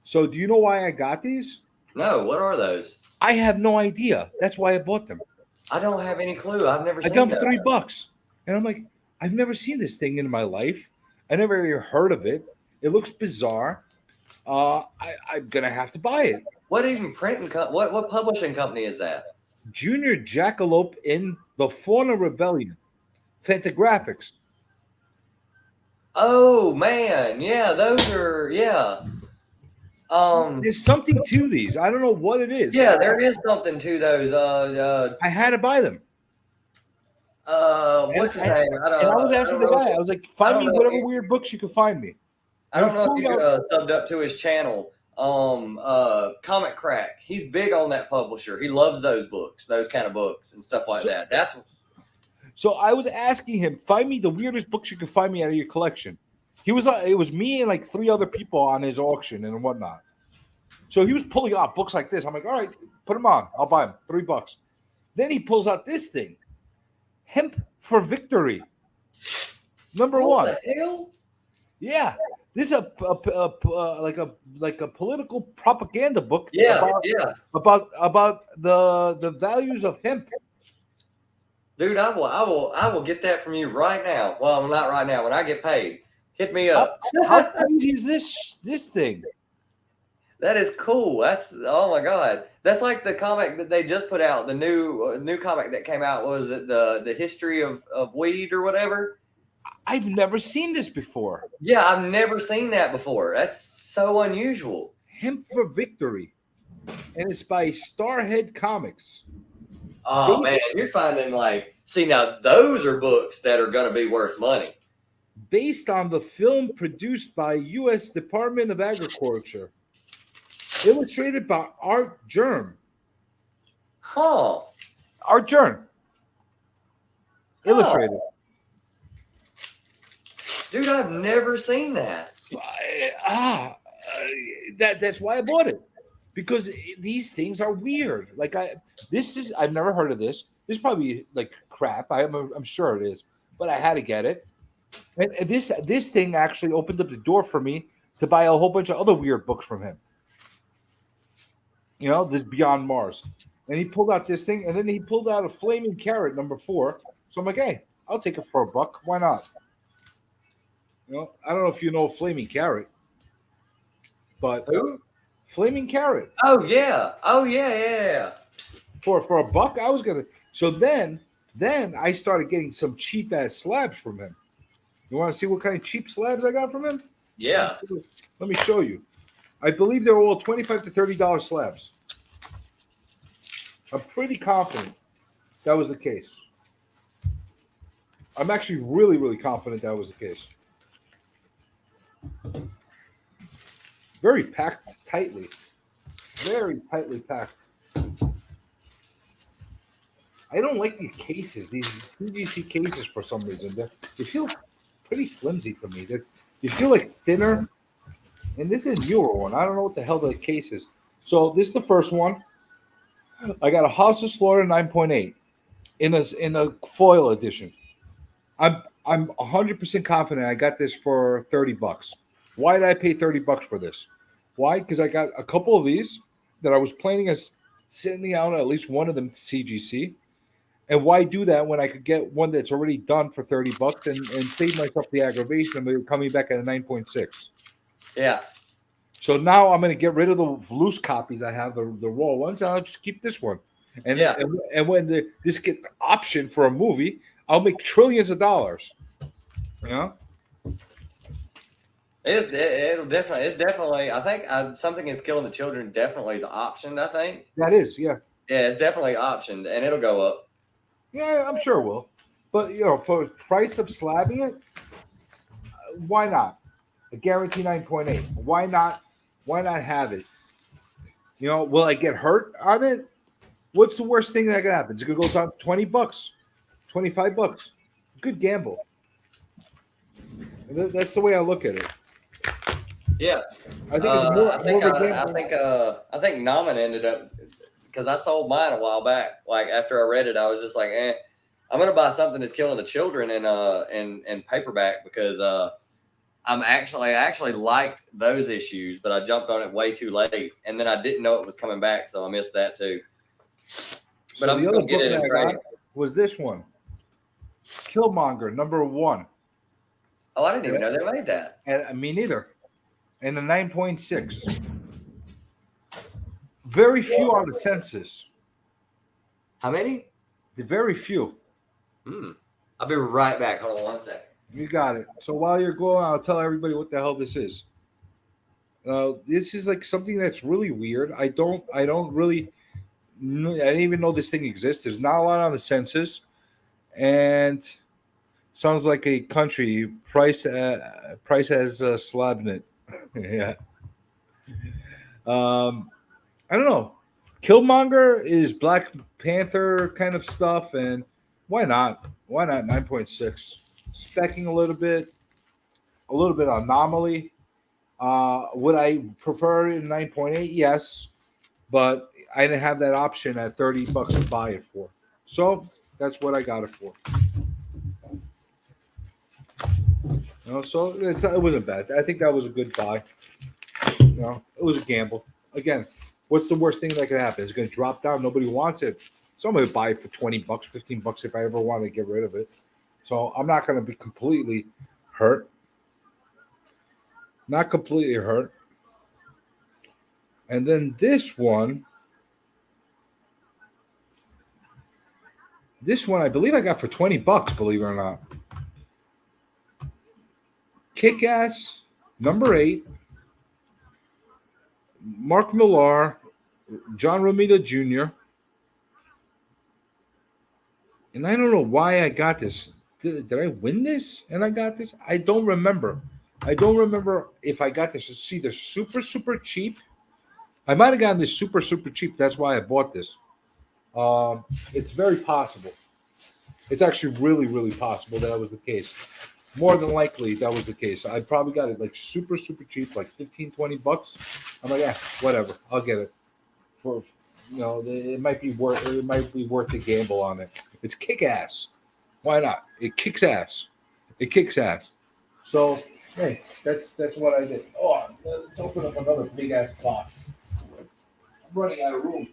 So do you know why I got these? No, what are those? I have no idea. That's why I bought them. I don't have any clue. I've never I seen got them that. for $3. And I'm like, I've never seen this thing in my life. I never even heard of it. It looks bizarre. I'm going to have to buy it. What even printing what publishing company is that? Junior Jackalope in the Fauna Rebellion. Fantagraphics. Oh man, yeah, those are There's something to these. I don't know what it is. yeah, there is something to those. I had to buy them. What's his name? And I was asking the guy, I was like, find me know whatever if- weird books you can find me. I don't know if you subbed up to his channel. Comic Crack. He's big on that publisher. He loves those books, those kind of books and stuff like that. That's So I was asking him, find me the weirdest books you can find me out of your collection. He was it was me and like 3 other people on his auction and whatnot. So he was pulling out books like this. I'm like, all right, put them on. I'll buy them. $3. Then he pulls out this thing. Hemp for Victory. Number 1. what the hell? Yeah. This is like a political propaganda book. Yeah, about the values of hemp. Dude, I will get that from you right now. Well, not right now. When I get paid, hit me up. How crazy is this thing? That is cool. Oh my god. That's like the comic that they just put out. The new comic that came out. Was it the history of weed or whatever? I've never seen this before. Yeah, I've never seen that before. That's so unusual. Hemp for Victory, and it's by Starhead Comics. Oh man, you're finding see now those are books that are going to be worth money. Based on the film produced by U.S. Department of Agriculture, illustrated by Art Germ. Huh. Art Germ. Illustrated. Dude, I've never seen that. That's why I bought it, because these things are weird. I've never heard of this. This is probably like crap. I'm sure it is, but I had to get it. And this thing actually opened up the door for me to buy a whole bunch of other weird books from him. You know, this Beyond Mars. And he pulled out this thing, and then he pulled out a Flaming Carrot #4. So I'm like, hey, I'll take it for $1. Why not? You know, I don't know if you know Flaming Carrot, but Who? Flaming Carrot. Oh yeah. Oh yeah. For $1, I was gonna. So then I started getting some cheap ass slabs from him. You want to see what kind of cheap slabs I got from him? Yeah. Let me show you. I believe they were all $25 to $30 slabs. I'm pretty confident that was the case. I'm actually really, really confident that was the case. Very packed tightly. Very tightly packed. I don't like these cases, these CGC cases for some reason. They feel pretty flimsy to me. They feel like thinner. And this is a newer one. I don't know what the hell the case is. So this is the first one. I got a House of Slaughter 9.8 in a foil edition. I'm 100% confident I got this for $30. Why did I pay $30 for this? Why? Because I got a couple of these that I was planning as sending out at least one of them to CGC. And why do that when I could get one that's already done for $30 and save myself the aggravation of coming back at a 9.6? Yeah. So now I'm going to get rid of the loose copies I have, the raw ones, and I'll just keep this one. And Yeah. and when this gets option for a movie, I'll make trillions of dollars. You know? It's definitely. I think something is killing the children. Definitely is optioned. I think. That is, yeah. Yeah, it's definitely optioned, and it'll go up. Yeah, I'm sure it will. But, you know, for the price of slabbing it, why not? A guarantee 9.8. Why not? Why not have it? You know, will I get hurt on it? What's the worst thing that could happen? It's going to go down $20, $25. Good gamble. That's the way I look at it. Yeah, I think it's more. I think more of a gamble. I think Naman ended up because I sold mine a while back. Like after I read it, I was just like, I'm gonna buy something that's killing the children in paperback because I actually liked those issues, but I jumped on it way too late, and then I didn't know it was coming back, so I missed that too. But So I'm the just other gonna get book it that and I trade. got was this one, Killmonger #1. Oh, I didn't even know they made that. And me neither. And a 9.6. Very few on the census. How many? Very few. I'll be right back. Hold on one second. You got it. So while you're going, I'll tell everybody what the hell this is. This is like something that's really weird. I don't really. I didn't even know this thing exists. There's not a lot on the census, and sounds like a country. Price has slab in it. Yeah. I don't know. Killmonger is Black Panther kind of stuff, and why not? Why not 9.6? Specking a little bit anomaly. Would I prefer it in 9.8? Yes, but I didn't have that option at $30 to buy it for. So that's what I got it for. You know, so it wasn't bad. I think that was a good buy. You know, it was a gamble. Again, what's the worst thing that could happen? It's going to drop down. Nobody wants it. So I'm going to buy it for $20, $15 if I ever want to get rid of it. So I'm not going to be completely hurt. Not completely hurt. And then this one I believe I got for $20, believe it or not. Kick-Ass #8. Mark Millar, John Romita Jr. And I don't know why I got this. Did I win this and I got this? I don't remember. I don't remember if I got this. It's either super, super cheap. I might have gotten this super, super cheap. That's why I bought this. It's very possible. It's actually really, really possible that was the case. More than likely, that was the case. I probably got it like super, super cheap, like $15-$20. I'm like, yeah, whatever. I'll get it. For it might be worth the gamble on it. It's Kick-Ass. Why not? It kicks ass. It kicks ass. So hey, that's what I did. Oh, let's open up another big ass box. I'm running out of room.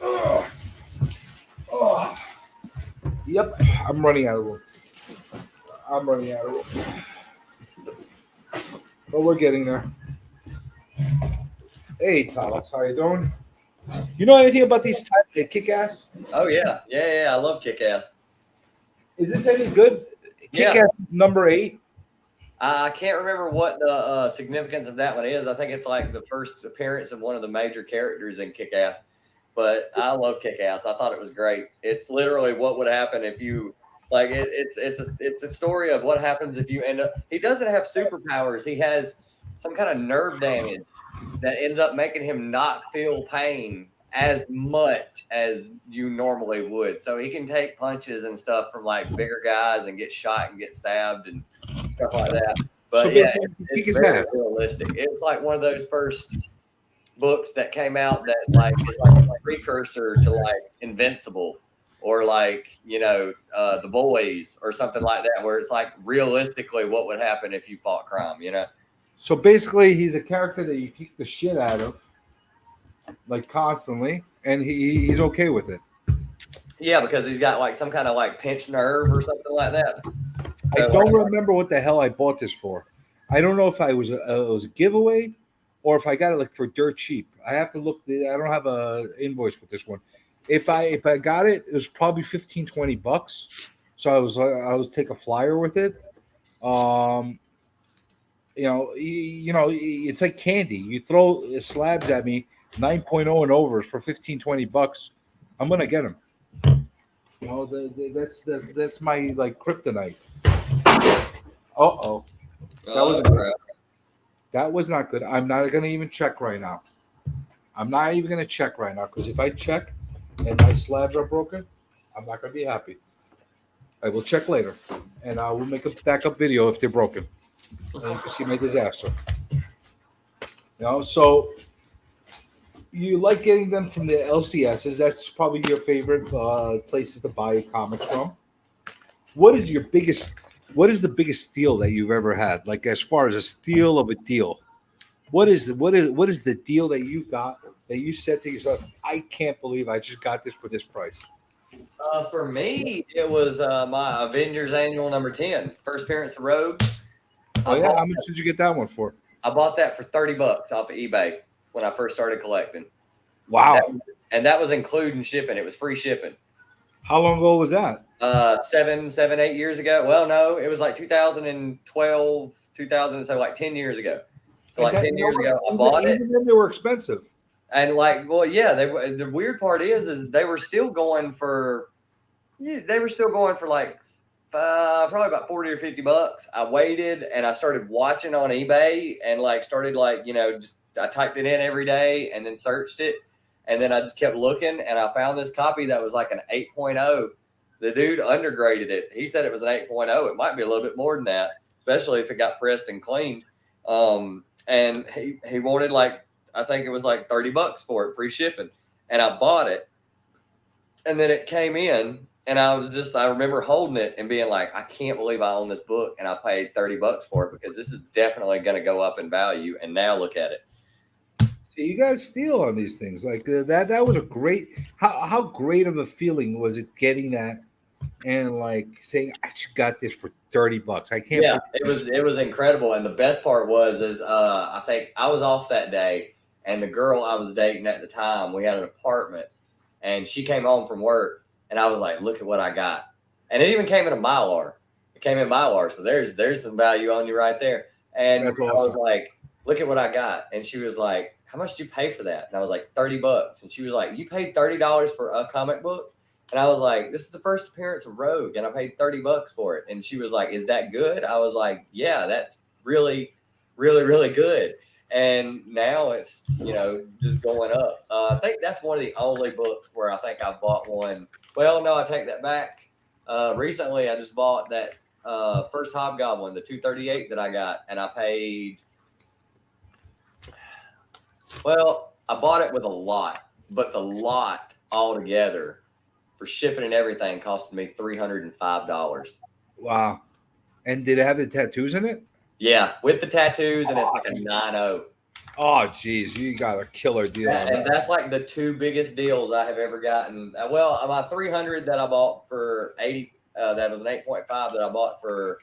Oh, oh. Yep, I'm running out of room. I'm running out of room. But we're getting there. Hey, Tylox, how you doing? You know anything about these types that kick ass? Oh yeah, yeah. I love Kick-Ass. Is this any good? Yeah. Kick ass number 8. I can't remember what the significance of that one is. I think it's like the first appearance of one of the major characters in Kick-Ass. But I love Kick-Ass. I thought it was great. It's literally what would happen if you like. It's a story of what happens if you end up. He doesn't have superpowers. He has some kind of nerve damage that ends up making him not feel pain as much as you normally would. So he can take punches and stuff from like bigger guys and get shot and get stabbed and stuff like that. But So yeah, basically, kick it's his very ass. realistic. It's like one of those first books that came out that like is like a precursor to like Invincible or like The Boys or something like that, where it's like realistically what would happen if you fought crime. So basically, he's a character that you kick the shit out of, like constantly, and he's okay with it. Yeah, because he's got like some kind of like pinched nerve or something like that. I don't remember what the hell I bought this for. I don't know if it was a giveaway or if I got it like for dirt cheap. I have to look. I don't have a invoice with this one. If I got it, it was probably $15-20. So I was take a flyer with it. It's like candy. You throw slabs at me, 9.0 and overs for $15-20. I'm gonna get them. That's my like kryptonite. Uh-oh. That was not good. I'm not gonna even check right now. I'm not even gonna check right now because if I check and my slabs are broken, I'm not gonna be happy. I will check later, and I will make a backup video if they're broken. And you can see my disaster. So you like getting them from the LCSs. That's probably your favorite places to buy comics from. What is the biggest steal that you've ever had? Like as far as a steal of a deal, what is the deal that you got that you said to yourself, I can't believe I just got this for this price? For me, it was my Avengers Annual number 10, first appearance of Rogue. Oh yeah, how much did you get that one for? I bought that for $30 off of eBay when I first started collecting. Wow. And that was including shipping. It was free shipping. How long ago was that? 8 years ago. Well, no, it was like 2012, 2000, so like 10 years ago. So like 10 years ago, I bought it. Even then they were expensive. And like, well, yeah, the weird part is they were still going for like probably about $40 or $50. I waited and I started watching on eBay and like started like, I typed it in every day and then searched it. And then I just kept looking and I found this copy that was like an 8.0. The dude undergraded it. He said it was an 8.0. It might be a little bit more than that, especially if it got pressed and cleaned. And he wanted like, I think it was like $30 for it, free shipping. And I bought it. And then it came in and I remember holding it and being like, I can't believe I own this book and I paid $30 for it because this is definitely going to go up in value. And now look at it. See, you got to steal on these things like that was a great, how great of a feeling was it getting that and like saying, I just got this for $30. I can't. Yeah, it was incredible. And the best part is I think I was off that day and the girl I was dating at the time, we had an apartment and she came home from work and I was like, look at what I got. And it even came in a Mylar. It came in Mylar. So there's some value on you right there. And That's awesome. I was like, look at what I got. And she was like, how much did you pay for that? And I was like, $30. And she was like, you paid $30 for a comic book? And I was like, this is the first appearance of Rogue, and I paid $30 for it. And she was like, is that good? I was like, yeah, that's really, really, really good. And now it's, just going up. I think that's one of the only books where I think I bought one. Well, no, I take that back. Recently, I just bought that first Hobgoblin, the 238 that I got, and I paid. Well, I bought it with a lot, but the lot altogether for shipping and everything, costing me $305. Wow. And did it have the tattoos in it? Yeah, with the tattoos, and it's like a 9.0. Oh, geez, you got a killer deal. And that's like the two biggest deals I have ever gotten. Well, my 300 that I bought for 80, that was an 8.5 that I bought for.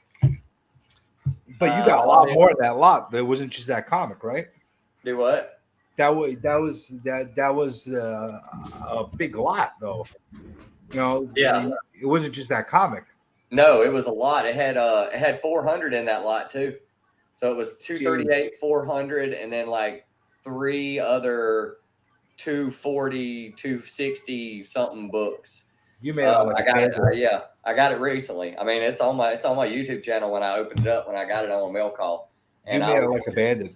But you got a lot more than that lot. That wasn't just that comic, right? Do what? That was a big lot, though. You know, Yeah. It wasn't just that comic. No, it was a lot. It had 400 in that lot too. So it was 238, 400, and then like 3 other 240, 260 something books. You made it like I got it. I got it recently. I mean, it's on my YouTube channel when I opened it up when I got it on a mail call. And you made it like a bandit.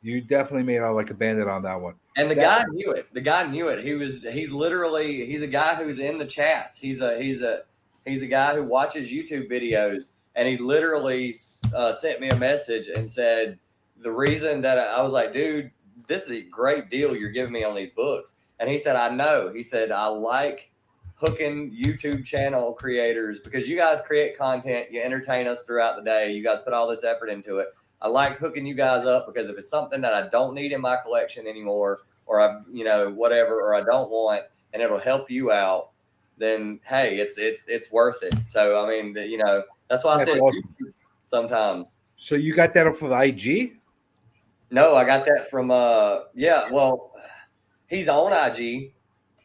You definitely made out like a bandit on that one. And the guy knew it. The guy knew it. He's a guy who's in the chats. He's a guy who watches YouTube videos, and he literally sent me a message and said, the reason that I was like, dude, this is a great deal you're giving me on these books. And he said, I know. He said, I like hooking YouTube channel creators because you guys create content. You entertain us throughout the day. You guys put all this effort into it. I like hooking you guys up because if it's something that I don't need in my collection anymore, or whatever, or I don't want, and it'll help you out, then hey, it's worth it. So I mean, that's why I said awesome. Sometimes. So you got that off of IG? No, I got that from well, he's on IG,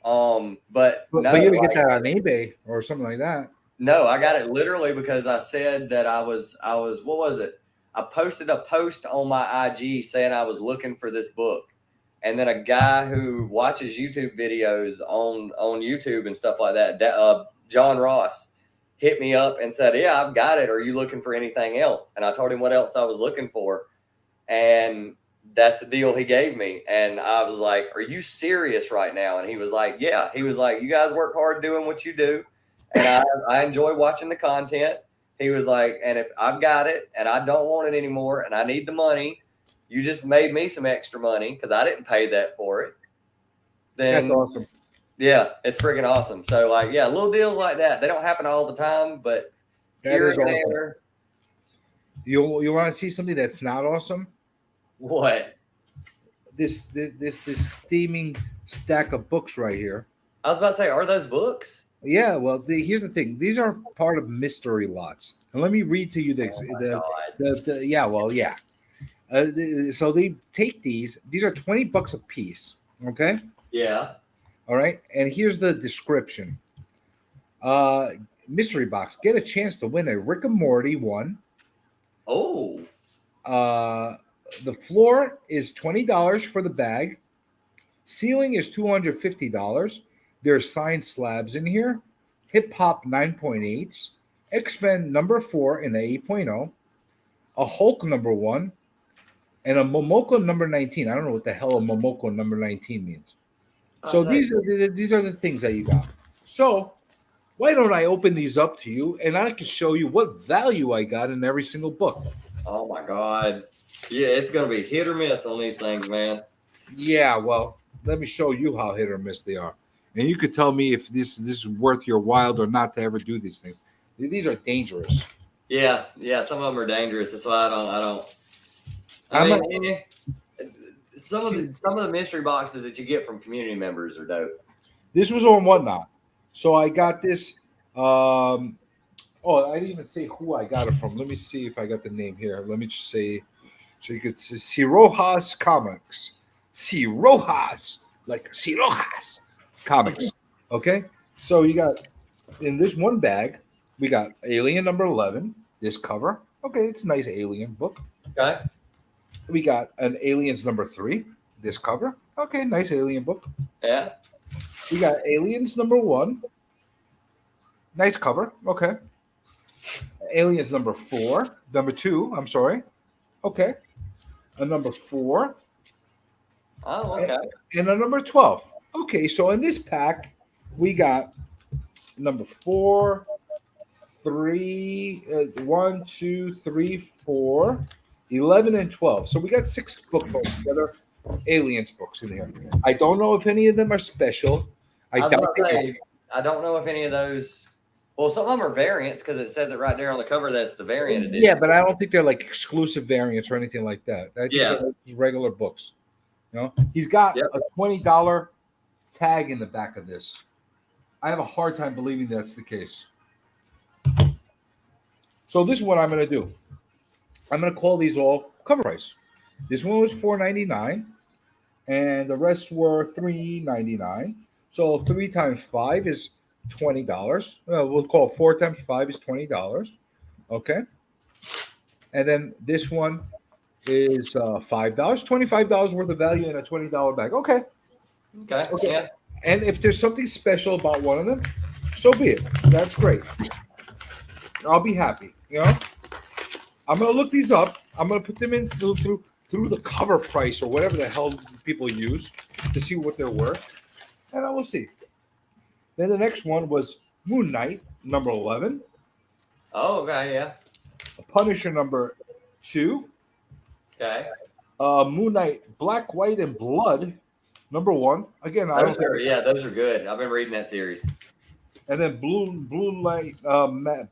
but you didn't get that on eBay or something like that. No, I got it literally because I said that I was what was it? I posted a post on my IG saying I was looking for this book. And then a guy who watches YouTube videos on YouTube and stuff like that, John Ross, hit me up and said, yeah, I've got it. Are you looking for anything else? And I told him what else I was looking for. And that's the deal he gave me. And I was like, are you serious right now? And he was like, yeah. He was like, you guys work hard doing what you do. And I enjoy watching the content. He was like, and if I've got it and I don't want it anymore and I need the money, you just made me some extra money because I didn't pay that for it. Then that's awesome. Yeah, it's freaking awesome. So like, yeah, little deals like that. They don't happen all the time, but here and there. You want to see something that's not awesome? What? This steaming stack of books right here. I was about to say, are those books? Yeah, well, here's the thing. These are part of mystery lots. And let me read to you so they take these are $20 a piece. Okay. Yeah. All right. And here's the description. Mystery box. Get a chance to win a Rick and Morty one. Oh. The floor is $20 for the bag. Ceiling is $250. There's signed slabs in here. Hip Hop 9.8s. X-Men number 4 in the 8.0. A Hulk number 1. And a Momoko number 19. I don't know what the hell a Momoko number 19 means. So these are the things that you got. So why don't I open these up to you and I can show you what value I got in every single book. Oh my God. Yeah, it's gonna be hit or miss on these things, man. Yeah, well, let me show you how hit or miss they are. And you could tell me if this is worth your while or not to ever do these things. These are dangerous. Yeah, some of them are dangerous. That's why I mean, some of the mystery boxes that you get from community members are dope. This was on Whatnot. So I got this. I didn't even say who I got it from. Let me see if I got the name here. Let me just say, so you could see Cirojas Comics. Cirojas, like Cirojas Comics. Okay. So you got, in this one bag, we got Alien number 11, this cover. Okay, it's a nice Alien book. Okay. We got an Aliens number 3, this cover. Okay, nice Alien book. Yeah. We got Aliens number 1. Nice cover. Okay. Aliens number 2, I'm sorry. Okay. A number 4. Oh, okay. And a number 12. Okay, so in this pack, we got number 4, 3, 1, 2, 3, 4, 11, and 12. So we got 6 books together, Aliens books in here. I don't know if any of them are special. I doubt I don't know if any of those. Well, some of them are variants because it says it right there on the cover. That's the variant edition. Yeah, but I don't think they're like exclusive variants or anything like that. I think Yeah. they're just regular books. You know, he's got Yep. a $20 tag in the back of this. I have a hard time believing that's the case. So this is what I'm going to do. I'm going to call these all cover price. This one was $4.99, and the rest were $3.99. So 3 times 5 is $20. We'll call 4 times 5 is $20. Okay. And then this one is $5. $25 worth of value in a $20 bag. Okay. Okay. Yeah. And if there's something special about one of them, so be it. That's great. I'll be happy. You know, I'm gonna look these up. I'm gonna put them in through the cover price or whatever the hell people use to see what they're worth, and I will see. Then the next one was Moon Knight, number 11. Oh, okay. Yeah. Punisher, number 2. Okay. Moon Knight, Black, White, and Blood, number 1. Again, I don't think. Those are good. I've been reading that series. And then Blue Light,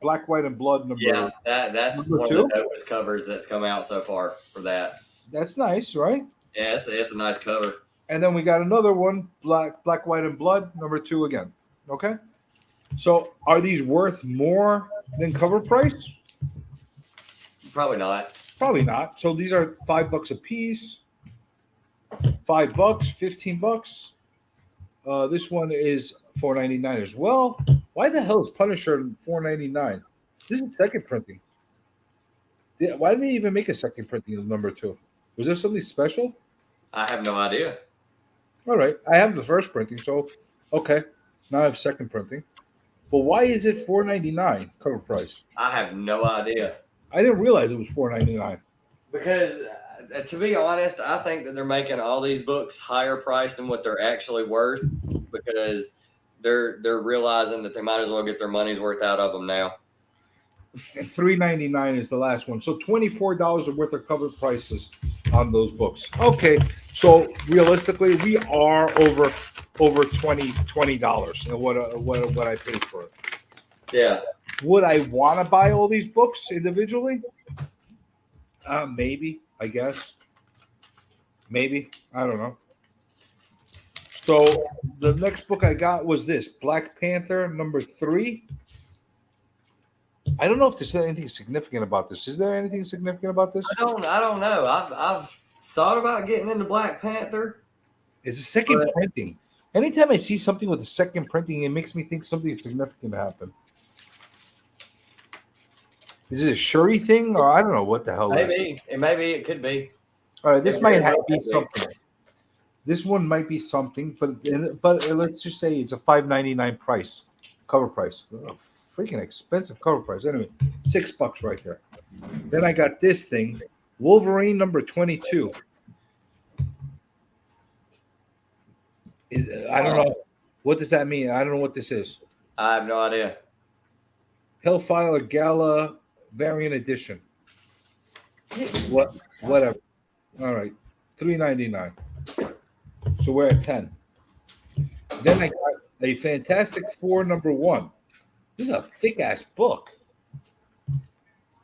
Black, White, and Blood, number. Yeah, that's number one 2? of the dopest covers that's come out so far for that. That's nice, right? Yeah, it's a nice cover. And then we got another one, Black, White, and Blood, number 2 again. Okay. So are these worth more than cover price? Probably not. Probably not. So these are $5 a piece. $5, $15. This one is $4.99 as well. Why the hell is Punisher $4.99? This is second printing. Why did they even make a second printing of number 2? Was there something special? I have no idea. All right. I have the first printing, so okay. Now I have second printing. But why is it $4.99 cover price? I have no idea. I didn't realize it was $4.99. Because to be honest, I think that they're making all these books higher priced than what they're actually worth because they're realizing that they might as well get their money's worth out of them now. $3.99 is the last one. So $24 worth of cover prices on those books. Okay. So realistically, we are over $20 and what I paid for it. Yeah. Would I want to buy all these books individually? Maybe, I guess. Maybe. I don't know. So the next book I got was this, Black Panther, number 3. I don't know if there's anything significant about this. Is there anything significant about this? I don't know. I've thought about getting into Black Panther. It's a second printing. Anytime I see something with a second printing, it makes me think something significant happened. Is it a Shuri thing, or I don't know what the hell? Maybe it could be. All right, this might be something. This one might be something, but let's just say it's a $5.99 price, cover price. Oh, freaking expensive cover price. Anyway, $6 right there. Then I got this thing, Wolverine number 22. I don't know. What does that mean? I don't know what this is. I have no idea. Hellfire Gala variant edition. Whatever. All right. $3.99. So we're at 10. Then I got a Fantastic Four number 1. This is a thick ass book.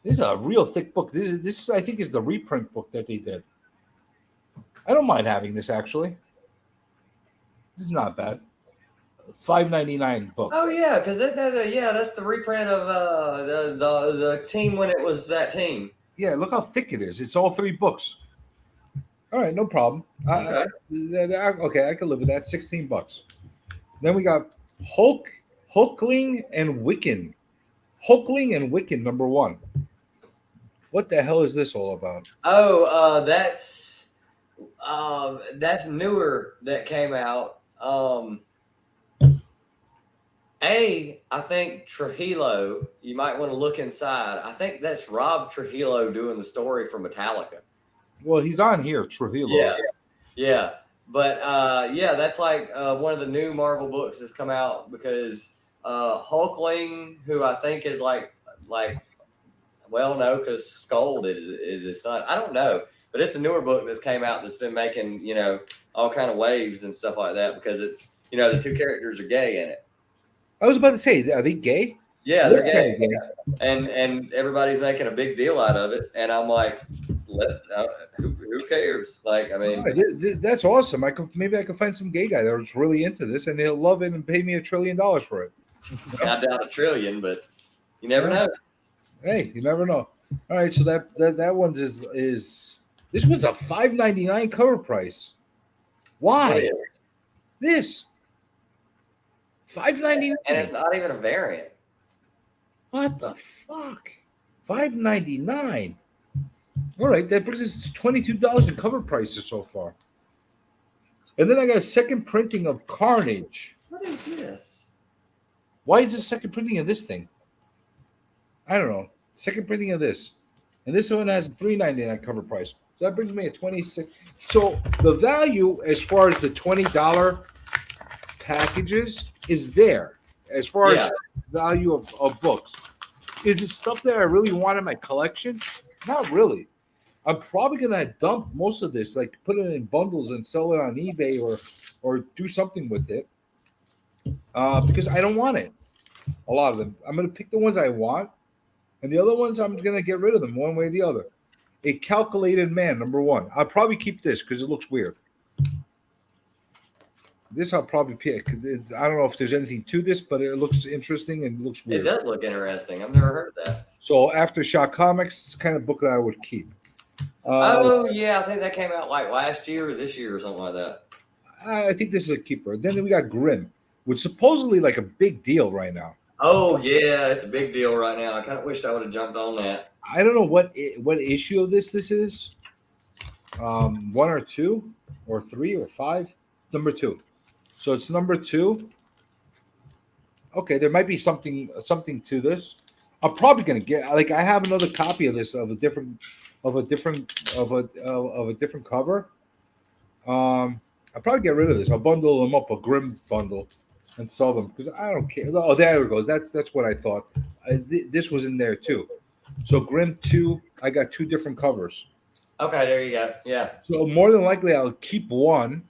This is a real thick book. This I think is the reprint book that they did. I don't mind having this actually. This is not bad. $5.99 book. Oh yeah, because that's the reprint of the team when it was that team. Yeah, look how thick it is. It's all 3 books. All right, no problem. Okay. Okay, I can live with that. $16. Then we got Hulkling and Wiccan. Hulkling and Wiccan number 1. What the hell is this all about? Oh, that's newer that came out. I think Trujillo, you might want to look inside. I think that's Rob Trujillo doing the story for Metallica. Well, he's on here, Trujillo. Yeah. But that's like one of the new Marvel books that's come out because Hulkling, who I think is no, because Scold is his son. I don't know, but it's a newer book that's came out that's been making all kind of waves and stuff like that because it's the 2 characters are gay in it. I was about to say, are they gay? Yeah, they're They're gay. kinda And everybody's making a big deal out of it, and I'm like, who cares? Like, I All mean, right, that's awesome. Maybe I could find some gay guy that's really into this, and he'll love it and pay me $1 trillion for it. I doubt $1 trillion, but you never know. Hey, you never know. All right, so that one's is this one's a $5.99 cover price. What Why is? this $5.99? And it's not even a variant. What the fuck? $5.99. All right, that brings us to $22 in cover prices so far. And then I got a second printing of Carnage. What is this? Why is the second printing of this thing? I don't know. Second printing of this. And this one has a $3.99 cover price. So that brings me to 26. So the value as far as the $20 packages is there. As far as value of books. Is it stuff that I really want in my collection? Not really. I'm probably gonna dump most of this, like put it in bundles and sell it on eBay or do something with it. Because I don't want it. A lot of them. I'm gonna pick the ones I want, and the other ones I'm gonna get rid of them one way or the other. A Calculated Man, number 1. I'll probably keep this because it looks weird. This I'll probably pick. I don't know if there's anything to this, but it looks interesting and looks weird. It does look interesting. I've never heard of that. So Aftershock Comics, it's the kind of book that I would keep. Oh yeah, I think that came out like last year or this year or something like that. I think this is a keeper. Then we got Grimm, which supposedly like a big deal right now. Oh yeah, it's a big deal right now. I kind of wished I would have jumped on that. I don't know what issue of this is. 1 or 2 or 3 or 5. Number 2. So it's number 2. Okay, there might be something to this. I'm probably gonna get I have another copy of this of a different cover. I'll probably get rid of this. I'll bundle them up, a Grimm bundle, and sell them because I don't care. Oh, there it goes. That's what I thought. This was in there too. So Grimm 2, I got 2 different covers. Okay, there you go. Yeah. So more than likely, I'll keep one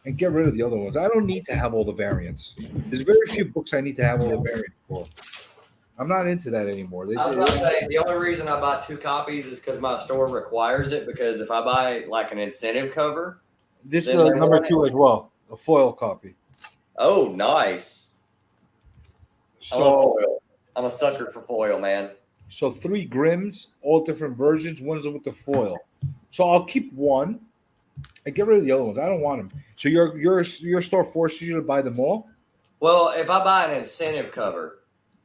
and get rid of the other ones. I don't need to have all the variants. There's very few books I need to have all the variants for. I'm not into that anymore. I was about to say, the only reason I bought 2 copies is because my store requires it. Because if I buy like an incentive cover, this is number 2 as well, a foil copy. Oh, nice. So I'm a sucker for foil, man. So 3 Grimms, all different versions. One is with the foil. So I'll keep one and get rid of the other ones. I don't want them. So your store forces you to buy them all? Well, if I buy an incentive cover,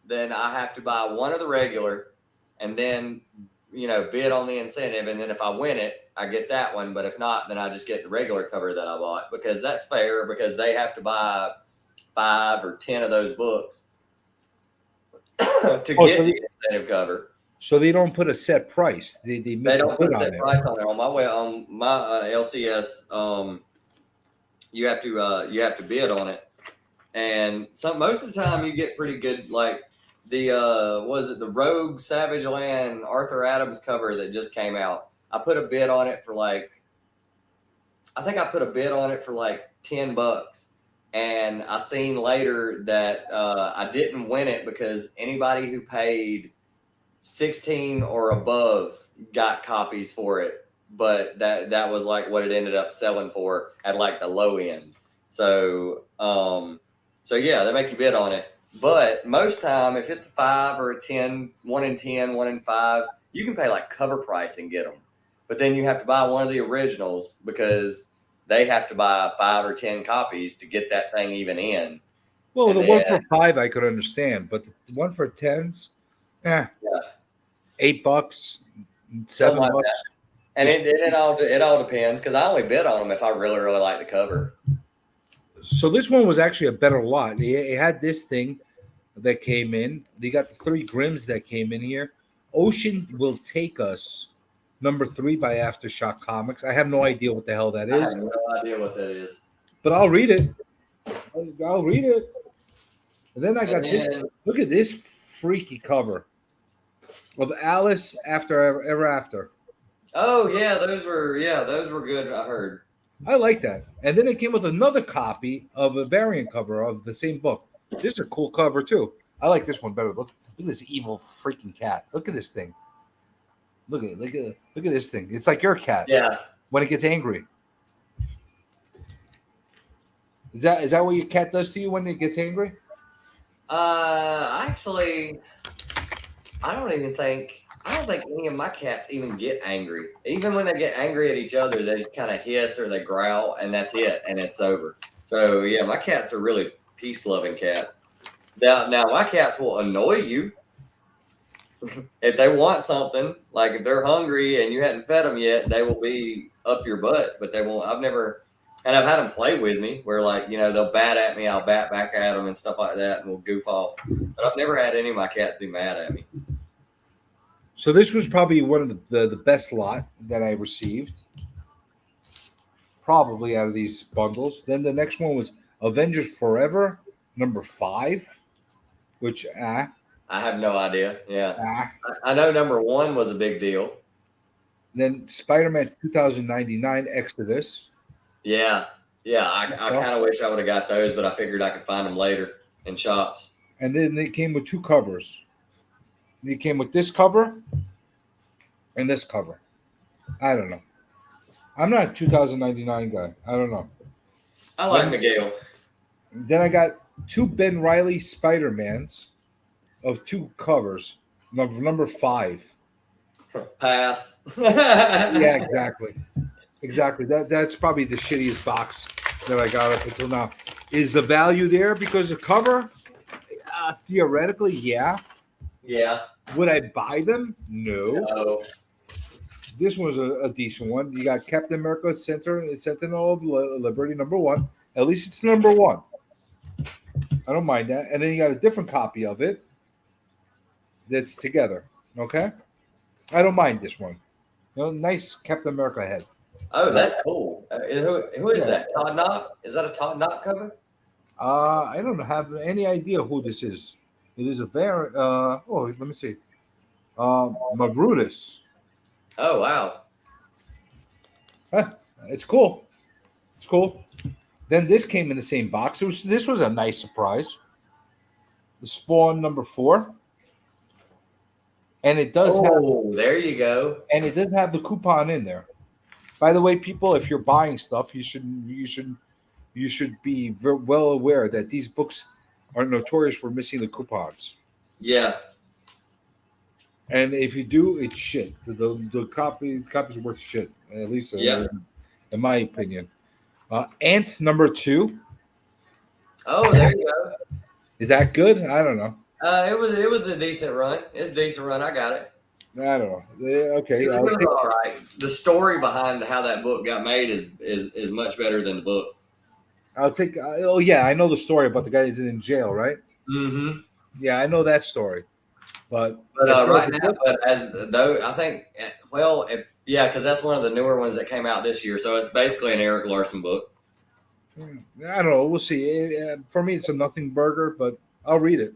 then I have to buy one of the regular and then, bid on the incentive. And then if I win it, I get that one. But if not, then I just get the regular cover that I bought because that's fair because they have to buy 5 or 10 of those books to get the incentive cover. So they don't put a set price. They don't put a set price on it. On my LCS, you have to bid on it, and most of the time you get pretty good. Like the the Rogue Savage Land Arthur Adams cover that just came out. I put a bid on it for like $10. And I seen later that I didn't win it because anybody who paid 16 or above got copies for it. But that was like what it ended up selling for at like the low end. So yeah, they make you bid on it. But most time, if it's a 5 or a 10, 1 in 10, 1 in 5, you can pay like cover price and get them. But then you have to buy one of the originals because they have to buy 5 or 10 copies to get that thing even in. Well, the one for 5 I could understand, but the one for 10s, $8, $7. And it all depends because I only bid on them if I really, really like the cover. So this one was actually a better lot. It had this thing that came in. They got the 3 Grimms that came in here. Ocean Will Take Us. Number 3 by Aftershock Comics. I have no idea what the hell that is. I have no idea what that is. But I'll read it. I'll read it. And then I got this. Look at this freaky cover of Alice Ever After. Oh yeah, those were good. I heard. I like that. And then it came with another copy of a variant cover of the same book. This is a cool cover too. I like this one better. Look at this evil freaking cat. Look at this thing. Look at this thing. It's like your cat. Yeah. When it gets angry. Is that what your cat does to you when it gets angry? Actually, I don't think any of my cats even get angry. Even when they get angry at each other, they just kind of hiss or they growl, and that's it, and it's over. So yeah, my cats are really peace-loving cats. Now my cats will annoy you if they want something. Like if they're hungry and you hadn't fed them yet, they will be up your butt. But they won't. I've had them play with me where they'll bat at me, I'll bat back at them and stuff like that, and we'll goof off. But I've never had any of my cats be mad at me. So this was probably one of the best lot that I received, probably out of these bundles. Then the next one was Avengers Forever, number 5, which I have no idea. Yeah, I know number 1 was a big deal. Then Spider-Man 2099 Exodus. Yeah. I kind of wish I would have got those, but I figured I could find them later in shops. And then they came with 2 covers. They came with this cover and this cover. I don't know. I'm not a 2099 guy. I don't know. I like Miguel. Then I got 2 Ben Reilly Spider-Mans of 2 covers. Number 5. Pass. Yeah, exactly. That's probably the shittiest box that I got up until now. Is the value there because of cover? Theoretically, yeah. Yeah. Would I buy them? No. This was a decent one. You got Captain America Sentinel of Liberty, number 1. At least it's number 1. I don't mind that. And then you got a different copy of it that's together. Okay? I don't mind this one. Nice Captain America head. Oh, that's cool. Who is that? Todd Knott? Is that a Todd Knott cover? I don't have any idea who this is. It is a variant. Let me see. Mavrutis. Oh, wow. It's cool. Then this came in the same box. This was a nice surprise. The Spawn number 4. And it does there you go. And it does have the coupon in there. By the way, people, if you're buying stuff, you should be very well aware that these books are notorious for missing the coupons. Yeah. And if you do, it's shit. The copy's worth shit, at least in my opinion. Ant number 2. Oh, there you go. Is that good? I don't know. It was a decent run. It's a decent run. I got it. I don't know. Okay. It was all right. The story behind how that book got made is much better than the book. I'll take. Oh yeah, I know the story about the guy that's in jail, right? Mm-hmm. Yeah, I know that story. But right now, I think, because that's one of the newer ones that came out this year. So it's basically an Eric Larson book. I don't know. We'll see. For me, it's a nothing burger, but I'll read it.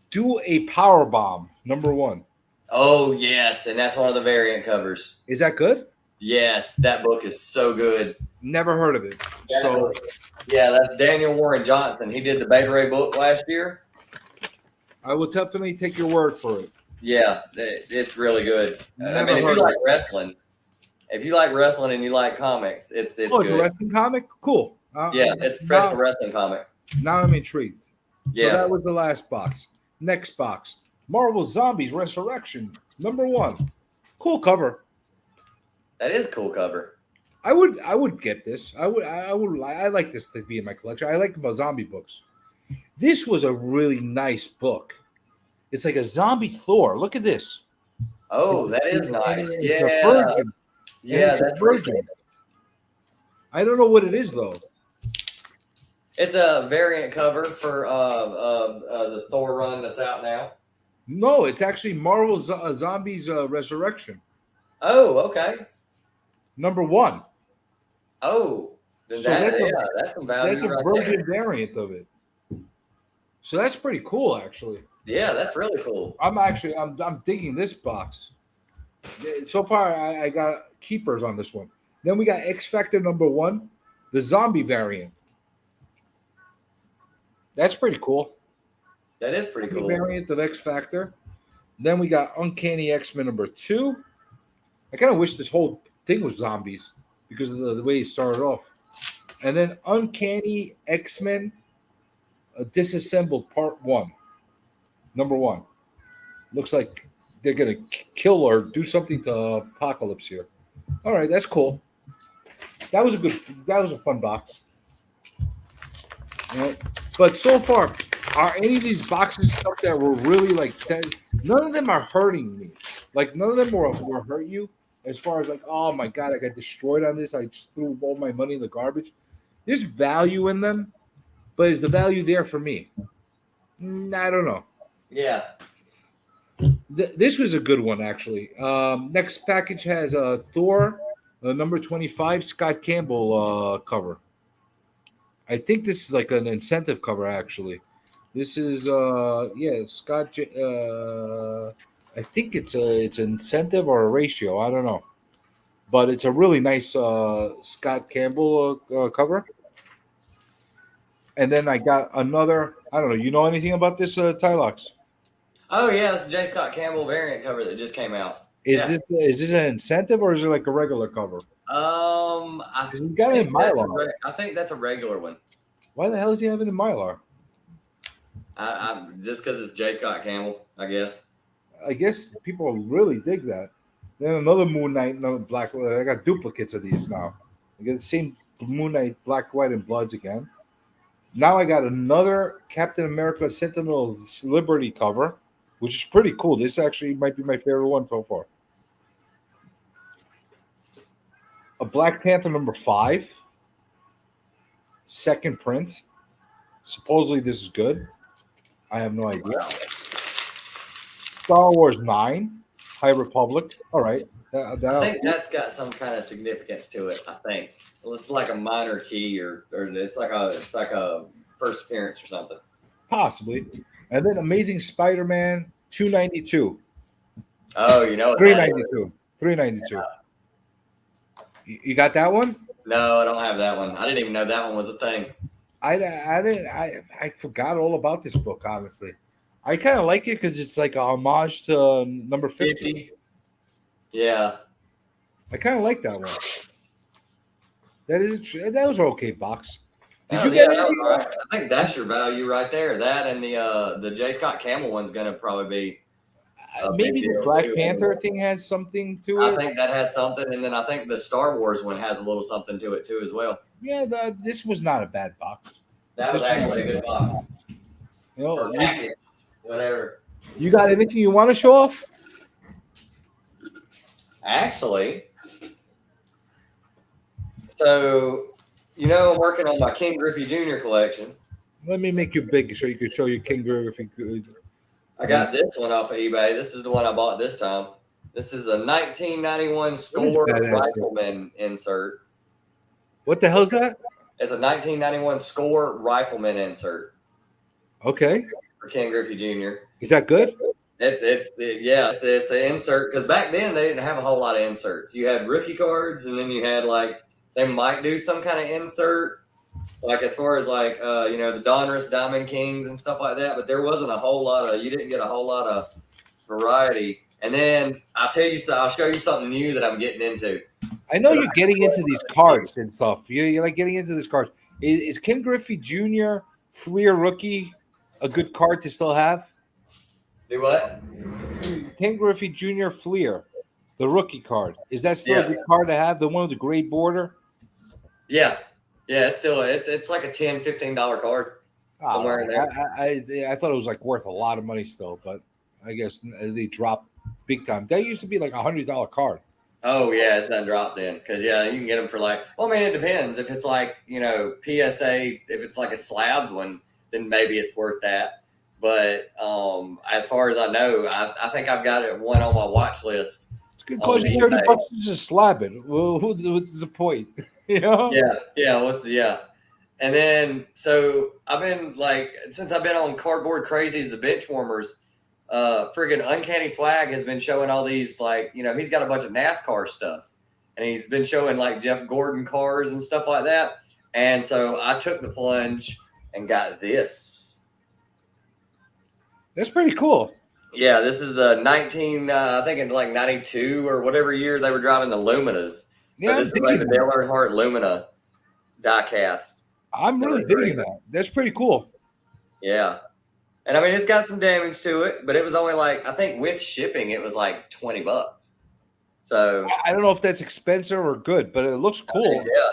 Do a Power Bomb, number 1. Oh yes, and that's one of the variant covers. Is that good? Yes, that book is so good. Never heard of it. That's Daniel Warren Johnson. He did the Beta Ray book last year. I will definitely take your word for it. Yeah, it's really good. If you like wrestling, and you like comics, it's good. It's a wrestling comic? Cool. It's a professional wrestling comic. Now I'm intrigued. So Yeah. that was the last box. Next box. Marvel Zombies Resurrection, number 1. Cool cover. That is a cool cover. I would get this. I like this to be in my collection. I like the zombie books. This was a really nice book. It's like a zombie Thor. Look at this. Oh, that is nice. It's a virgin. Yeah, it's a virgin. I don't know what it is though. It's a variant cover for the Thor run that's out now. No, it's actually Marvel Zombies Resurrection. Oh, okay. Number 1. Oh, that's some value. That's a virgin variant of it. So that's pretty cool, actually. Yeah, that's really cool. I'm digging this box. So far, I got keepers on this one. Then we got X Factor number 1, the zombie variant. That's pretty cool. That is pretty cool. Variant of X Factor. Then we got Uncanny X-Men number 2. I kind of wish this whole thing was zombies because of the way it started off. And then Uncanny X-Men Disassembled Part 1. Number 1. Looks like they're going to kill or do something to Apocalypse here. All right, that's cool. That was a fun box. Right. But so far, are any of these boxes stuff that were really like that? None of them are hurting me. Like none of them were hurt you as far as like, oh my god, I got destroyed on this. I just threw all my money in the garbage. There's value in them, but is the value there for me? I don't know. Yeah. This was a good one actually. Next package has a Thor number 25 Scott Campbell cover. I think this is like an incentive cover actually. This is Scott. I think it's an incentive or a ratio. I don't know, but it's a really nice Scott Campbell cover. And then I got another. I don't know. You know anything about this Tylox? Oh yeah, it's a J. Scott Campbell variant cover that just came out. Is this an incentive or is it like a regular cover? I He's got it in Mylar. I think that's a regular one. Why the hell is he having it in Mylar? I just because it's J. Scott Campbell, I guess. I guess people really dig that. Then another Moon Knight, another Black. I got duplicates of these now. I got the same Moon Knight, Black, White, and Bloods again. Now I got another Captain America Sentinel Liberty cover, which is pretty cool. This actually might be my favorite one so far. A Black Panther number 5, second print. Supposedly this is good. I have no idea. Star Wars 9, High Republic. All right. I think that's got some kind of significance to it. I think it's like a minor key, or it's like a first appearance or something. Possibly. And then Amazing Spider-Man 292. Oh, you know, 392. 392. Yeah. You got that one? No, I don't have that one. I didn't even know that one was a thing. I forgot all about this book, honestly. I kind of like it because it's like a homage to number 50. Yeah. I kind of like that one. That was an okay box. Did you get that was right. I think that's your value right there. That and the J. Scott Campbell one's going to probably be maybe the Black Panther thing has something to it. I think that has something, and then I think the Star Wars one has a little something to it too as well. Yeah, this was not a bad box. That was actually a good box. You know, or package, whatever. You got anything you want to show off? Actually, so I'm working on my King Griffey Jr. collection. Let me make you big so you could show your King Griffey. I got this one off of eBay. This is the one I bought this time. This is a 1991 Score Rifleman insert. What the hell is that? It's a 1991 Score Rifleman insert. Okay. For King Griffey Jr. Is that good? It's an insert because back then they didn't have a whole lot of inserts. You had rookie cards, and then you had they might do some kind of insert, like as far as the Donruss Diamond Kings and stuff like that. But there wasn't a whole lot of. You didn't get a whole lot of variety. And then I'll show you something new that I'm getting into. I know you're getting into these cards and stuff. You're like getting into these cards. Is Ken Griffey Jr. Fleer rookie a good card to still have? Do what? Ken Griffey Jr. Fleer, the rookie card. Is that still a good card to have? The one with the gray border? Yeah. Yeah, it's like a $10, $15 card. Somewhere in there. I thought it was like worth a lot of money still, but I guess they dropped big time. That used to be like $100 card. Oh yeah, it's not dropped then because you can get them for it depends. If it's PSA, if it's like a slabbed one, then maybe it's worth that. But as far as I know, I think I've got one on my watch list. It's going to cost you $30 to just slab it. Well, what's the point? Yeah. And then so I've been since I've been on Cardboard Crazies, the bench warmers. Friggin' Uncanny Swag has been showing all these he's got a bunch of NASCAR stuff, and he's been showing Jeff Gordon cars and stuff like that. And so I took the plunge and got this. That's pretty cool. Yeah, this is the 19, I think in like 92 or whatever year they were driving the Luminas. So Yeah, this is like the Dale Earnhardt Lumina diecast. I'm really digging that. That's pretty cool. Yeah. And I mean, it's got some damage to it, but it was only like, I think with shipping, it was like $20. So I don't know if that's expensive or good, but it looks cool. Yeah.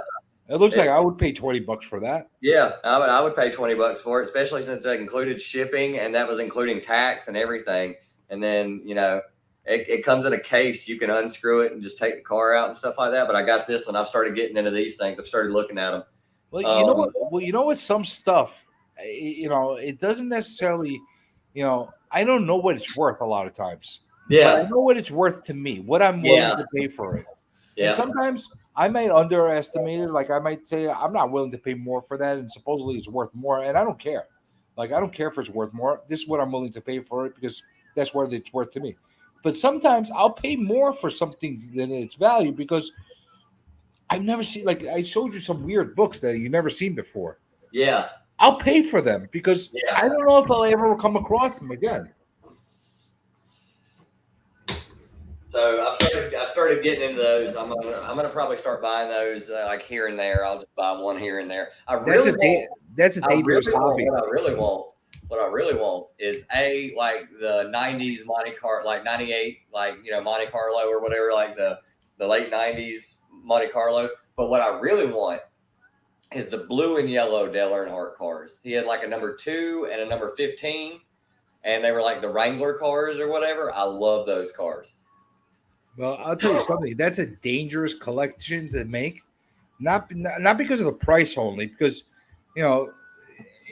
It looks like I would pay $20 for that. Yeah, I would pay $20 for it, especially since it included shipping and that was including tax and everything. And then, you know, it comes in a case. You can unscrew it and just take the car out and stuff like that. But I got this one. I've started getting into these things. I've started looking at them. Well, you know what? Well, you know what? Some stuff, you know, it doesn't necessarily, you know, I don't know what it's worth a lot of times. Yeah, but I know what it's worth to me. What I'm willing to pay for it. Yeah. And sometimes I might underestimate it. Like I might say I'm not willing to pay more for that, and supposedly it's worth more, and I don't care. Like I don't care if it's worth more. This is what I'm willing to pay for it because that's what it's worth to me. But sometimes I'll pay more for something than its value because I've never seen. Like I showed you some weird books that you've never seen before. Yeah, I'll pay for them because I don't know if I'll ever come across them again. So I've started getting into those. I'm gonna probably start buying those like here and there. I'll just buy one here and there. That's a dangerous hobby. What I really want is like the 90s Monte Carlo, like 98, like Monte Carlo or whatever, like the late 90s Monte Carlo. But what I really want is the blue and yellow Dale Earnhardt cars. He had like a number 2 and a number 15, and they were like the Wrangler cars or whatever. I love those cars. Well, I'll tell you something. That's a dangerous collection to make, not because of the price only, because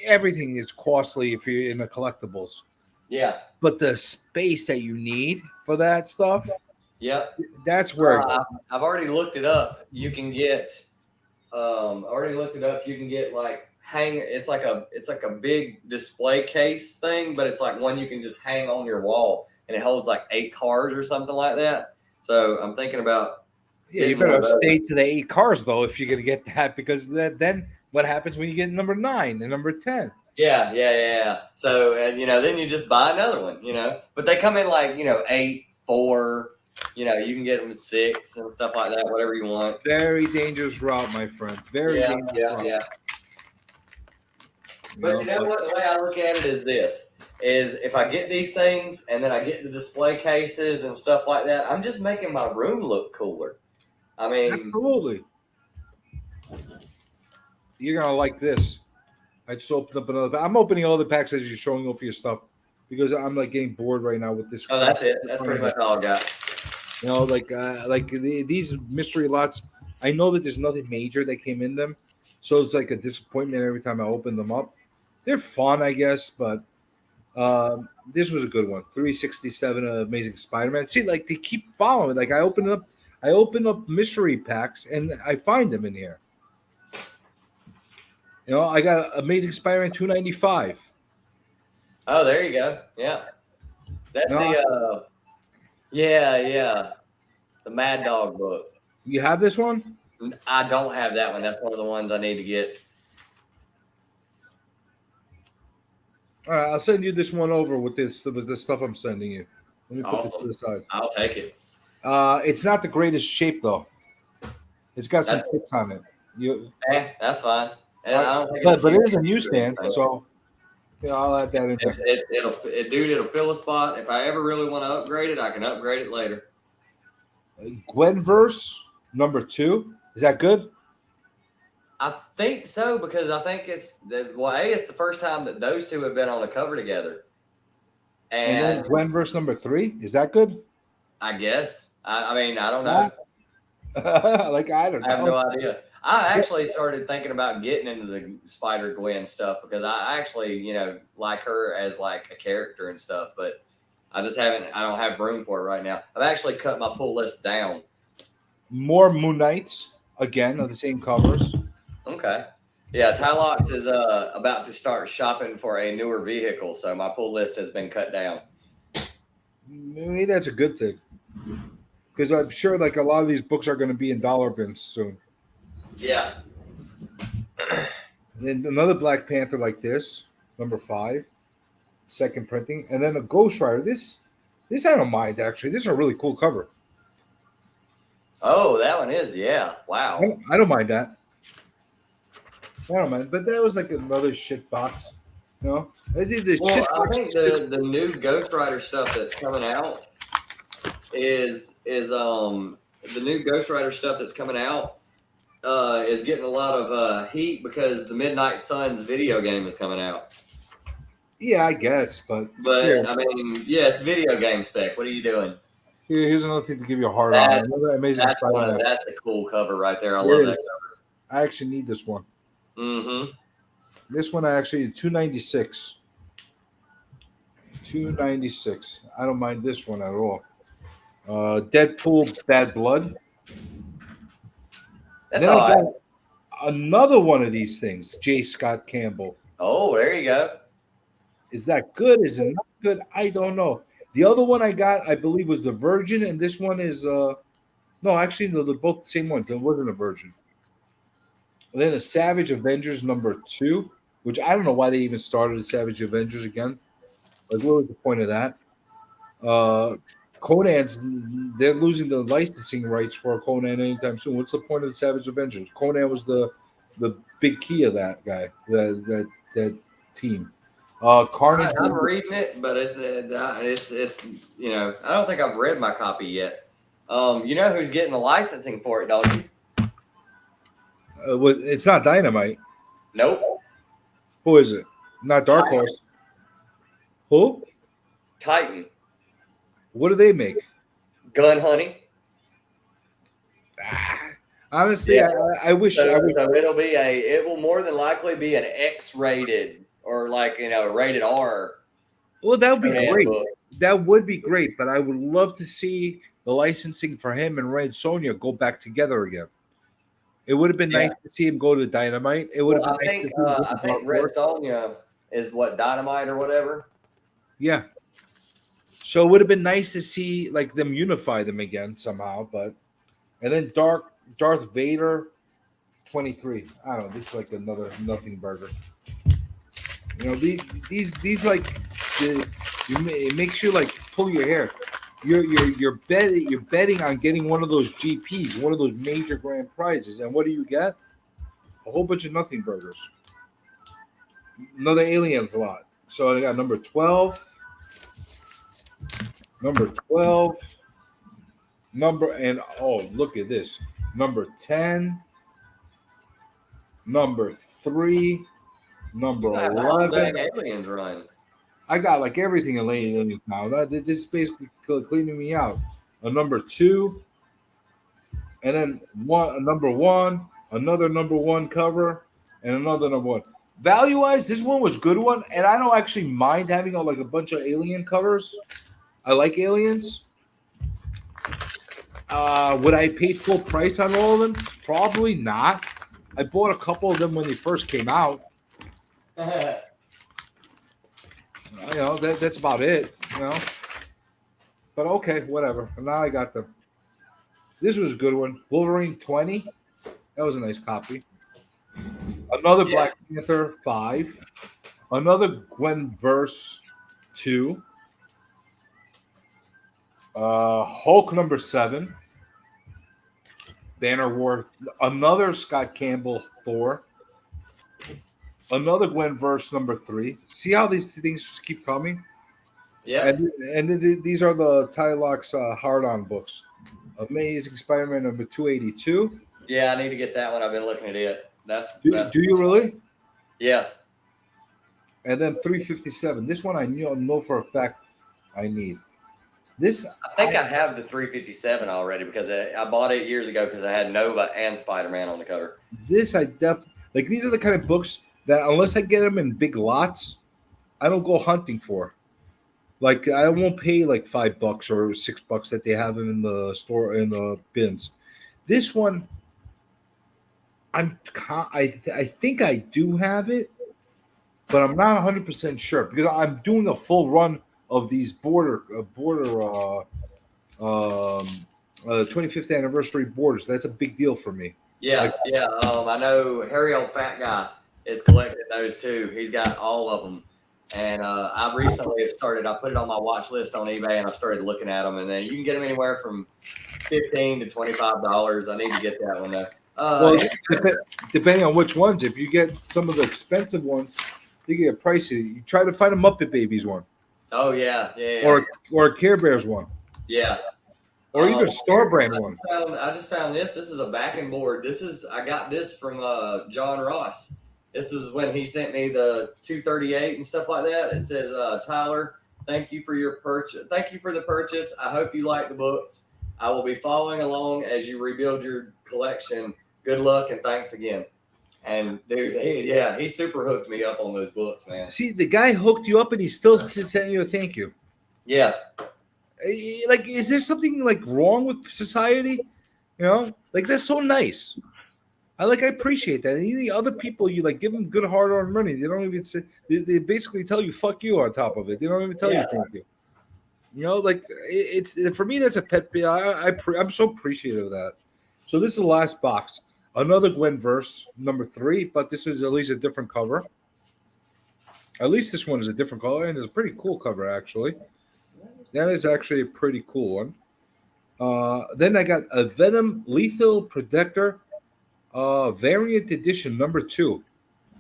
everything is costly if you're in the collectibles. Yeah. But the space that you need for that stuff. Yeah. That's where I've already looked it up. You can get. Like it's like a big display case thing, but it's like one you can just hang on your wall, and it holds like 8 cars or something like that. So I'm thinking about. Yeah, you better stay to the 8 cars though if you're gonna get that, because then what happens when you get number 9 and number 10? Yeah. So then you just buy another one, But they come in like 8, 4. You can get them at 6 and stuff like that, whatever you want. Very dangerous route, my friend. Very dangerous route. Yeah. But you know what? The way I look at it is this. Is if I get these things and then I get the display cases and stuff like that, I'm just making my room look cooler. I mean, absolutely. You're gonna like this. I just opened up another. I'm opening all the packs as you're showing off your stuff because I'm like getting bored right now with this. Oh, that's it. That's pretty much all I got. These mystery lots. I know that there's nothing major that came in them, so it's like a disappointment every time I open them up. They're fun, I guess, but. This was a good one. 367 Amazing Spider-Man. See, like they keep following. Like I open up mystery packs and I find them in here. I got Amazing Spider-Man 295. Oh, there you go. Yeah. That's the Mad Dog book. You have this one? I don't have that one. That's one of the ones I need to get. All right, I'll send you this one over with the stuff I'm sending you. Let me put this to the side. I'll take it. It's not the greatest shape though. It's got some tips on it. That's fine. And but it is a newsstand, so I'll add that in there. It'll fill a spot. If I ever really want to upgrade it, I can upgrade it later. Gwenverse number 2. Is that good? I think so, because I think it's the first time that those two have been on a cover together. And then Gwenverse number 3, is that good? I guess. I mean, I don't know. I don't know. I have no idea. I actually started thinking about getting into the Spider-Gwen stuff because I actually, like her as like a character and stuff, but I don't have room for it right now. I've actually cut my pull list down. More Moon Knights, again, of the same covers. Okay. Yeah, Tylox is about to start shopping for a newer vehicle, so my pull list has been cut down. Maybe that's a good thing, because I'm sure like a lot of these books are going to be in dollar bins soon. Yeah. Then another Black Panther like this, number 5, second printing, and then a Ghost Rider. This I don't mind actually. This is a really cool cover. Oh, that one is, yeah. Wow. I don't mind that. I don't mind, but that was like another shit box. You know, I did this Well, shit I box. think the new Ghost Rider stuff that's coming out is the new Ghost Rider stuff that's coming out is getting a lot of heat because the Midnight Suns video game is coming out. Yeah, I guess, but But here, I mean, yeah, it's video game spec. What are you doing? here's another thing to give you a hard on. That's, Another Amazing Spider-Man. that's a cool cover right there. I It love that is. I actually need this one. cover. Mm-hmm. This one I actually 296. 296. I don't mind this one at all. Deadpool Bad Blood. That's Then all I right. got another one of these things. J. Scott Campbell. Oh, there you go. Is that good? Is it not good? I don't know. The other one I got, I believe, was the Virgin, and this one is no, actually, they're both the same ones. It wasn't a Virgin. And then a Savage Avengers number 2, which I don't know why they even started a Savage Avengers again. Like, what was the point of that? Conan's they're losing the licensing rights for Conan anytime soon. What's the point of the Savage Avengers? Conan was the big key of that guy, that team. Carnage. I'm reading it, but it's you know, I don't think I've read my copy yet. You know who's getting the licensing for it, don't you? It's not Dynamite. Nope. Who is it? Not Dark Horse. Who? Titan. What do they make? Gun Honey. Honestly, Yeah. I wish. So, I wish so it will more than likely be an X-rated or like, you know, rated R. well, that would be Conan great. book. That would be great, but I would love to see the licensing for him and Red Sonja go back together again. It would have been Yeah. nice to see him go to Dynamite. It would Well, have I been think nice to see him I go to think Dark Red Horse. Sonja is what, Dynamite or whatever. Yeah. So it would have been nice to see like them unify them again somehow, but and then Darth Vader 23. I don't know. This is like another nothing burger. You know, these like it makes you like pull your hair. You're betting on getting one of those GPs, one of those major grand prizes, and what do you get? A whole bunch of nothing burgers. Another aliens lot. So I got number 12. Number 12. And look at this. Number 10. Number 3. Number You got a whole 11. dang Aliens run. I got like everything in Aliens now. This is basically cleaning me out. A number 2. And then a number 1. Another number 1 cover. And another number 1. Value-wise, this one was a good one. And I don't actually mind having like a bunch of alien covers. I like aliens. Would I pay full price on all of them? Probably not. I bought a couple of them when they first came out. You know, that's about it. You know, but okay, whatever. Now I got them. This was a good one. Wolverine 20. That was a nice copy. Another Black Panther 5. Another Gwen Verse 2. Hulk number 7. Banner War. Another Scott Campbell Thor. Another Gwen Verse number 3. See how these things just keep coming? Yeah. And these are the Tylox hard-on books. Amazing Spider-Man number 282. Yeah, I need to get that one. I've been looking at it. Do you really? Yeah. And then 357. This one I know for a fact I need. This I think I have the 357 already because I bought it years ago because I had Nova and Spider-Man on the cover. This I definitely like. These are the kind of books that unless I get them in big lots, I don't go hunting for. Like I won't pay like $5 or $6 that they have them in the store in the bins. This one, I think I do have it, but I'm not 100% sure because I'm doing a full run of these border 25th anniversary borders. That's a big deal for me. Yeah, I know Harry old fat guy is collecting those too. He's got all of them. And I recently have started. I put it on my watch list on eBay, and I started looking at them. And then you can get them anywhere from $15 to $25. I need to get that one though. Well, depending on which ones. If you get some of the expensive ones, they get pricey. You try to find a Muppet Babies one, oh yeah. or a Care Bears one, Yeah. or even a Star Brand one. I just found this. This is a backing board. I got this from John Ross. This is when he sent me the 238 and stuff like that. It says, Tyler, thank you for your purchase. Thank you for the purchase. I hope you like the books. I will be following along as you rebuild your collection. Good luck and thanks again. And dude, he super hooked me up on those books, man. See, the guy hooked you up, and he's still sending you a thank you. Yeah. Like, is there something like wrong with society? You know, like that's so nice. I appreciate that. The other people, you like give them good hard-earned money. They don't even say. They basically tell you "fuck you" on top of it. They don't even tell you thank you. You know, like it's for me that's a pet peeve. I'm so appreciative of that. So this is the last box. Another Gwen verse, number 3, but this is at least a different cover. At least this one is a different color, and it's a pretty cool cover actually. That is actually a pretty cool one. Then I got a Venom Lethal Protector. Variant edition number 2.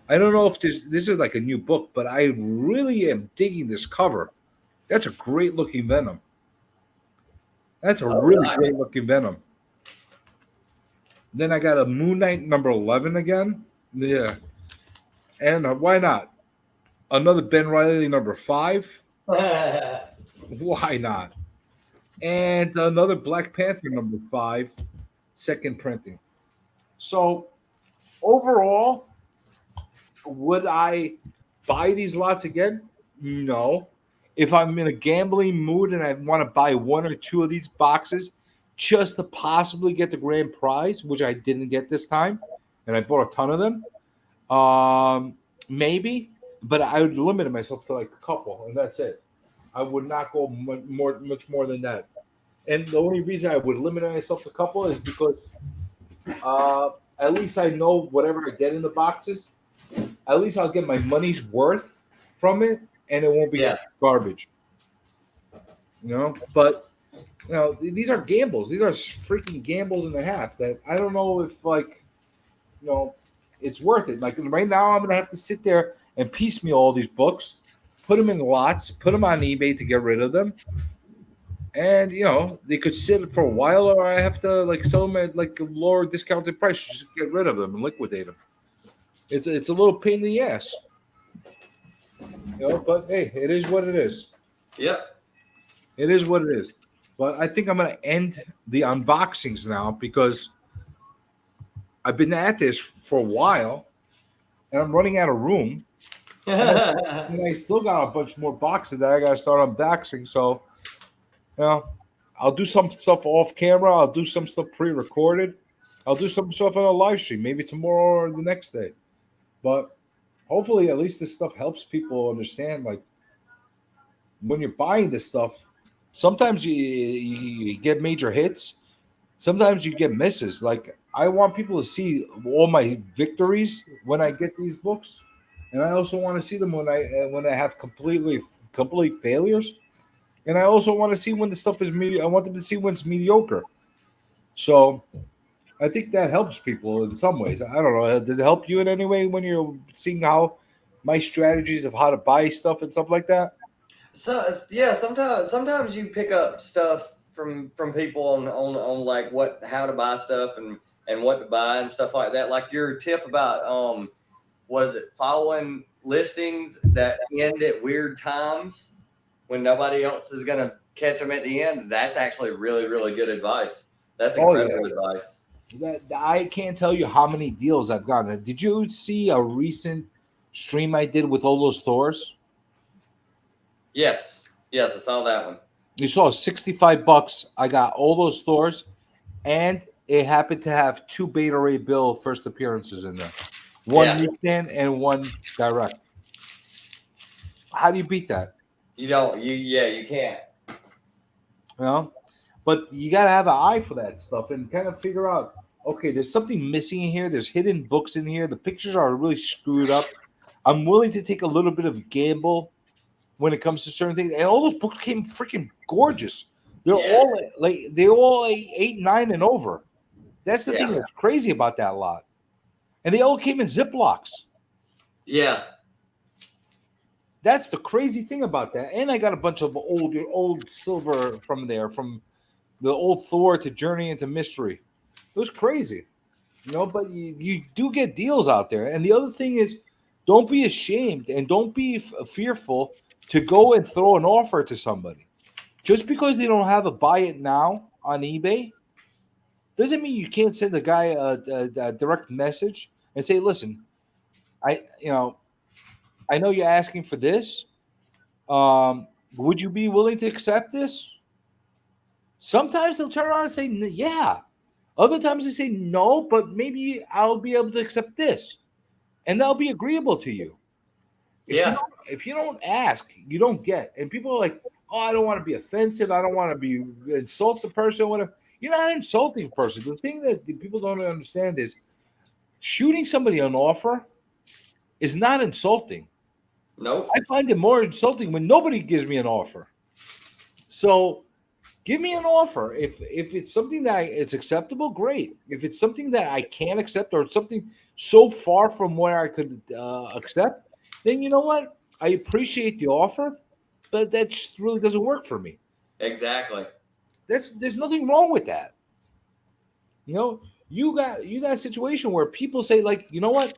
I don't know if this is like a new book, but I really am digging this cover. That's a great looking Venom. That's a really great looking Venom. Then I got a Moon Knight number 11 again. Yeah. And why not? Another Ben Reilly number 5. Why not? And another Black Panther number 5, second printing. So, overall, would I buy these lots again? No. If I'm in a gambling mood and I want to buy 1 or 2 of these boxes just to possibly get the grand prize, which I didn't get this time, and I bought a ton of them, maybe. But I would limit myself to like a couple, and that's it. I would not go much more than that. And the only reason I would limit myself to a couple is because at least I know whatever I get in the boxes, at least I'll get my money's worth from it, and it won't be garbage. You know, but you know, these are gambles. These are freaking gambles and a half that I don't know if like, you know, it's worth it. Like right now, I'm gonna have to sit there and piecemeal all these books, put them in lots, put them on eBay to get rid of them. And you know they could sit for a while, or I have to like sell them at like a lower discounted price, just get rid of them and liquidate them. It's a little pain in the ass, you know. But hey, it is what it is. Yep. It is what it is. But I think I'm gonna end the unboxings now because I've been at this for a while, and I'm running out of room. And I still got a bunch more boxes that I gotta start unboxing. So. You know, I'll do some stuff off camera. I'll do some stuff pre-recorded. I'll do some stuff on a live stream, maybe tomorrow or the next day. But hopefully, at least this stuff helps people understand. Like when you're buying this stuff, sometimes you get major hits. Sometimes you get misses. Like I want people to see all my victories when I get these books, and I also want to see them when I have complete failures. And I also want to see when the stuff is mediocre. I want them to see when it's mediocre. So I think that helps people in some ways. I don't know. Does it help you in any way when you're seeing how my strategies of how to buy stuff and stuff like that? So yeah, sometimes you pick up stuff from people on like how to buy stuff and what to buy and stuff like that. Like your tip about was it following listings that end at weird times when nobody else is going to catch them at the end? That's actually really, really good advice. That's incredible advice. I can't tell you how many deals I've gotten. Did you see a recent stream I did with all those stores? Yes, I saw that one. You saw $65. I got all those stores, and it happened to have 2 Beta Ray Bill first appearances in there. One newsstand and one direct. How do you beat that? You don't. You can't. You know, but you got to have an eye for that stuff and kind of figure out, okay, there's something missing in here. There's hidden books in here. The pictures are really screwed up. I'm willing to take a little bit of a gamble when it comes to certain things. And all those books came freaking gorgeous. They're Yes. all like 8, 9, and over. That's the thing Yeah. that's crazy about that lot. And they all came in Ziplocs. Yeah. That's the crazy thing about that. And I got a bunch of old silver from there, from the old Thor to Journey into Mystery. It was crazy, but you do get deals out there. And the other thing is, don't be ashamed and don't be fearful to go and throw an offer to somebody. Just because they don't have a buy it now on eBay doesn't mean you can't send the guy a direct message and say, listen, I know you're asking for this. Would you be willing to accept this? Sometimes they'll turn around and say, yeah. Other times they say no, but maybe I'll be able to accept this. And that'll be agreeable to you. If you don't ask, you don't get. And people are like, oh, I don't want to be offensive. I don't want to be insult the person. Whatever. You're not insulting a person. The thing that the people don't understand is shooting somebody an offer is not insulting. Nope. I find it more insulting when nobody gives me an offer. So give me an offer. If it's something that is acceptable, great. If it's something that I can't accept or it's something so far from where I could accept, then you know what? I appreciate the offer, but that just really doesn't work for me. Exactly. There's nothing wrong with that. You got a situation where people say, like, you know what?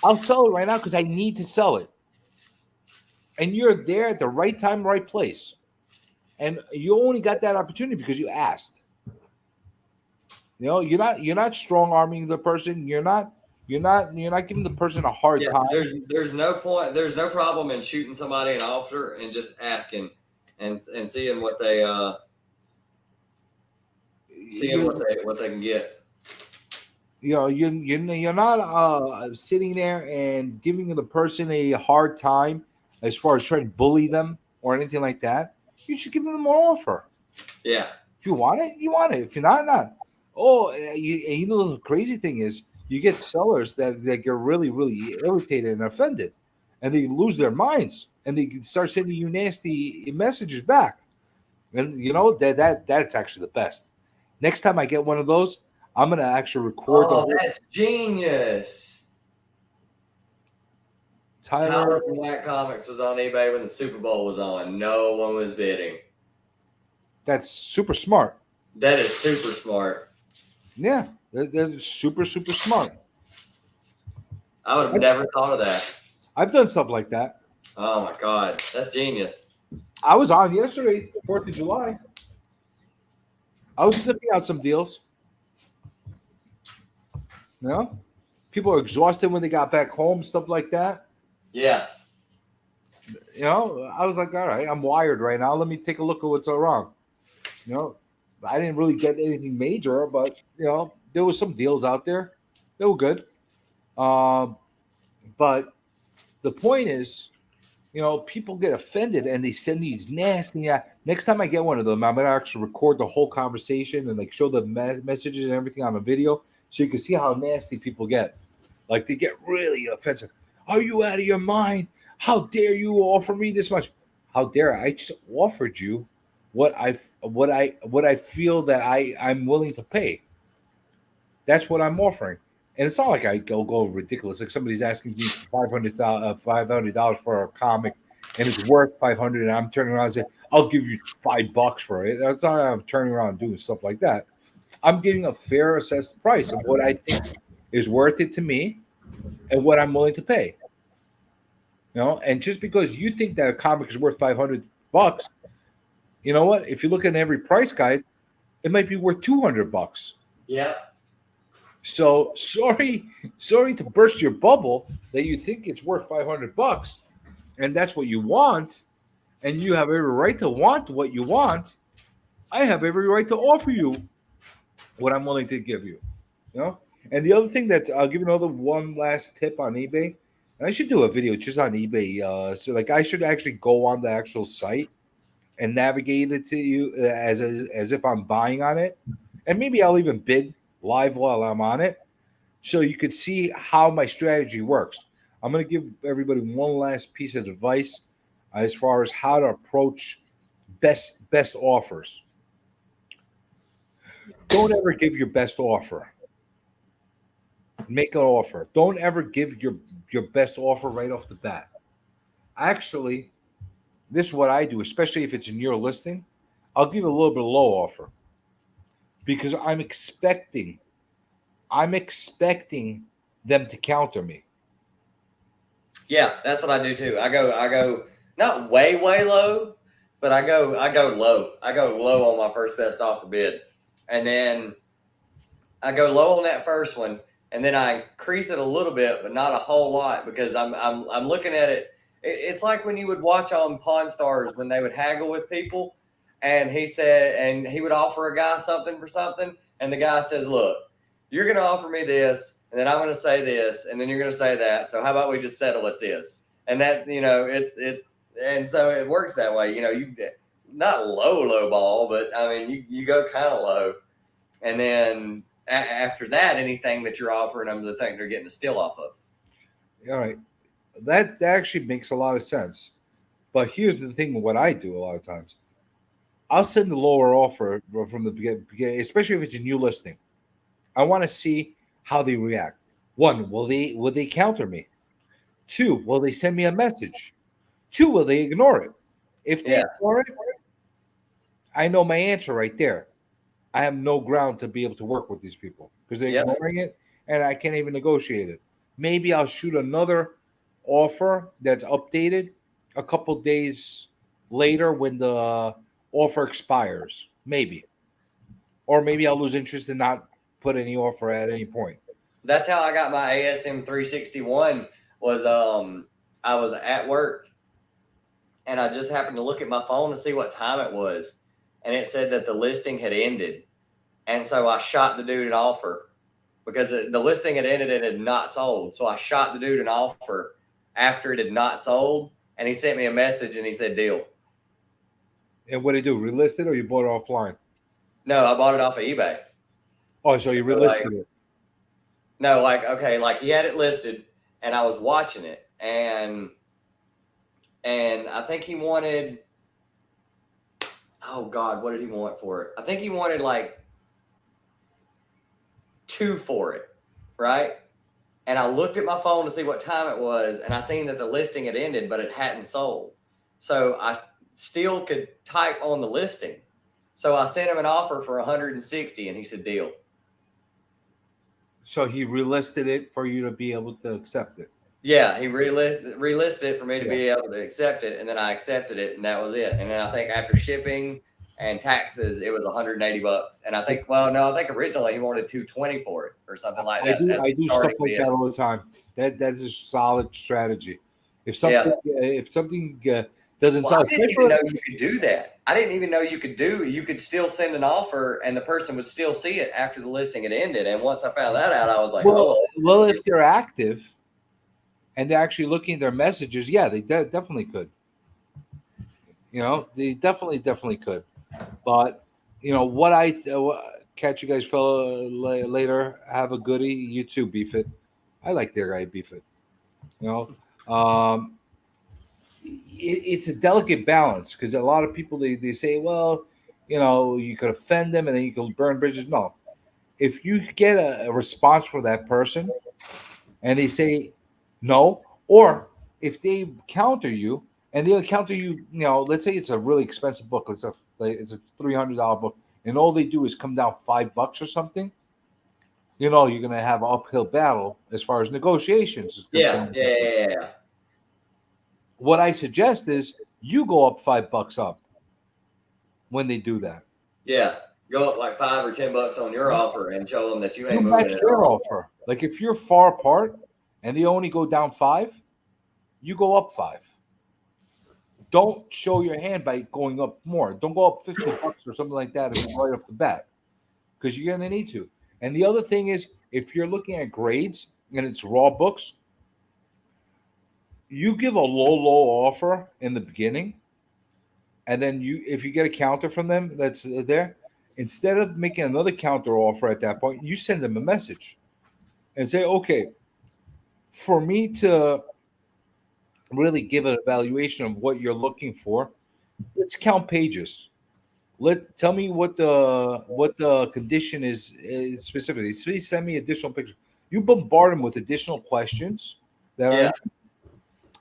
I'll sell it right now because I need to sell it. And you're there at the right time, right place. And you only got that opportunity because you asked. You're not strong arming the person. You're not giving the person a hard time. There's no point. There's no problem in shooting somebody an offer and just asking and seeing what they what they can get. You're not sitting there and giving the person a hard time as far as trying to bully them or anything like that. You should give them an offer. Yeah. If you want it, you want it. If you're not. Oh, the crazy thing is, you get sellers that get really, really irritated and offended, and they lose their minds, and they start sending you nasty messages back. And that's actually the best. Next time I get one of those, I'm gonna actually record. That's genius. Tyler from Black Comics was on eBay when the Super Bowl was on. No one was bidding. That's super smart. That is super smart. Yeah, that's super, super smart. I would have never thought of that. I've done stuff like that. Oh my God, that's genius. I was on yesterday, 4th of July. I was sniffing out some deals. People are exhausted when they got back home, stuff like that. Yeah. I was like, all right, I'm wired right now. Let me take a look at what's wrong. I didn't really get anything major, but there was some deals out there. They were good. But the point is, people get offended and they send these nasty. Next time I get one of them, I'm gonna actually record the whole conversation and show the messages and everything on a video, so you can see how nasty people get. Like, they get really offensive. Are you out of your mind? How dare you offer me this much? How dare I just offered you what I feel that I'm willing to pay. That's what I'm offering. And it's not like I go ridiculous. Like somebody's asking me $500 for a comic and it's worth $500, and I'm turning around and saying, I'll give you $5 for it. That's not how I'm turning around and doing stuff like that. I'm getting a fair assessed price of what I think is worth it to me and what I'm willing to pay. And just because you think that a comic is worth $500, you know what? If you look at every price guide, it might be worth $200. Yeah. So sorry to burst your bubble that you think it's worth $500, and that's what you want, and you have every right to want what you want. I have every right to offer you what I'm willing to give you. And the other thing that I'll give you one last tip on eBay. And I should do a video just on eBay. So I should actually go on the actual site and navigate it to you as if I'm buying on it, and maybe I'll even bid live while I'm on it, so you could see how my strategy works. I'm going to give everybody one last piece of advice as far as how to approach best offers. Don't ever give your best offer. Make an offer. Don't ever give your best offer right off the bat. Actually, this is what I do, especially if it's in your listing. I'll give a little bit of low offer because I'm expecting them to counter me. Yeah, that's what I do too. I go not way low, but I go low. I go low on my first best offer bid, and then I go low on that first one, and then I increase it a little bit, but not a whole lot because I'm looking at it. It's like when you would watch on Pawn Stars when they would haggle with people, and he would offer a guy something for something, and the guy says, "Look, you're going to offer me this, and then I'm going to say this, and then you're going to say that. So how about we just settle at this?" And that, and so it works that way. You not low ball, but I mean, you go kind of low, and then after that, anything that you're offering them, the thing they're getting a steal off of. All right. That actually makes a lot of sense. But here's the thing: what I do a lot of times, I'll send the lower offer from the beginning, especially if it's a new listing. I want to see how they react. One, will they counter me? Two, will they send me a message? Two, will they ignore it? If they ignore it, I know my answer right there. I have no ground to be able to work with these people because they're ignoring it, and I can't even negotiate it. Maybe I'll shoot another offer that's updated a couple days later when the offer expires. Maybe, or maybe I'll lose interest and not put any offer at any point. That's how I got my ASM 361. Was I was at work, and I just happened to look at my phone to see what time it was, and it said that the listing had ended. And so I shot the dude an offer because the listing had ended and it had not sold. So I shot the dude an offer after it had not sold, and he sent me a message and he said, "Deal." And what did you do? Relist it or you bought it offline? No, I bought it off of eBay. Oh, so you relisted it? No, like he had it listed, and I was watching it, and I think he wanted. Oh God, what did he want for it? I think he wanted like 2 for it, right? And I looked at my phone to see what time it was, and I seen that the listing had ended, but it hadn't sold. So I still could type on the listing. So I sent him an offer for 160, and he said, "Deal." So he relisted it for you to be able to accept it. Yeah, he relisted it for me to be able to accept it, and then I accepted it, and that was it. And then I think after shipping and taxes, it was $180. And I think, I think originally he wanted 220 for it or something like that. I do stuff like that all the time. That's a solid strategy. If something doesn't sell, I didn't even know you could do that. I didn't even know you could still send an offer and the person would still see it after the listing had ended. And once I found that out, I was like, well, if they're active and they're actually looking at their messages, yeah, they definitely could. They definitely could. But what I catch you guys fella later. Have a goodie. You too, beef it. I like their guy, beef it. It's a delicate balance because a lot of people they say, well, you could offend them and then you could burn bridges. No, if you get a response from that person and they say no, or if they counter you and they'll counter you, let's say it's a really expensive book, it's a $300 book, and all they do is come down $5 or something, you're gonna have an uphill battle as far as negotiations is concerned. Yeah. What I suggest is you go up $5 up when they do that. Yeah, go up like $5 or $10 on your offer and show them that you ain't moving match their offer. Like if you're far apart and they only go down 5, you go up 5. Don't show your hand by going up more. Don't go up $50 or something like that right off the bat because you're going to need to. And the other thing is, if you're looking at grades and it's raw books, you give a low offer in the beginning, and then if you get a counter from them that's there, Instead of making another counter offer at that point, you send them a message and say, okay, for me to really give an evaluation of what you're looking for, let's count pages. Tell me what the condition is specifically. Please send me additional pictures. You bombard them with additional questions that Yeah. are,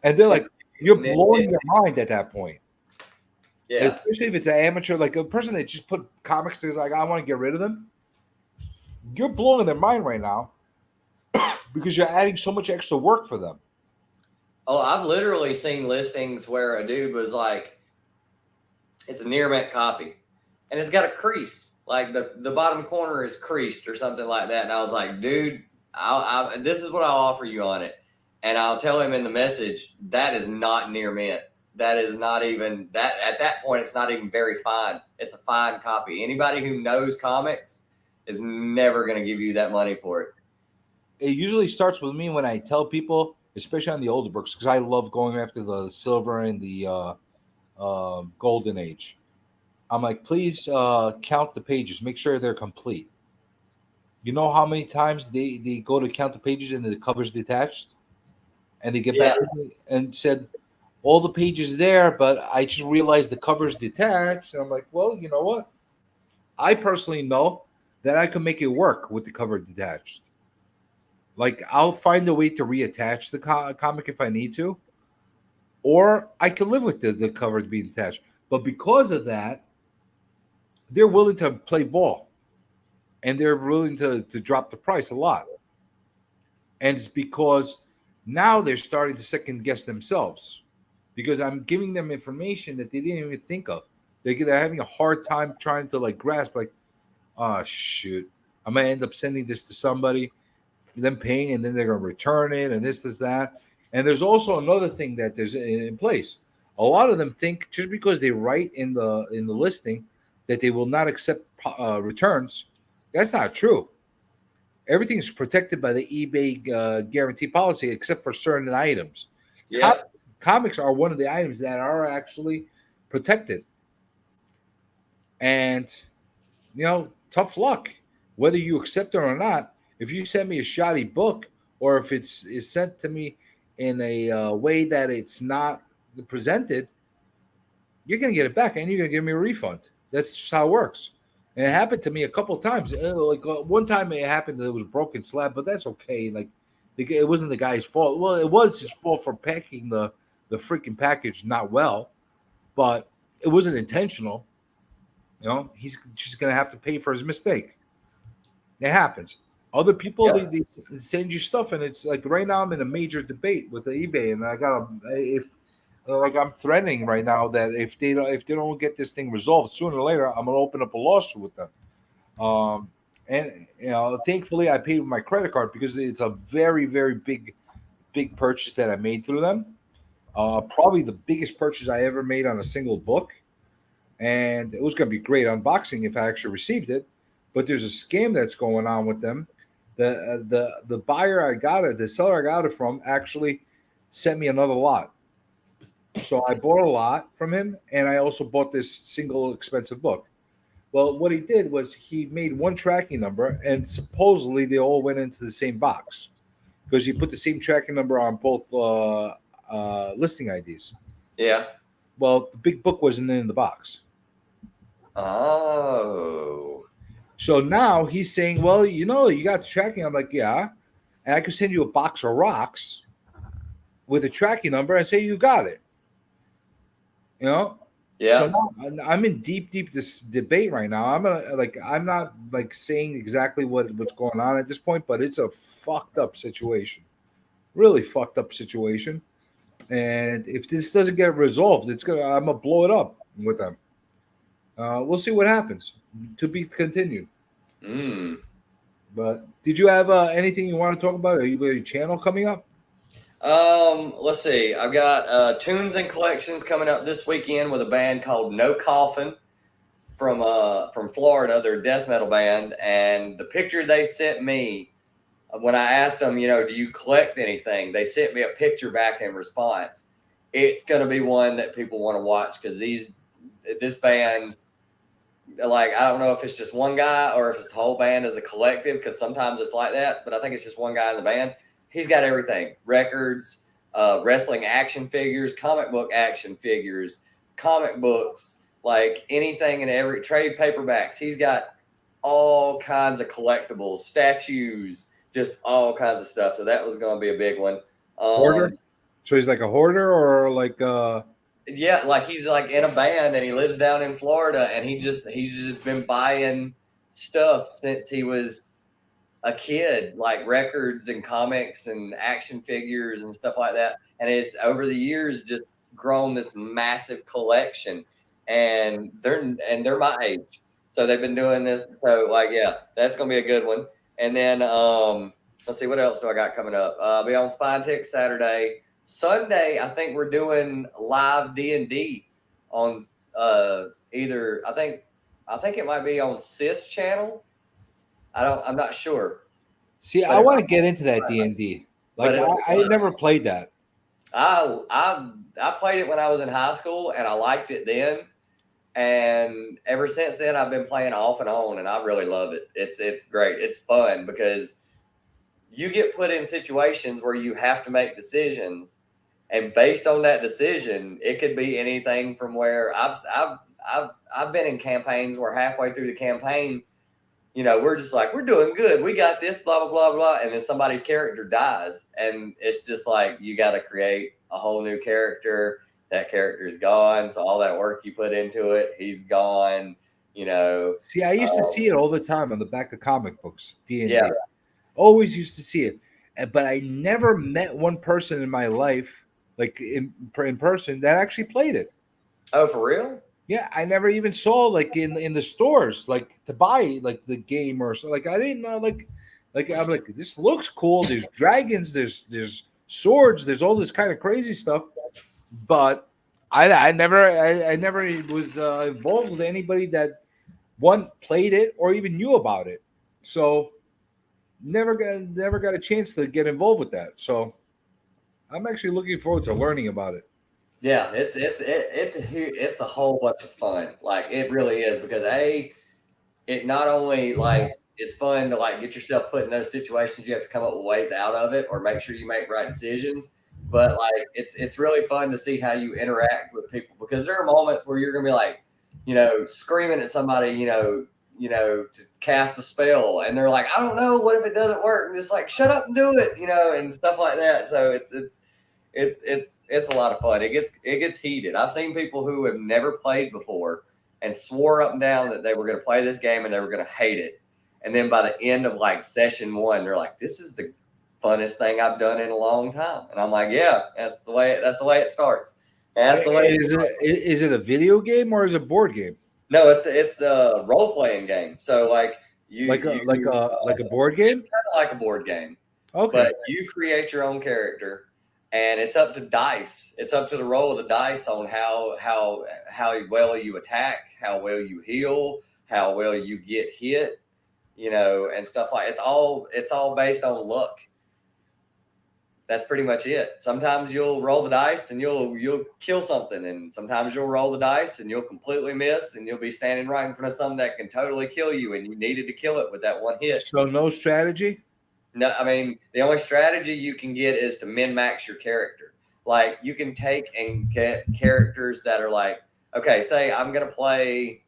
and they're like, you're And it- blowing their mind at that point. Yeah. Especially if it's an amateur, like a person that just put comics, is like, I want to get rid of them. You're blowing their mind right now because you're adding so much extra work for them. Oh, I've literally seen listings where a dude was like, it's a near mint copy and it's got a crease. Like the bottom corner is creased or something like that. And I was like, dude, this is what I'll offer you on it. And I'll tell him in the message, that is not near mint. That is not even that at that point, it's not even very fine. It's a fine copy. Anybody who knows comics is never going to give you that money for it. It usually starts with me when I tell people, especially on the older books, because I love going after the silver and the golden age. I'm like, please count the pages, make sure they're complete. You know how many times they go to count the pages and the cover's detached? And they get back and said, all the pages there, but I just realized the cover's detached. And I'm like, well, you know what? I personally know that I can make it work with the cover detached. Like, I'll find a way to reattach the comic if I need to, or I can live with the cover being detached. But because of that, they're willing to play ball, and they're willing to drop the price a lot. And it's because now they're starting to second guess themselves, because I'm giving them information that they didn't even think of. They're having a hard time trying to like grasp, like, oh shoot, I'm gonna end up sending this to somebody, them paying, and then they're gonna return it, and this, that. And there's also another thing that there's in place. A lot of them think just because they write in the listing that they will not accept returns. That's not true. Everything is protected by the eBay guarantee policy except for certain items. Yeah. Comics are one of the items that are actually protected. And, you know, tough luck. Whether you accept it or not, if you send me a shoddy book, or if it's sent to me in a way that it's not presented, you're going to get it back and you're going to give me a refund. That's just how it works. And it happened to me a couple of times. One time it happened that it was broken slab, but that's okay. Like, it wasn't the guy's fault. Well, it was his fault for packing the freaking package not well, but it wasn't intentional. You know, he's just going to have to pay for his mistake. It happens. Other people, they send you stuff, and it's like right now I'm in a major debate with the eBay, and I got I'm threatening right now that if they don't get this thing resolved sooner or later, I'm gonna open up a lawsuit with them. And you know, thankfully I paid with my credit card because it's a very, very big purchase that I made through them. Probably the biggest purchase I ever made on a single book, and it was gonna be great unboxing if I actually received it. But there's a scam that's going on with them. The buyer I got it, the seller I got it from, actually sent me another lot. So I bought a lot from him, and I also bought this single expensive book. Well, what he did was he made one tracking number, and supposedly they all went into the same box because he put the same tracking number on both listing IDs. Yeah. Well, the big book wasn't in the box. Oh. So now he's saying, well, you know, you got the tracking. I'm like, yeah. And I could send you a box of rocks with a tracking number and say you got it. You know? Yeah. So now I'm in deep this debate right now. I'm not saying exactly what's going on at this point, but it's a fucked up situation. Really fucked up situation. And if this doesn't get resolved, I'm gonna blow it up with them. We'll see what happens. To be continued. But did you have anything you want to talk about? Are you your channel coming up? Let's see. I've got Tunes and Collections coming up this weekend with a band called No Coffin from Florida. They're a death metal band, and the picture they sent me when I asked them, you know, do you collect anything? They sent me a picture back in response. It's going to be one that people want to watch because this band like I don't know if it's just one guy or if it's the whole band as a collective, because sometimes it's like that, but I think it's just one guy in the band. He's got everything: records, wrestling action figures, comic book action figures, comic books, like anything and every trade paperbacks. He's got all kinds of collectibles, statues, just all kinds of stuff. So that was going to be a big one. Hoarder? So he's like a hoarder, or like Yeah, like he's like in a band and he lives down in Florida, and he's just been buying stuff since he was a kid, like records and comics and action figures and stuff like that. And it's over the years just grown this massive collection. And they're my age. So they've been doing this. So like, yeah, that's gonna be a good one. And then let's see, what else do I got coming up? Be on Spine Tech Saturday. Sunday, I think we're doing live D&D on either I think it might be on Sis channel. I'm not sure. See, I want to get into that D&D. Like I never played that. I played it when I was in high school and I liked it then. And ever since then I've been playing off and on, and I really love it. It's great. It's fun because you get put in situations where you have to make decisions, and based on that decision, it could be anything from where I've been in campaigns where halfway through the campaign, you know, we're just like, we're doing good, we got this, blah blah blah blah, and then somebody's character dies, and it's just like you got to create a whole new character. That character's gone, so all that work you put into it, he's gone. You know. See, I used to see it all the time on the back of comic books. D&D. Yeah. Always used to see it, but I never met one person in my life, like in person, that actually played it. Oh, for real? Yeah, I never even saw like in the stores, like to buy like the game or so. Like I didn't know, like I'm like, this looks cool. There's dragons, there's swords, there's all this kind of crazy stuff, but I never was involved with anybody that played it or even knew about it. So never got a chance to get involved with that. So I'm actually looking forward to learning about it. Yeah, it's a whole bunch of fun. Like it really is, because it not only like it's fun to like get yourself put in those situations, you have to come up with ways out of it or make sure you make right decisions. But like it's really fun to see how you interact with people, because there are moments where you're gonna be like, you know, screaming at somebody, you know, to cast a spell, and they're like, I don't know, what if it doesn't work? And it's like, shut up and do it, you know, and stuff like that. So it's a lot of fun. It gets heated. I've seen people who have never played before and swore up and down that they were going to play this game and they were going to hate it. And then by the end of like session 1, they're like, this is the funnest thing I've done in a long time. And I'm like, yeah, that's the way it starts. That's the way. Is it a video game or is it a board game? No, it's a role playing game. So like like a board game, kind of like a board game. Okay, but you create your own character, and it's up to dice. It's up to the roll of the dice on how well you attack, how well you heal, how well you get hit, you know, and stuff like it's all based on luck. That's pretty much it. Sometimes you'll roll the dice and you'll kill something, and sometimes you'll roll the dice and you'll completely miss, and you'll be standing right in front of something that can totally kill you, and you needed to kill it with that one hit. So no strategy? No, I mean, the only strategy you can get is to min-max your character. Like, you can take and get characters that are like, okay, say I'm going to play,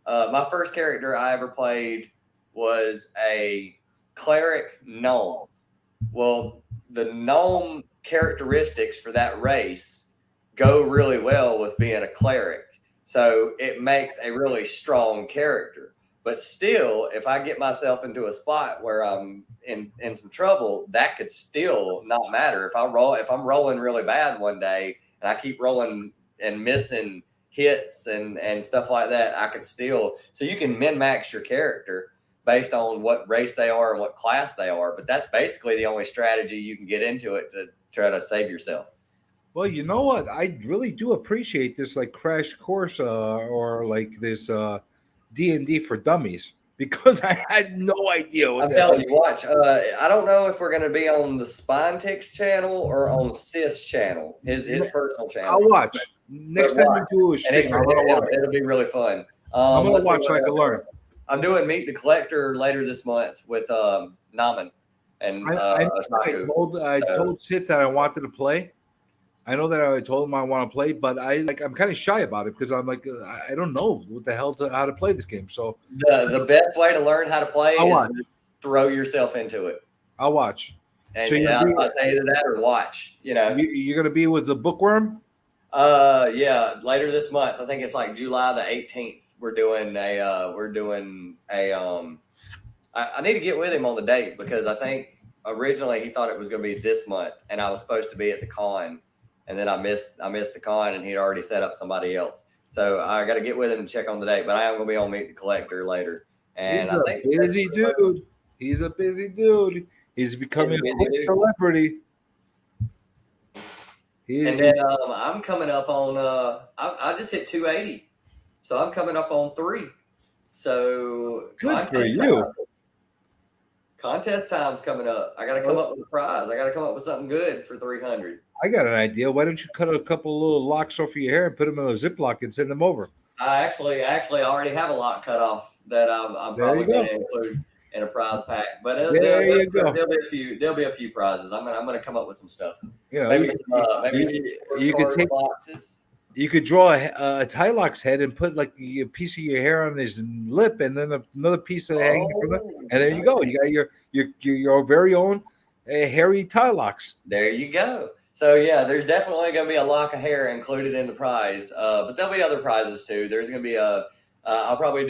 my first character I ever played was a cleric gnome. Well, the gnome characteristics for that race go really well with being a cleric. So it makes a really strong character. But still, if I get myself into a spot where I'm in some trouble, that could still not matter. If I'm rolling really bad one day and I keep rolling and missing hits and stuff like that, I could still. So you can min-max your character based on what race they are and what class they are. But that's basically the only strategy you can get into it to try to save yourself. Well, you know what? I really do appreciate this like crash course or like this D&D for dummies, because I had no idea what I'm telling you, watch. I don't know if we're going to be on the Spine Ticks channel or on Sis channel, his personal channel. I'll watch. Next time we do a stream, it'll be really fun. I'm gonna let's see watch so what I can learn. I'm doing Meet the Collector later this month with Naman and I told Sid that I wanted to play. I know that I told him I want to play, but I'm kind of shy about it because I'm like I don't know what the hell how to play this game. So the best way to learn how to play I'll is watch. to throw yourself into it. I'll watch. And So I'll say either that or watch. You know, you're gonna be with the bookworm. Yeah, later this month. I think it's like July the 18th. We're doing a I need to get with him on the date because I think originally he thought it was going to be this month, and I was supposed to be at the con, and then I missed the con, and he'd already set up somebody else. So I got to get with him and check on the date. But I am going to be on Meet the Collector later, and He's I think a busy dude. He's a busy dude. He's becoming a quick celebrity. And then I'm coming up on I just hit 280, so I'm coming up on 3. So good for you. Contest time's coming up. I got to come up with a prize. I got to come up with something good for 300. I got an idea. Why don't you cut a couple little locks off of your hair and put them in a Ziploc and send them over? I actually already have a lock cut off that I'm probably going to include in a prize pack. But there'll be a few prizes. I'm gonna come up with some stuff. You know, you could take boxes. You could draw a Tylox head and put like a piece of your hair on his lip, and then another piece of hanging from the, and there you go. You got your very own hairy Tylox. There you go. So yeah, there's definitely going to be a lock of hair included in the prize, but there'll be other prizes too. There's going to be I'll probably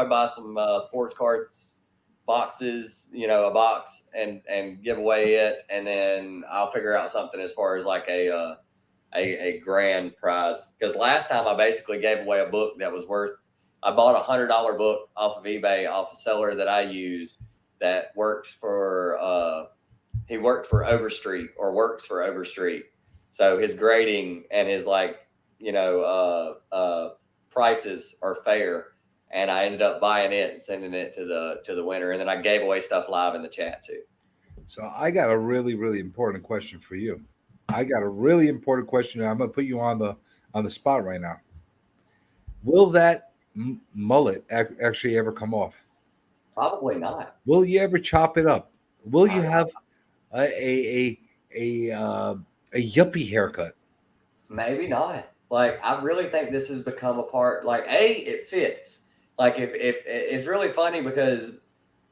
buy some sports cards boxes, a box and give away it, and then I'll figure out something as far as like a grand prize, because last time I basically gave away a book that was worth, I bought $100 book off of eBay off a seller that I use that works for he worked for Overstreet or works for Overstreet, so his grading and his prices are fair, and I ended up buying it and sending it to the winner, and then I gave away stuff live in the chat too. So I got a really, really important question for you. I'm going to put you on the spot right now. Will that mullet actually ever come off? Probably not. Will you ever chop it up? Will you have a yuppie haircut? Maybe not. Like, I really think this has become a part. Like, it fits. Like, if it's really funny because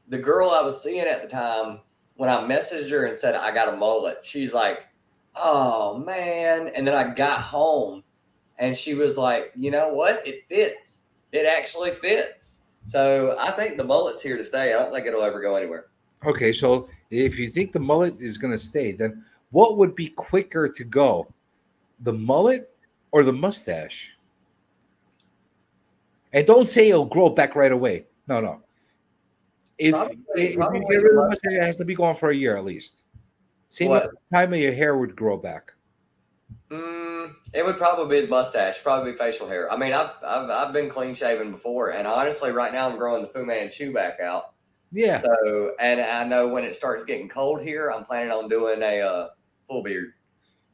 the girl I was seeing at the time, when I messaged her and said I got a mullet, she's like, "Oh man!" And then I got home, and she was like, "You know what? It fits. It actually fits." So I think the mullet's here to stay. I don't think it'll ever go anywhere. Okay, so if you think the mullet is going to stay, then what would be quicker to go, the mullet or the mustache? And don't say it'll grow back right away. No. If you get rid of the mustache, it has to be gone for a year at least. Same time of your hair would grow back. It would probably be the mustache, probably be facial hair. I mean, I've been clean shaven before, and honestly, right now I'm growing the Fu Manchu back out. Yeah. So, and I know when it starts getting cold here, I'm planning on doing a full beard.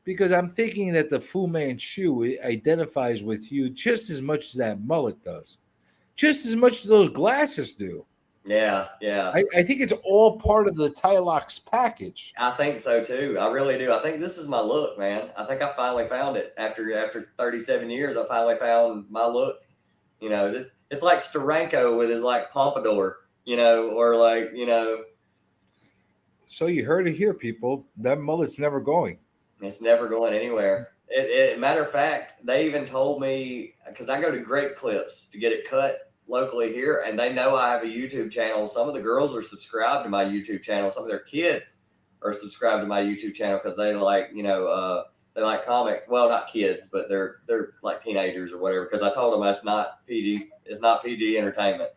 Because I'm thinking that the Fu Manchu identifies with you just as much as that mullet does, just as much as those glasses do. Yeah. I think it's all part of the Tylox package. I think so too. I really do. I think this is my look, man. I think I finally found it after 37 years. I finally found my look. It's like Steranko with his like pompadour, or like. So you heard it here, people. That mullet's never going. It's never going anywhere. Matter of fact, they even told me, because I go to Great Clips to get it cut locally here, and they know I have a YouTube channel. Some of the girls are subscribed to my YouTube channel. Some of their kids are subscribed to my YouTube channel because they like, they like comics. Well, not kids, but they're like teenagers or whatever. Because I told them it's not PG. It's not PG entertainment.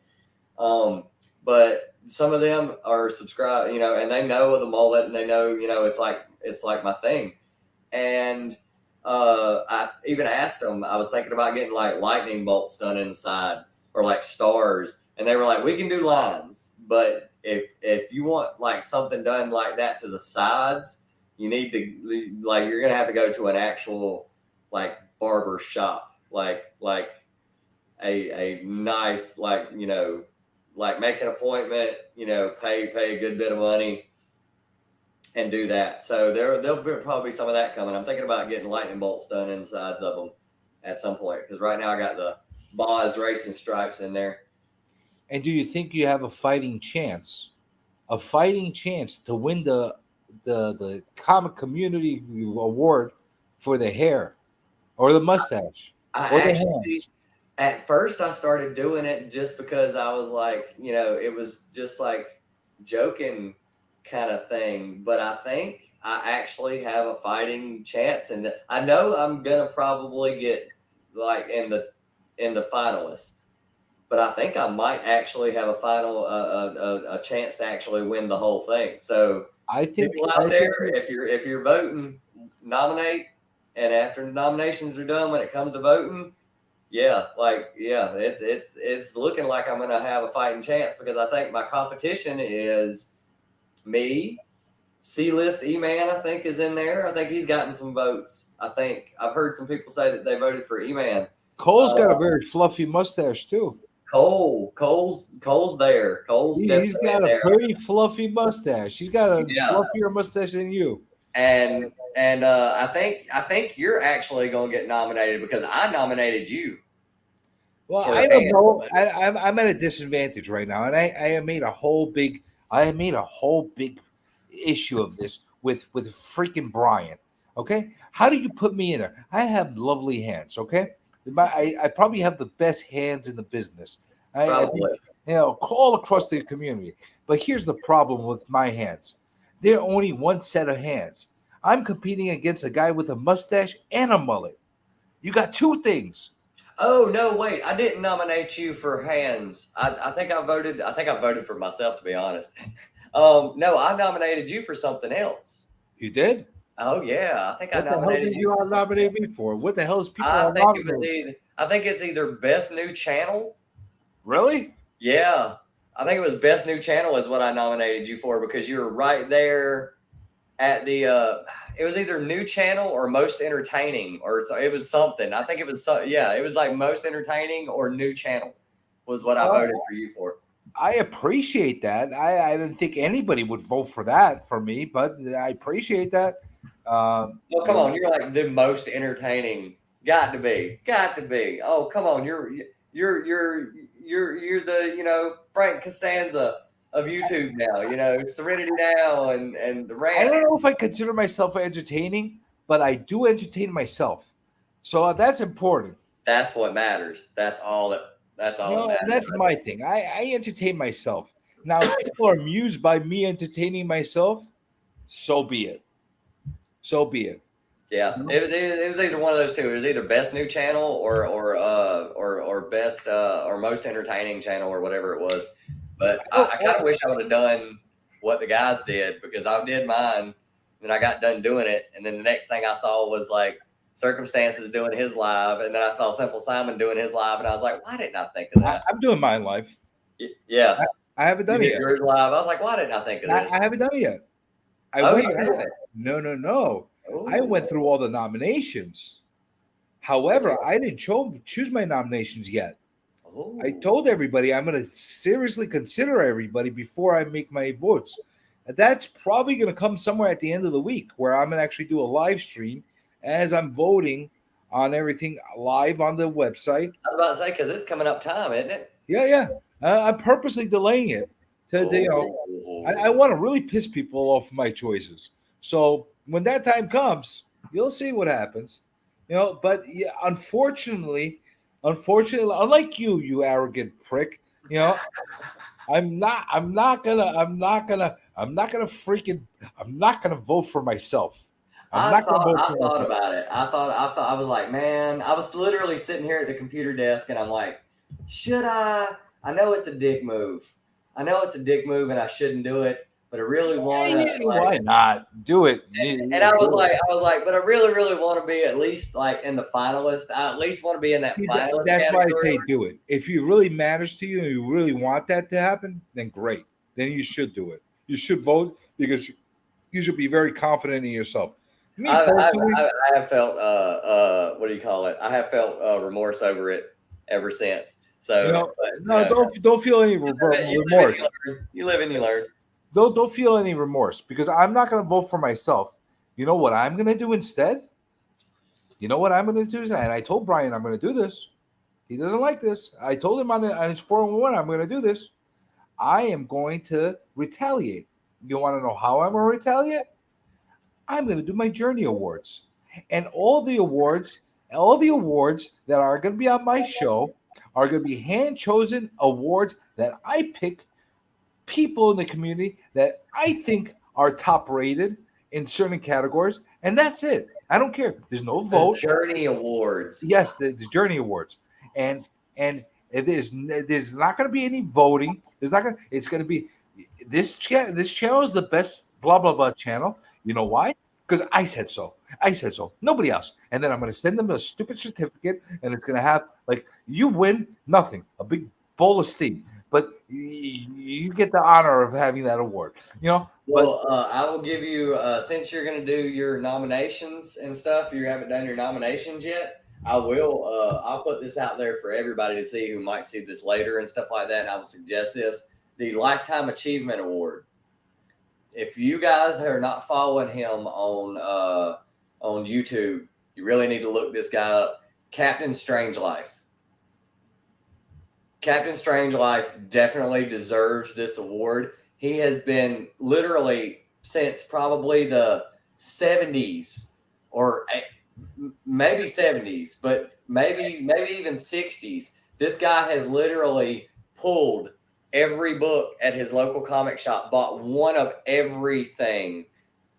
But some of them are subscribed, and they know of the mullet, and they know, it's like my thing. And I even asked them. I was thinking about getting like lightning bolts done in the side, or like stars, and they were like, "We can do lines, but if you want like something done like that to the sides, you need to you're gonna have to go to an actual like barber shop, like a nice, like, like make an appointment, pay a good bit of money and do that. So there'll be probably some of that coming. I'm thinking about getting lightning bolts done insides of them at some point, because right now I got the Boz racing stripes in there. And do you think you have a fighting chance to win the comic community award for the hair or the mustache or the hands? At first I started doing it just because I was like, it was just like joking kind of thing. But I think I actually have a fighting chance, and I know I'm gonna probably get like in the finalists. But I think I might actually have a chance to actually win the whole thing. So I think people out there, if you're voting, nominate, and after the nominations are done, when it comes to voting, it's looking like I'm gonna have a fighting chance, because I think my competition is me. C-list E-Man, I think, is in there. I think he's gotten some votes. I think I've heard some people say that they voted for E-Man. Cole's got a very fluffy mustache too. Cole's there. He's got a pretty fluffy mustache. He's got a fluffier mustache than you. And I think you're actually going to get nominated because I nominated you. Well, I don't know. I'm at a disadvantage right now, and I made a whole big issue of this with freaking Brian. Okay, how do you put me in there? I have lovely hands. Okay, I probably have the best hands in the business. Probably. All across the community. But here's the problem with my hands. They're only one set of hands. I'm competing against a guy with a mustache and a mullet. You got two things. Oh no! Wait, I didn't nominate you for hands. I think I voted for myself, to be honest. No, I nominated you for something else. You did? Oh yeah, I think what I nominated you. What nominated me for? What the hell is people? I think it's either best new channel. Really? Yeah, I think it was best new channel is what I nominated you for, because you were right there at the. It was either new channel or most entertaining, or it was something. I think it was it was like most entertaining or new channel was what I voted for you for. I appreciate that. I didn't think anybody would vote for that for me, but I appreciate that. Well, come on, you're like the most entertaining. Got to be. Oh, come on, you're the Frank Costanza of YouTube now. Serenity Now and the Rant. I don't know if I consider myself entertaining, but I do entertain myself, so that's important. That's what matters. That's all that matters. That's my thing. I entertain myself. Now, if people are amused by me entertaining myself, so be it. Yeah, it was either one of those two. It was either best new channel or best or most entertaining channel or whatever it was. But I kind of wish I would have done what the guys did, because I did mine and I got done doing it, and then the next thing I saw was like Circumstances doing his live, and then I saw Simple Simon doing his live, and I was like, why didn't I think of that? I'm doing mine live. Yeah, I haven't done it yet. Yours live. I was like, why didn't I think of this? I haven't done it yet. No. Ooh. I went through all the nominations. However, I didn't choose my nominations yet. Ooh. I told everybody I'm going to seriously consider everybody before I make my votes. That's probably going to come somewhere at the end of the week, where I'm going to actually do a live stream as I'm voting on everything live on the website. I was about to say, because it's coming up time, isn't it? Yeah. I'm purposely delaying it. I want to really piss people off my choices. So when that time comes, you'll see what happens. But yeah, unfortunately, unlike you arrogant prick, I'm not gonna vote for myself. I thought about it. I was like, man, I was literally sitting here at the computer desk, and I'm like, should I? I know it's a dick move. And I shouldn't do it, but I really want to. Why not do it? And I was like, but I really, really want to be at least like in the finalist. I at least want to be in that finalist. That's why I say do it. If it really matters to you and you really want that to happen, then great. Then you should do it. You should vote, because you should be very confident in yourself. I have felt what do you call it? I have felt remorse over it ever since. So No, don't feel any remorse. You live and you learn. Don't feel any remorse because I'm not going to vote for myself. You know what I'm going to do instead? You know what I'm going to do? And I told Brian I'm going to do this. He doesn't like this. I told him on his 411 I'm going to do this. I am going to retaliate. You want to know how I'm going to retaliate? I'm going to do my Journey Awards. And all the awards that are going to be on my show are going to be hand-chosen awards that I pick people in the community that I think are top-rated in certain categories, and that's it. I don't care. There's no vote. Journey Awards. Yes, the Journey Awards, and there's not going to be any voting. There's not going. It's going to be this channel. This channel is the best blah blah blah channel. You know why? Because I said so. I said so. Nobody else. And then I'm going to send them a stupid certificate, and it's going to have like you win nothing, a big bowl of steam, but you get the honor of having that award. You know. Well, I will give you since you're going to do your nominations and stuff. You haven't done your nominations yet. I will. I'll put this out there for everybody to see who might see this later and stuff like that. And I will suggest this: the Lifetime Achievement Award. If you guys are not following him on YouTube, you really need to look this guy up. Captain Strangelife. Captain Strangelife definitely deserves this award. He has been literally since probably the 70s or maybe 70s, but maybe even 60s. This guy has literally pulled every book at his local comic shop, bought one of everything,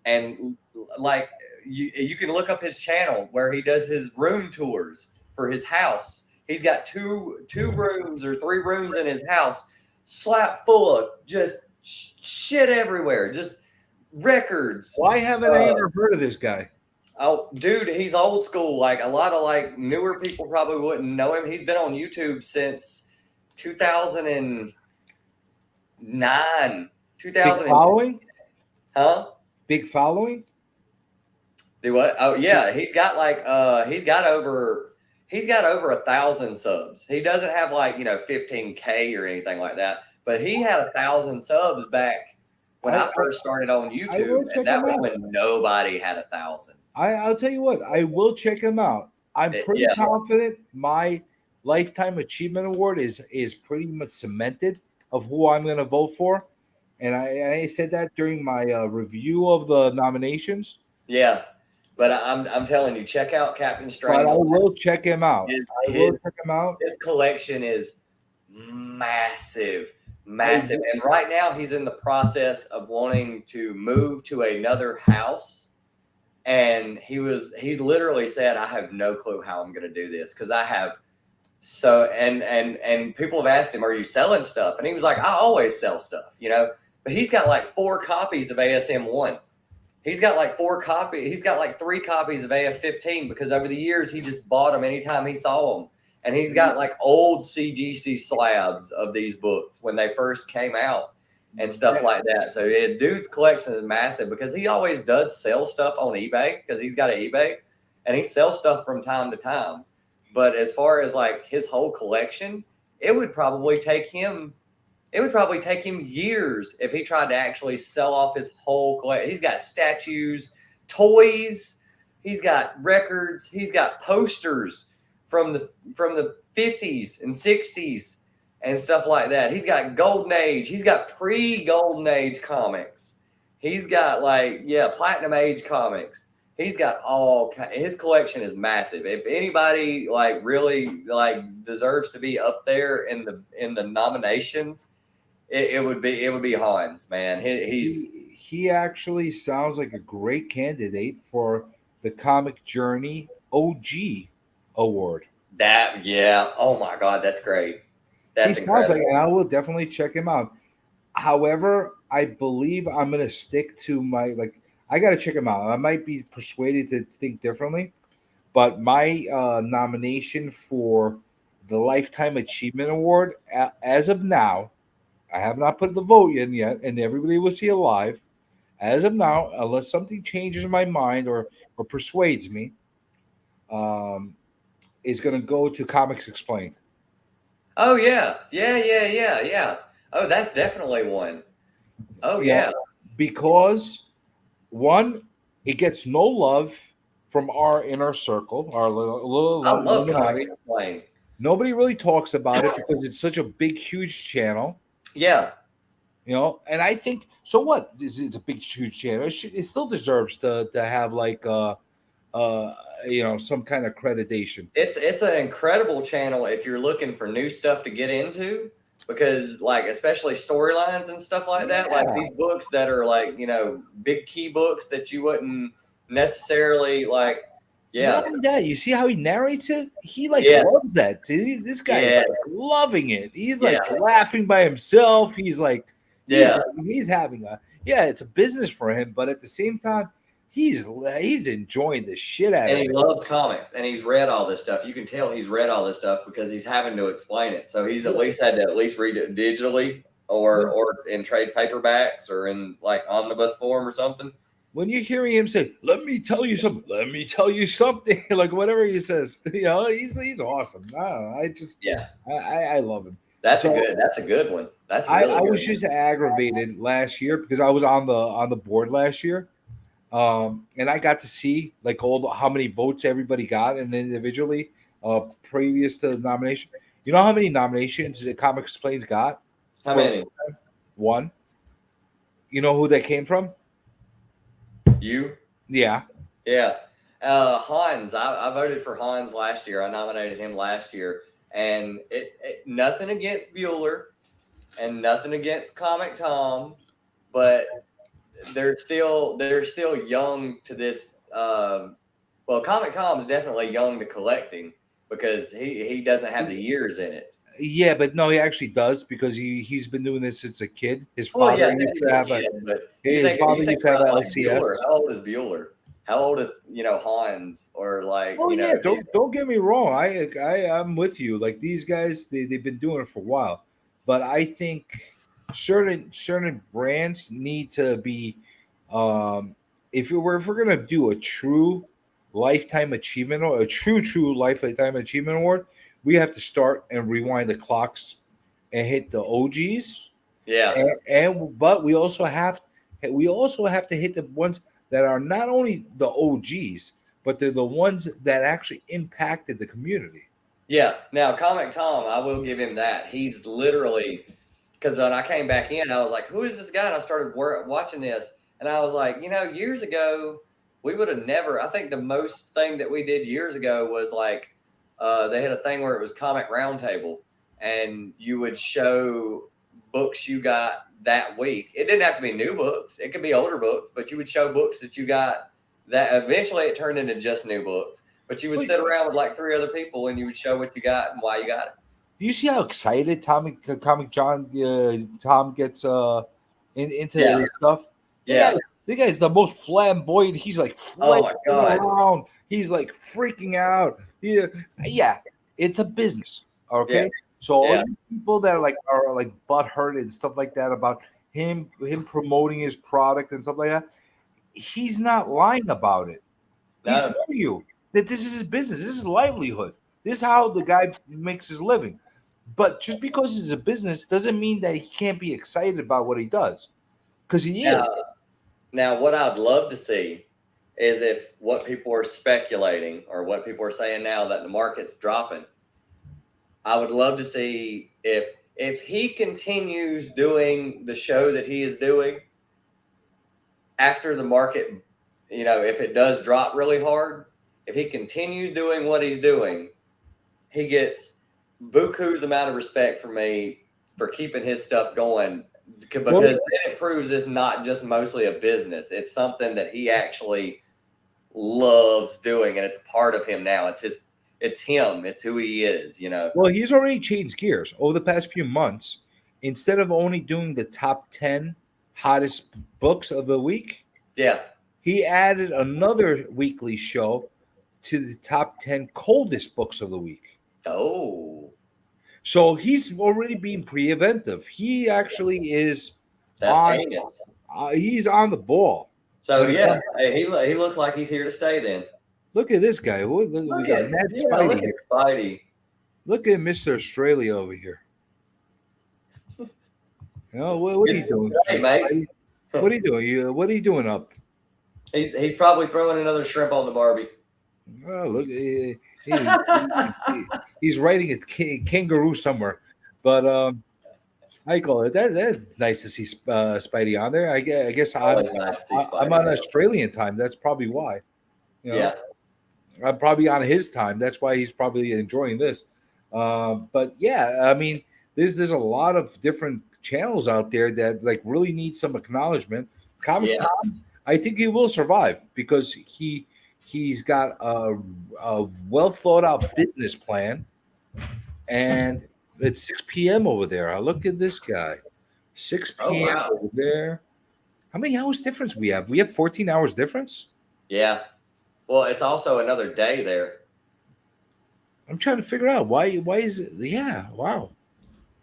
and like you can look up his channel where he does his room tours for his house. He's got two rooms or 3 rooms in his house, slap full of just shit everywhere, just records. Why haven't I ever heard of this guy? Oh, dude, he's old school. Like a lot of like newer people probably wouldn't know him. He's been on YouTube since 2009. 2000. Big following? Huh? Big following? Do what? Oh yeah, he's got over 1,000 subs. He doesn't have 15K or anything like that, but he had 1,000 subs back when I first started on YouTube, and that was when nobody had 1,000. I'll tell you what, I will check him out. I'm pretty confident my Lifetime Achievement Award is pretty much cemented of who I'm going to vote for, and I said that during my review of the nominations. Yeah. But I'm telling you, check out Captain Strange. But I will check him out. His collection is massive. And right now he's in the process of wanting to move to another house. And he literally said, I have no clue how I'm going to do this because I have and people have asked him, are you selling stuff? And he was like, I always sell stuff, but he's got 4 copies of ASM1. He's got 4 copies. He's got 3 copies of AF-15 because over the years he just bought them anytime he saw them. And he's got old CGC slabs of these books when they first came out and stuff like that. So dude's collection is massive because he always does sell stuff on eBay because he's got an eBay and he sells stuff from time to time. But as far as his whole collection, it would probably take him years if he tried to actually sell off his whole collection. He's got statues, toys, he's got records, he's got posters from the 50s and 60s and stuff like that. He's got Golden Age, he's got pre-Golden Age comics. He's got Platinum Age comics. He's got his collection is massive. If anybody really deserves to be up there in the nominations, it would be Hans, man. He actually sounds like a great candidate for the Comic Journey OG Award. Oh my God, that's great. That's incredible. And I will definitely check him out. However, I believe I'm going to stick to my I got to check him out. I might be persuaded to think differently, but my nomination for the Lifetime Achievement Award as of now. I have not put the vote in yet, and everybody will see it live. As of now, unless something changes my mind or persuades me, is going to go to Comics Explained. Oh yeah, yeah. Oh, that's definitely one. Oh You know, yeah, because one, it gets no love from our inner circle, our little I love Comics Illuminati. Explained. Nobody really talks about it because it's such a big, huge channel. Yeah, And I think so. What it's a big, huge channel. It still deserves to have like uh, some kind of accreditation. it's an incredible channel if you're looking for new stuff to get into, because like especially storylines and stuff like that, like Yeah. these books that are like big key books that you wouldn't necessarily like. Yeah, Not only that, you see how he narrates it? He like yeah, loves that. This guy is yeah, like loving it. He's yeah, like laughing by himself. He's like yeah. he's having it's a business for him, but at the same time, he's enjoying the shit out And of he it. loves comics, and he's read all this stuff. You can tell he's read all this stuff because he's having to explain it. So he's at least had to at least read it digitally or in trade paperbacks or in like omnibus form or something. When you're hearing him say, "Let me tell you something," "Let me tell you something," like whatever he says, he's awesome. I don't know. Yeah, I love him. that's So a good one. That's I, really I good. was just aggravated last year because I was on the board last year, and I got to see like how many votes everybody got and individually previous to the nomination. You know how many nominations the Comic Explains got? How many? One. You know who that came from? You? Yeah. Yeah. Hans. I voted for Hans last year. I nominated him last year, and nothing against Bueller, and nothing against Comic Tom, but they're still young to this. Well, Comic Tom is definitely young to collecting because he doesn't have the years in it. Yeah, but no, he actually does because he's been doing this since a kid. His Well, father yeah, used he's to a have kid, but his father you think used to have about a like LCS. Bueller. How old is Bueller? How old is Hans or like Oh yeah, don't get me wrong. I'm with you. Like these guys, they've been doing it for a while, but I think certain brands need to be, if we're gonna do a true lifetime achievement or a true lifetime achievement award, we have to start and rewind the clocks and hit the OGs. Yeah. But we also have to hit the ones that are not only the OGs, but they're the ones that actually impacted the community. Yeah. Now, Comic Tom, I will give him that. He's literally, because when I came back in, I was like, who is this guy? And I started watching this, and I was like, years ago, we would have never, I think the most thing that we did years ago was like, they had a thing where it was Comic Roundtable, and you would show books you got that week. It didn't have to be new books. It could be older books, but you would show books that you got that eventually it turned into just new books. But you would sit around with like 3 other people and you would show what you got and why you got it. Do you see how excited Tom gets into this stuff? Yeah. The guy's the most flamboyant. He's like flapping around. He's like freaking out. Yeah, it's a business. Okay. Yeah. So all you people that are like butthurt and stuff like that about him promoting his product and stuff like that, he's not lying about it. He's telling you that this is his business. This is his livelihood. This is how the guy makes his living. But just because it's a business doesn't mean that he can't be excited about what he does, because he is. Now, what I'd love to see is if what people are speculating or what people are saying now that the market's dropping. I would love to see if he continues doing the show that he is doing after the market, if it does drop really hard, if he continues doing what he's doing, he gets buku's amount of respect from me for keeping his stuff going, because then it proves it's not just mostly a business. It's something that he actually loves doing, and it's part of him now. It's him. It's who he is, Well, he's already changed gears over the past few months. Instead of only doing the top 10 hottest books of the week, he added another weekly show to the top 10 coldest books of the week. Oh. So he's already being preventive. He actually is. That's genius. He's on the ball. So yeah, he looks like he's here to stay. Then look at this guy. We got Mad Spidey. Look at Spidey. Look at Mr. Australia over here. What are you doing? Hey, mate. What are you doing? What are you doing up? He's probably throwing another shrimp on the Barbie. Oh, look, he's riding a kangaroo somewhere. But I call it that's nice to see Spidey on there. I guess Always nice to see I'm Spidey. on Australian time. That's probably why. Yeah. I'm probably on his time. That's why he's probably enjoying this. But yeah, I mean, there's a lot of different channels out there that like really need some acknowledgement. Comic Yeah. Time, I think he will survive because he's got a well thought out business plan, and it's 6 p.m. over there. Look at this guy, 6 Oh, p.m. wow. over there. How many hours difference we have? We have 14 hours difference. Yeah. Well, it's also another day there. I'm trying to figure out why is it? Yeah, wow.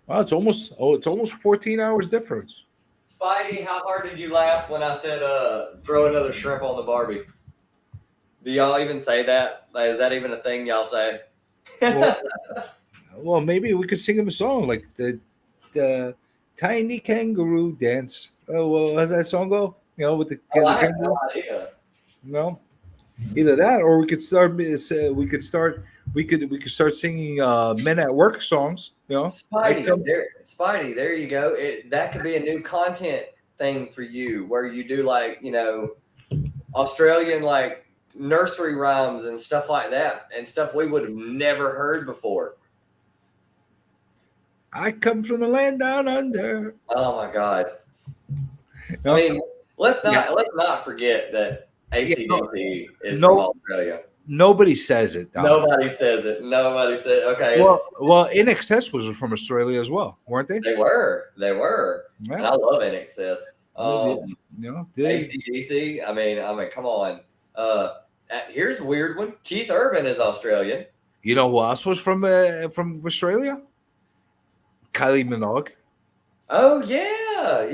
It's almost 14 hours difference. Spidey, how hard did you laugh when I said throw another shrimp on the Barbie? Do y'all even say that? Like, is that even a thing y'all say? Well, maybe we could sing him a song like the tiny kangaroo dance. Oh, well, how's that song go? With the I have kangaroo. no idea. No, either that or we could start. We could start singing Men at Work songs. Spidey, there you go. That could be a new content thing for you, where you do like Australian like nursery rhymes and stuff like that, and stuff we would have never heard before. I come from the land down under. Oh my God! I mean, let's not forget that AC/DC is from Australia. Nobody says it. Nobody says it. Nobody says. Okay. Well, In Excess was from Australia as well, weren't they? They were. Yeah. And I love In Excess. They AC/DC. I mean, come on. Here's a weird one. Keith Urban is Australian. You know who else was from Australia? Kylie Minogue. Oh yeah.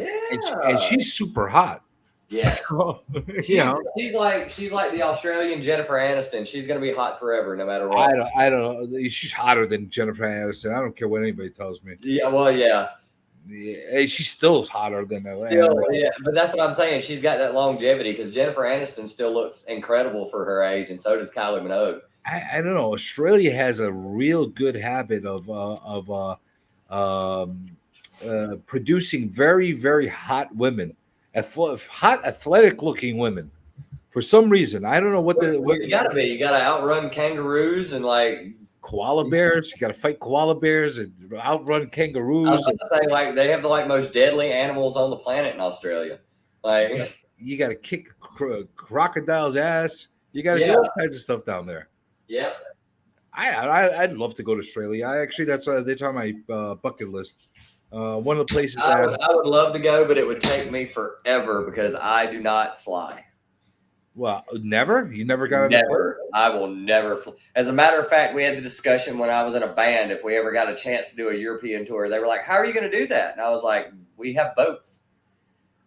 And she's super hot. Yes. So, she's like the Australian Jennifer Aniston. She's gonna be hot forever, no matter what. I don't know. She's hotter than Jennifer Aniston. I don't care what anybody tells me. Yeah. Well, yeah. Yeah, she's still hotter than that. Yeah, but that's what I'm saying. She's got that longevity because Jennifer Aniston still looks incredible for her age, and so does Kylie Minogue. I don't know. Australia has a real good habit of producing very, very hot women, hot, athletic-looking women. For some reason, I don't know what you gotta be. You gotta outrun kangaroos and like koala bears. You gotta fight koala bears and outrun kangaroos. I was about to say, like, they have the most deadly animals on the planet in Australia. Like, you gotta kick a crocodile's ass. You gotta do all kinds of stuff down there. Yeah. I'd love to go to Australia. That's on my bucket list. One of the places I would love to go, but it would take me forever because I do not fly. Well, never? You never got never. I will never fly. As a matter of fact, we had the discussion when I was in a band if we ever got a chance to do a European tour. They were like, "How are you going to do that?" And I was like, "We have boats.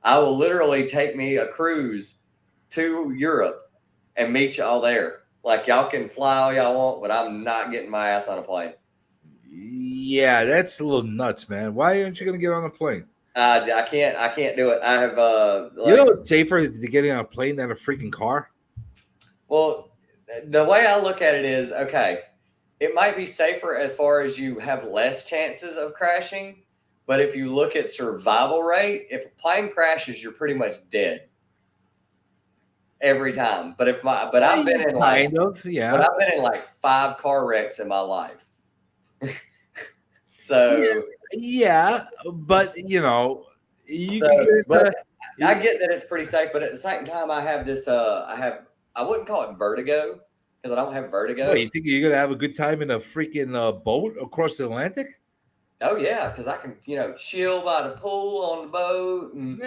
I will literally take me a cruise to Europe and meet y'all there. Like, y'all can fly all y'all want, but I'm not getting my ass on a plane." Yeah, that's a little nuts, man. Why aren't you going to get on a plane? I can't do it. I have it's safer to getting on a plane than a freaking car. Well, the way I look at it is, okay, it might be safer as far as you have less chances of crashing, but if you look at survival rate, if a plane crashes, you're pretty much dead every time. But I've been in I've been in like 5 car wrecks in my life. So yeah, but I get that it's pretty safe, but at the same time, I have this. I wouldn't call it vertigo because I don't have vertigo. Well, you think you're gonna have a good time in a freaking boat across the Atlantic? Oh yeah, because I can chill by the pool on the boat, and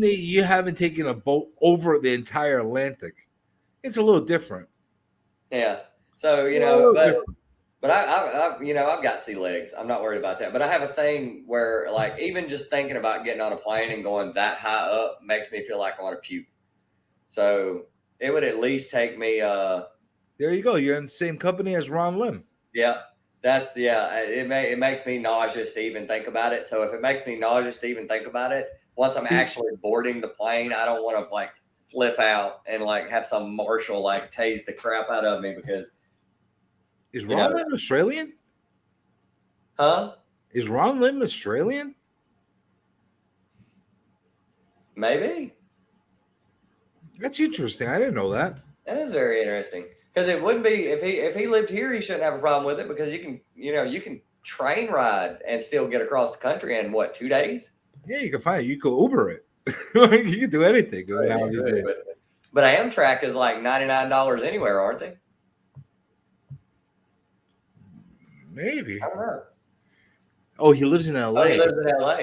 you haven't taken a boat over the entire Atlantic. It's a little different. Yeah. So But I've got sea legs. I'm not worried about that. But I have a thing where, like, even just thinking about getting on a plane and going that high up makes me feel like I want to puke. So it would at least take me. There you go. You're in the same company as Ron Lim. Yeah, That's it makes me nauseous to even think about it. So if it makes me nauseous to even think about it, once I'm actually boarding the plane, I don't want to like flip out and like have some marshal like tase the crap out of me because Is Ron Lim Australian? huh? Is Ron Lim Australian? Maybe. That's interesting. I didn't know that. That is very interesting. Because it wouldn't be if he lived here, he shouldn't have a problem with it because you can train ride and still get across the country in what 2 days? Yeah, you can find it. You can Uber it. You can do anything. Now these days. But Amtrak is like $99 anywhere, aren't they? Maybe. I don't know. Oh, he lives in LA. Oh, he lives in LA.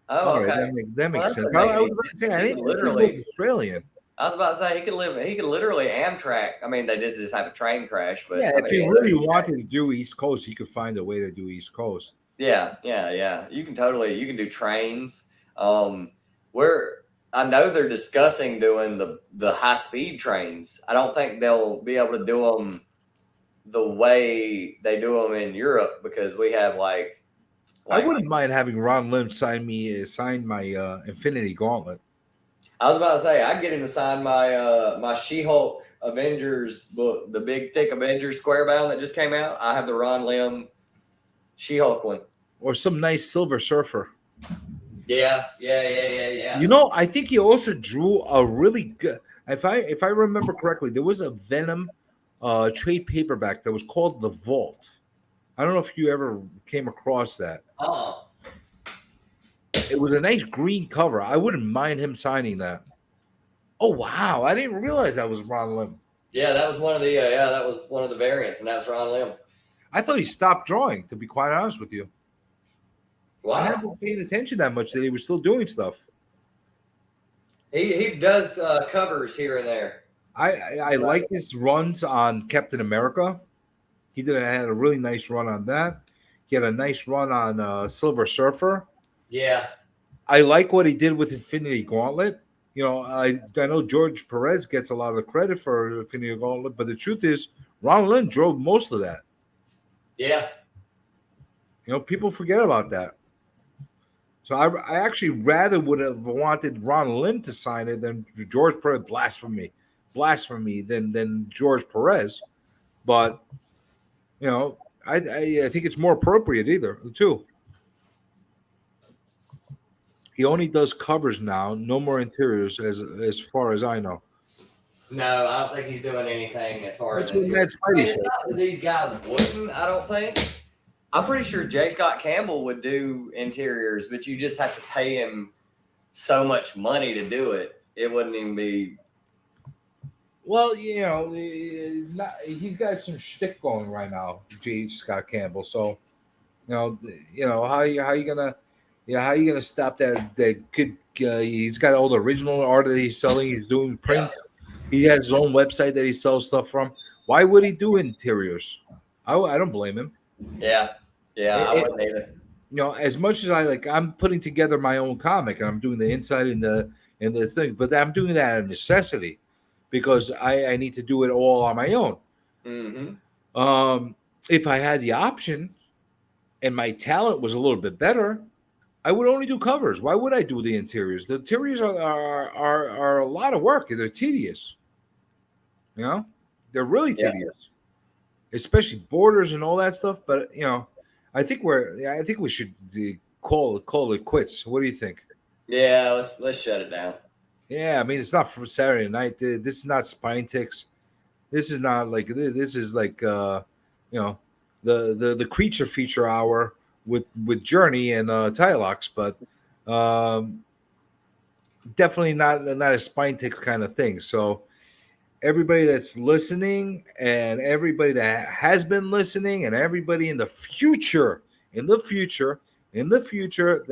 Oh, All okay. right, that makes sense. That I was about to say, I didn't literally think he was Australian. I was about to say he could literally Amtrak. I mean, they did just have a train crash, but Yeah, I if mean, he really wanted to do East Coast, he could find a way to do East Coast. Yeah. You can do trains. Where I know they're discussing doing the high speed trains. I don't think they'll be able to do them the way they do them in Europe because we have like I wouldn't mind having Ron Lim sign my Infinity Gauntlet. I was about to say I'd get him to sign my my She-Hulk Avengers book, the big thick Avengers square bound that just came out. I have the Ron Lim She-Hulk one. Or some nice Silver Surfer. Yeah. You know, I think he also drew a really good. If I remember correctly, there was a Venom trade paperback that was called The Vault. I don't know if you ever came across that. It was a nice green cover. I wouldn't mind him signing that. Oh wow! I didn't realize that was Ron Lim. Yeah, that was one of the variants, and that's Ron Lim. I thought he stopped drawing. To be quite honest with you, Wow. I haven't paid attention that much that he was still doing stuff. He does covers here and there. I like his runs on Captain America. He had a really nice run on that. He had a nice run on Silver Surfer. Yeah. I like what he did with Infinity Gauntlet. You know, I know George Perez gets a lot of the credit for Infinity Gauntlet, but the truth is, Ron Lim drove most of that. Yeah. You know, people forget about that. So I actually rather would have wanted Ron Lim to sign it than George Perez. Blasphemy than George Perez. But you know, I think it's more appropriate either too. He only does covers now, no more interiors, as far as I know. No, I don't think he's doing anything as far as That's what Matt Spidey said. not that these guys wouldn't. I don't think. I'm pretty sure J. Scott Campbell would do interiors, but you just have to pay him so much money to do it. It wouldn't even be. Well, you know, he's got some shtick going right now, J. Scott Campbell. So, you know how you gonna stop that good? He's got all the original art that he's selling. He's doing prints. Yeah. He has his own website that he sells stuff from. Why would he do interiors? I don't blame him. Yeah, I wouldn't either. You know, as much as I'm putting together my own comic and I'm doing the inside and the thing, but I'm doing that out of necessity because I need to do it all on my own. Mm-hmm. If I had the option and my talent was a little bit better, I would only do covers. Why would I do the interiors? The interiors are a lot of work and they're tedious. You know, they're really tedious, especially borders and all that stuff. But you know, I think we should call it quits. What do you think? Yeah, let's shut it down. Yeah, I mean it's not for Saturday night. This is not Spine Ticks. This is not like this is like you know the creature feature hour with Journey and Tylox, but definitely not a Spine Ticks kind of thing. So everybody that's listening and everybody that has been listening and everybody in the future that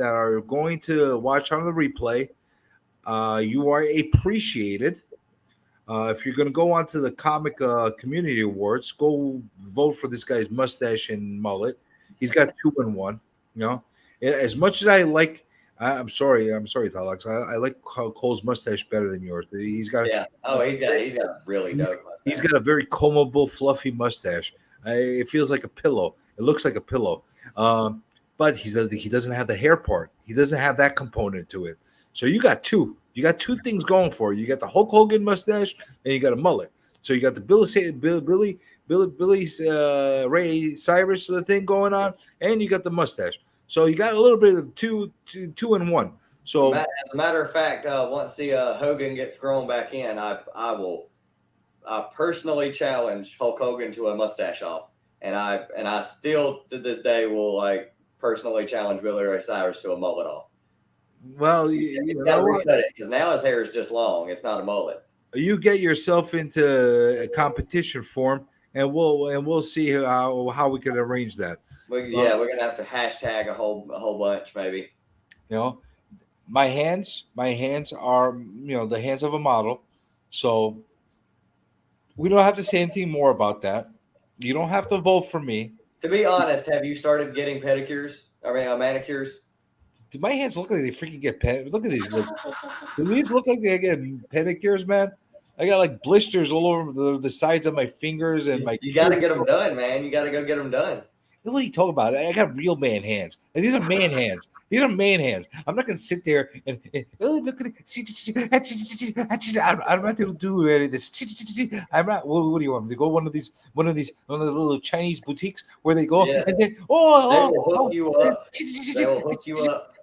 are going to watch on the replay, you are appreciated. If you're going to go onto the Comic Community Awards, go vote for this guy's mustache and mullet. He's got 2 in 1. You know, as much as I like, I'm sorry, Tylox. I like Cole's mustache better than yours. He's got he's got a really dope mustache. He's got a very combable, fluffy mustache. It feels like a pillow. It looks like a pillow. But he doesn't have the hair part. He doesn't have that component to it. So you got two. You got two things going for you. You got the Hulk Hogan mustache and you got a mullet. So you got the Billy Ray Cyrus thing going on, and you got the mustache. So you got a little bit of two in one. So As a matter of fact, once the Hogan gets grown back in, I will personally challenge Hulk Hogan to a mustache off, and I still to this day will like personally challenge Billy Ray Cyrus to a mullet off. well, You gotta recut it because now his hair is just long. It's not a mullet. you get yourself into a competition form, and we'll see how we can arrange that. We're gonna have to hashtag a whole bunch maybe. You know, my hands are the hands of a model, so we don't have to say anything more about that. You don't have to vote for me. To be honest, have you started getting pedicures? I mean, manicures? Do my hands look like they freaking get Look at these. Do these look like they get pedicures, man? I got like blisters all over the sides of my fingers and my. You got to get them done, man. You got to go get them done. What are you talking about? I got real man hands. And these are man hands. These are man hands. I'm not gonna sit there and oh, look at it. I'm not gonna do any of this. I'm not. What do you want me to go? One of the little Chinese boutiques where they go and say, they will hook you up. They will hook you up.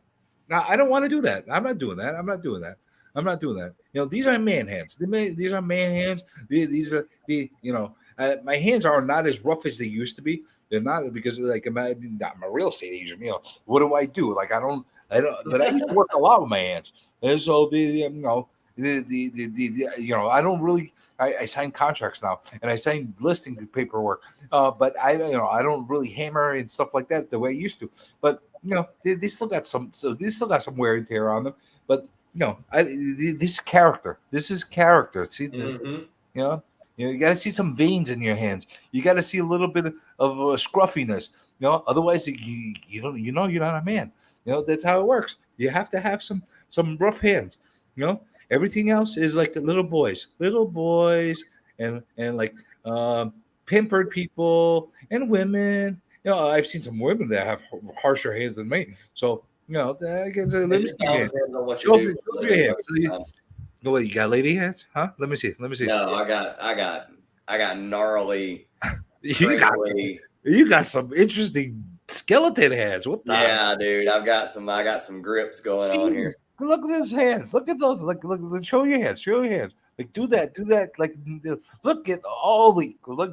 Now I don't want to do that. I'm not doing that. You know, these are man hands. These are man hands. These are my hands are not as rough as they used to be. They're not because like I'm a real estate agent. You know, what do I do? Like I don't. But I used to work a lot with my hands, and so I don't really. I sign contracts now, and I sign listing paperwork. But I don't really hammer and stuff like that the way I used to. But they still got some. So they still got some wear and tear on them. But this is character. This is character. See, you got to see some veins in your hands. You got to see a little bit of scruffiness. Otherwise you don't. You're not a man. That's how it works. You have to have some rough hands. Everything else is like the little boys, and like pampered people and women. I've seen some women that have harsher hands than me. So let me see your hands. Show your hands. What you got, lady hands? Huh? Let me see. No, I got gnarly. You got some interesting skeleton hands. What the? Yeah, dude, I got some grips going on here. Look at his hands. Look at those. Look. Show your hands. Like do that. Like look at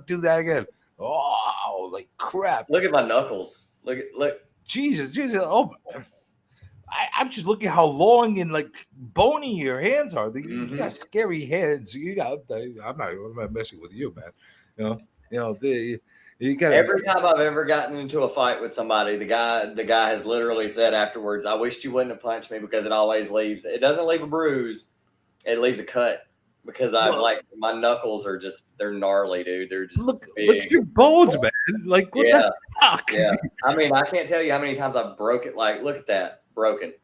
do that again. Oh, like crap. Look at my knuckles. Look. Jesus. Oh. I'm just looking how long and like bony your hands are. You got scary hands. I'm not messing with you, man. You got every time I've ever gotten into a fight with somebody, the guy has literally said afterwards, "I wished you wouldn't have punched me because it doesn't leave a bruise, it leaves a cut because my knuckles are they're gnarly, dude. They're just look big. at your bones, man. Like what the fuck? Yeah. I mean, I can't tell you how many times I've broke it. Like, look at that. Broken.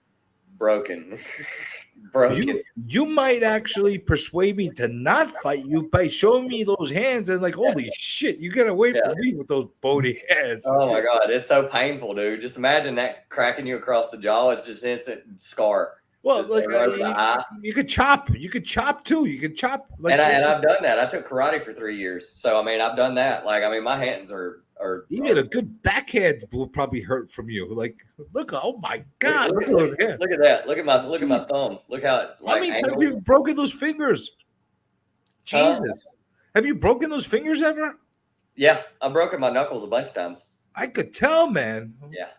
You might actually persuade me to not fight you by showing me those hands and like, holy shit, you gotta wait for me with those bony hands. Oh my god, it's so painful, dude. Just imagine that cracking you across the jaw. It's just instant scar. Well, like you could chop. You could chop too. You could chop. Like, and I've done that. I took karate for 3 years, so I mean, I've done that. Like, I mean, my hands are even a good backhand will probably hurt from you. Like, look, oh my god, look at those hands. Look at that. Look at my thumb. Look how it How many times have you broken those fingers? Jesus. Have you broken those fingers ever? Yeah, I've broken my knuckles a bunch of times. I could tell, man. Yeah.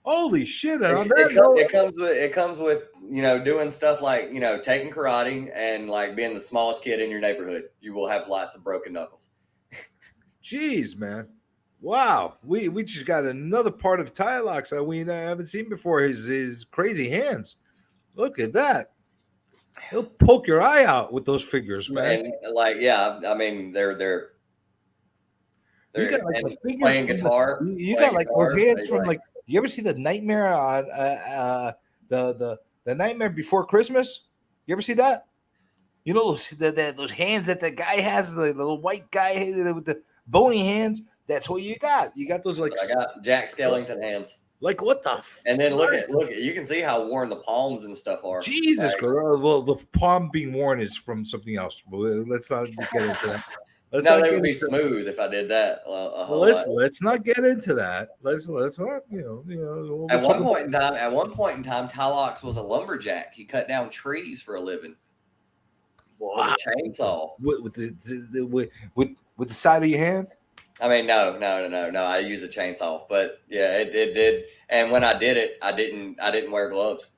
Holy shit! It comes with doing stuff like taking karate and like being the smallest kid in your neighborhood. You will have lots of broken knuckles. Jeez, man. Wow, we just got another part of Tylox that we haven't seen before. His crazy hands. Look at that. He'll poke your eye out with those fingers, man. And like, yeah, I mean, they're you got like the fingers playing guitar. You got like those hands from like. You ever see the Nightmare on the Nightmare Before Christmas? You ever see that? Those hands that the guy has, the little white guy with the bony hands. That's what you got. You got those like I got Jack Skellington hands. like what the And then look fuck? at you can see how worn the palms and stuff are. Jesus Like, Christ. Well, the palm being worn is from something else. Let's not get into that. Let's no, not they get would be into smooth if I did that a whole let's lot. let's not get into that. Let's not, we'll At talk one point in time, Tylox was a lumberjack. He cut down trees for a living with a chainsaw. with with the side of your hand. I mean, no. I use a chainsaw, but yeah, it did. And when I did it, I didn't wear gloves.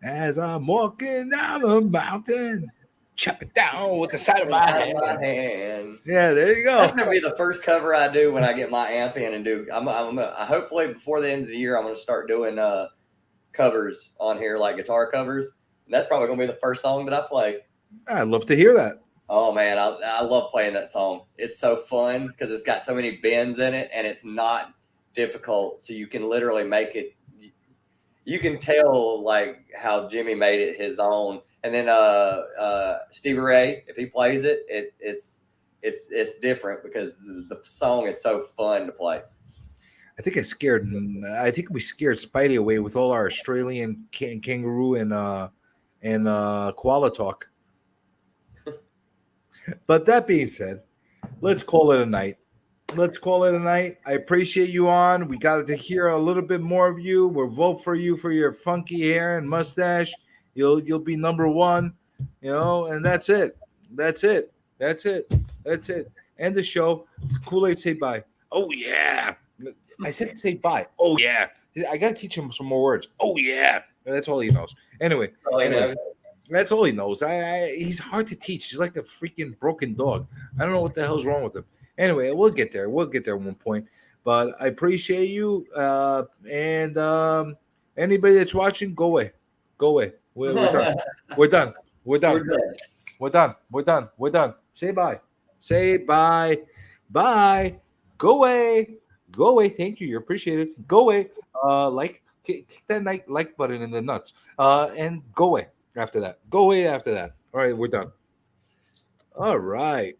As I'm walking down the mountain, chop it down with the side of my hand. Yeah, there you go. That's gonna be the first cover I do when I get my amp in and do. I'm hopefully before the end of the year I'm gonna start doing covers on here, like guitar covers. And that's probably gonna be the first song that I play. I'd love to hear that. Oh man, I love playing that song. It's so fun because it's got so many bends in it, and it's not difficult. So you can literally make it. You can tell like how Jimmy made it his own, and then Stevie Ray, if he plays it, it's different because the song is so fun to play. I think we scared Spidey away with all our Australian kangaroo and koala talk. But that being said, let's call it a night. I appreciate you on. We got to hear a little bit more of you. We'll vote for you for your funky hair and mustache. You'll be number one, and that's it. End the show. Kool-Aid, say bye. Oh yeah. I said say bye. Oh yeah. I gotta teach him some more words. Oh yeah. That's all he knows. Anyway. That's all he knows. He's hard to teach. He's like a freaking broken dog. I don't know what the hell's wrong with him. Anyway, we'll get there. At one point. But I appreciate you. And anybody that's watching, go away. We're done. We're done. Say bye. Bye. Go away. Thank you. You're appreciated. Go away. Kick that like button in the nuts. And go away. After that. All right, we're done. All right.